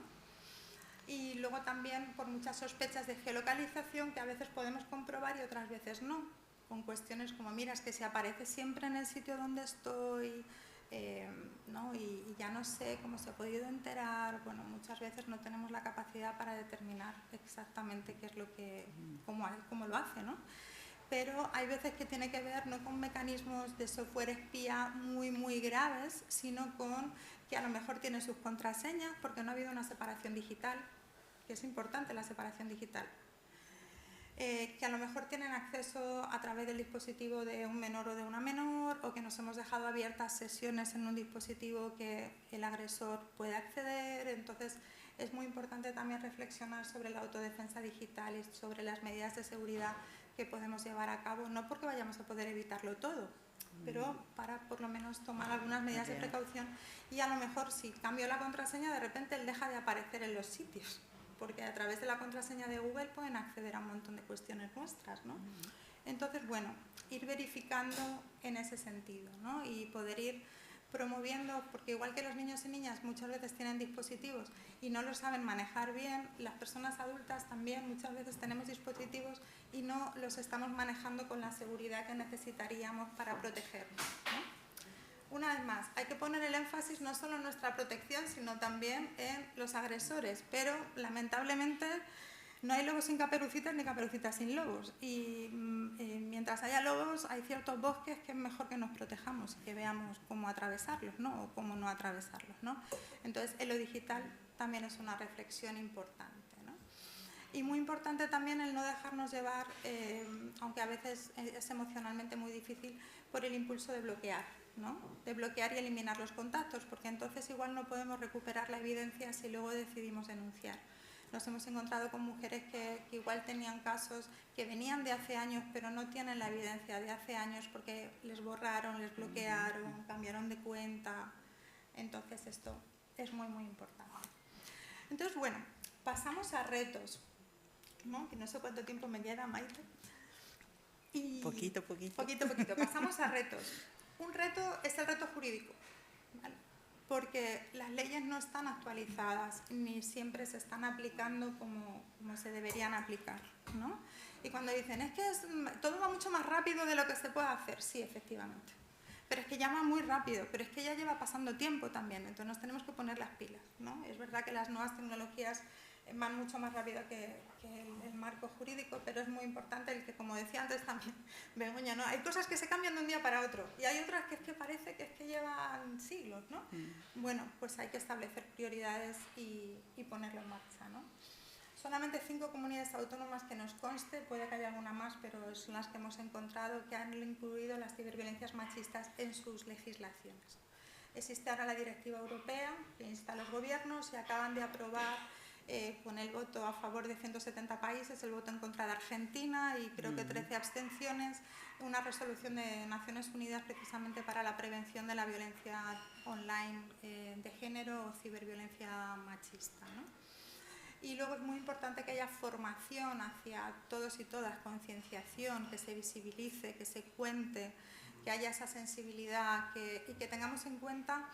Y luego también por muchas sospechas de geolocalización que a veces podemos comprobar y otras veces no, con cuestiones como, mira, es que si aparece siempre en el sitio donde estoy, ¿no? Y ya no sé cómo se ha podido enterar, bueno, muchas veces no tenemos la capacidad para determinar exactamente qué es lo que, cómo lo hace, ¿no? Pero hay veces que tiene que ver no con mecanismos de software espía muy graves, sino con que a lo mejor tiene sus contraseñas porque no ha habido una separación digital, que es importante la separación digital. Que a lo mejor tienen acceso a través del dispositivo de un menor o de una menor, o que nos hemos dejado abiertas sesiones en un dispositivo que el agresor puede acceder. Entonces es muy importante también reflexionar sobre la autodefensa digital y sobre las medidas de seguridad que podemos llevar a cabo, no porque vayamos a poder evitarlo todo, pero para por lo menos tomar algunas medidas de precaución. Y a lo mejor si cambio la contraseña, de repente él deja de aparecer en los sitios, porque a través de la contraseña de Google pueden acceder a un montón de cuestiones nuestras, ¿no? Entonces, bueno, ir verificando en ese sentido, ¿no? Y poder ir promoviendo, porque igual que los niños y niñas muchas veces tienen dispositivos y no los saben manejar bien, las personas adultas también muchas veces tenemos dispositivos y no los estamos manejando con la seguridad que necesitaríamos para protegernos, ¿no? Una vez más, hay que poner el énfasis no solo en nuestra protección, sino también en los agresores, pero lamentablemente no hay lobos sin caperucitas ni caperucitas sin lobos, y mientras haya lobos hay ciertos bosques que es mejor que nos protejamos y que veamos cómo atravesarlos, ¿no? O cómo no atravesarlos, ¿no? Entonces en lo digital también es una reflexión importante, ¿no? Y muy importante también el no dejarnos llevar, aunque a veces es emocionalmente muy difícil, por el impulso de bloquear, ¿no? De bloquear y eliminar los contactos, porque entonces igual no podemos recuperar la evidencia si luego decidimos denunciar. Nos hemos encontrado con mujeres que igual tenían casos que venían de hace años, pero no tienen la evidencia de hace años porque les borraron, les bloquearon, cambiaron de cuenta. Entonces esto es muy importante. Entonces, bueno, pasamos a retos, ¿no? Que no sé cuánto tiempo me queda, Maite. Y Poquito. Poquito. Pasamos a retos. Un reto es el reto jurídico, ¿vale? Porque las leyes no están actualizadas ni siempre se están aplicando como se deberían aplicar, ¿no? Y cuando dicen, es que todo va mucho más rápido de lo que se puede hacer, sí, efectivamente. Pero es que ya va muy rápido, pero es que ya lleva pasando tiempo también, entonces nos tenemos que poner las pilas, ¿no? Es verdad que las nuevas tecnologías van mucho más rápido que el marco jurídico, pero es muy importante el que, como decía antes también Begoña, ¿no? Hay cosas que se cambian de un día para otro y hay otras que es que parece que es que llevan siglos, ¿no? Bueno, pues hay que establecer prioridades y ponerlo en marcha, ¿no? Solamente 5 comunidades autónomas que nos conste, puede que haya alguna más, pero son las que hemos encontrado que han incluido las ciberviolencias machistas en sus legislaciones. Existe ahora la directiva europea que insta a los gobiernos y acaban de aprobar con el voto a favor de 170 países, el voto en contra de Argentina y creo que 13 abstenciones, una resolución de Naciones Unidas precisamente para la prevención de la violencia online de género o ciberviolencia machista, ¿no? Y luego es muy importante que haya formación hacia todos y todas, concienciación, que se visibilice, que se cuente, que haya esa sensibilidad y que tengamos en cuenta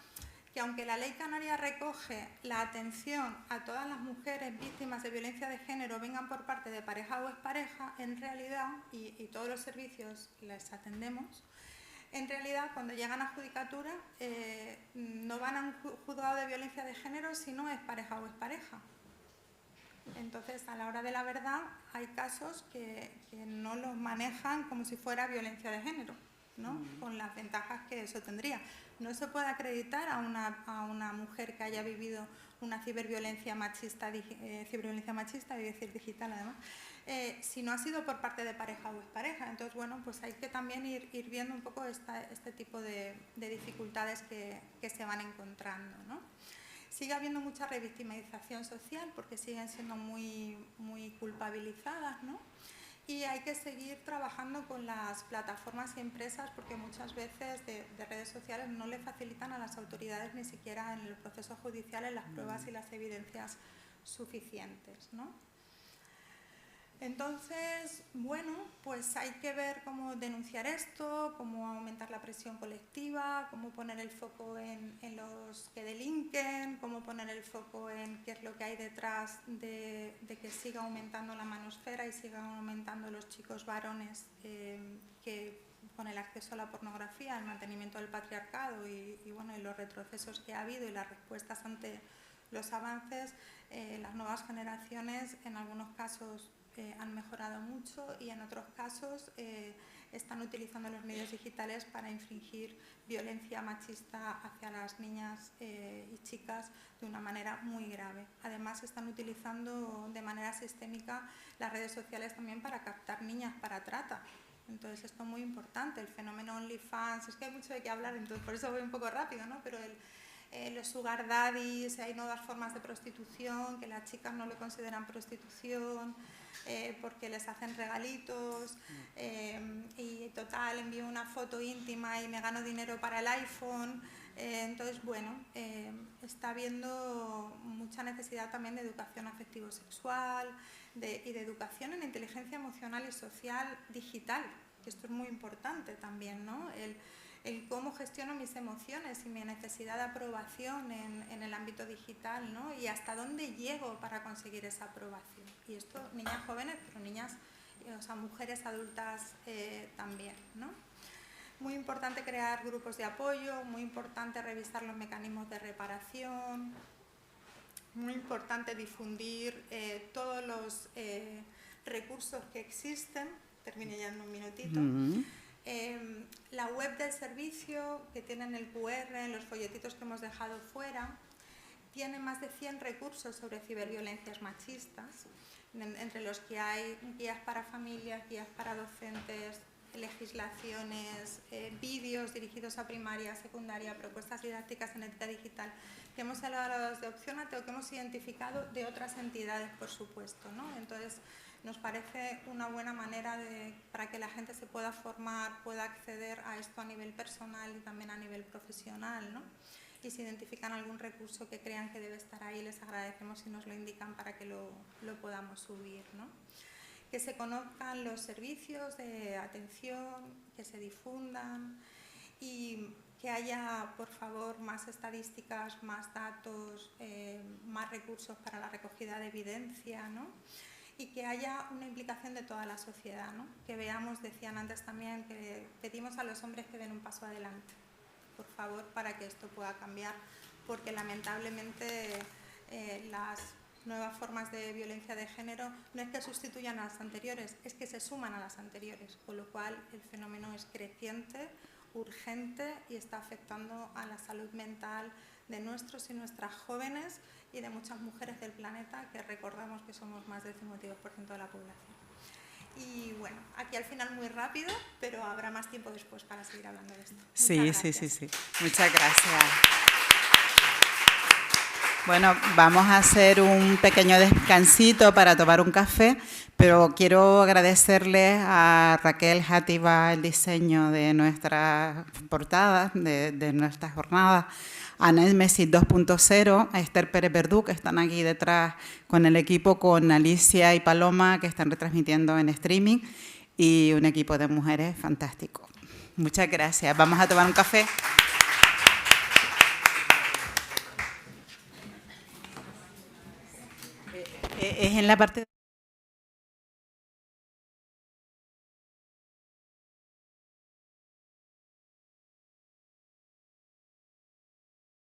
que aunque la ley canaria recoge la atención a todas las mujeres víctimas de violencia de género, vengan por parte de pareja o expareja, en realidad, y todos los servicios les atendemos, en realidad cuando llegan a judicatura no van a un juzgado de violencia de género si no es pareja o expareja. Entonces, a la hora de la verdad, hay casos que no los manejan como si fuera violencia de género, ¿no? Con las ventajas que eso tendría. No se puede acreditar a una mujer que haya vivido una ciberviolencia machista, y decir digital además, si no ha sido por parte de pareja o expareja. Entonces, bueno, pues hay que también ir viendo un poco este tipo de dificultades que se van encontrando, ¿no? Sigue habiendo mucha revictimización social porque siguen siendo muy, muy culpabilizadas, ¿no? Y hay que seguir trabajando con las plataformas y empresas porque muchas veces de redes sociales no le facilitan a las autoridades ni siquiera en el proceso judicial las pruebas y las evidencias suficientes, ¿no? Entonces, bueno, pues hay que ver cómo denunciar esto, cómo aumentar la presión colectiva, cómo poner el foco en los que delinquen, cómo poner el foco en qué es lo que hay detrás de que siga aumentando la manosfera y sigan aumentando los chicos varones que con el acceso a la pornografía, el mantenimiento del patriarcado y bueno, y los retrocesos que ha habido y las respuestas ante los avances, las nuevas generaciones en algunos casos han mejorado mucho y en otros casos están utilizando los medios digitales para infringir violencia machista hacia las niñas y chicas de una manera muy grave. Además están utilizando de manera sistémica las redes sociales también para captar niñas para trata. Entonces esto es muy importante, el fenómeno OnlyFans, es que hay mucho de qué hablar, entonces por eso voy un poco rápido, ¿no? Pero los sugar daddies, hay nuevas formas de prostitución que las chicas no lo consideran prostitución porque les hacen regalitos y total envío una foto íntima y me gano dinero para el iPhone. Entonces, bueno, está habiendo mucha necesidad también de educación afectivo-sexual y de educación en inteligencia emocional y social digital, que esto es muy importante también, ¿no? El cómo gestiono mis emociones y mi necesidad de aprobación en el ámbito digital, ¿no? Y hasta dónde llego para conseguir esa aprobación. Y esto, niñas jóvenes, pero niñas, o sea, mujeres adultas también, ¿no? Muy importante crear grupos de apoyo, muy importante revisar los mecanismos de reparación, muy importante difundir todos los recursos que existen. Termino ya en un minutito. La web del servicio, que tienen el QR en los folletitos que hemos dejado fuera, tiene más de 100 recursos sobre ciberviolencias machistas, entre los que hay guías para familias, guías para docentes, legislaciones, vídeos dirigidos a primaria, secundaria, propuestas didácticas en ética digital, que hemos elaborado desde Opcionate o que hemos identificado de otras entidades, por supuesto, ¿no? Entonces, nos parece una buena manera para que la gente se pueda formar, pueda acceder a esto a nivel personal y también a nivel profesional, ¿no? Y si identifican algún recurso que crean que debe estar ahí, les agradecemos si nos lo indican para que lo podamos subir, ¿no? Que se conozcan los servicios de atención, que se difundan y que haya, por favor, más estadísticas, más datos, más recursos para la recogida de evidencia, ¿no? Y que haya una implicación de toda la sociedad, ¿no? Que veamos, decían antes también, que pedimos a los hombres que den un paso adelante, por favor, para que esto pueda cambiar, porque lamentablemente nuevas formas de violencia de género no es que sustituyan a las anteriores, es que se suman a las anteriores, con lo cual el fenómeno es creciente, urgente y está afectando a la salud mental de nuestros y nuestras jóvenes y de muchas mujeres del planeta, que recordamos que somos más del 52% de la población. Y bueno, aquí al final muy rápido, pero habrá más tiempo después para seguir hablando de esto. Sí. Muchas gracias. Bueno, vamos a hacer un pequeño descansito para tomar un café, pero quiero agradecerle a Raquel Játiva el diseño de nuestras portadas, de nuestras jornadas, a Nemesis 2.0, a Esther Pérez Verdú, que están aquí detrás con el equipo, con Alicia y Paloma, que están retransmitiendo en streaming, y un equipo de mujeres fantástico. Muchas gracias. Vamos a tomar un café. Es en la parte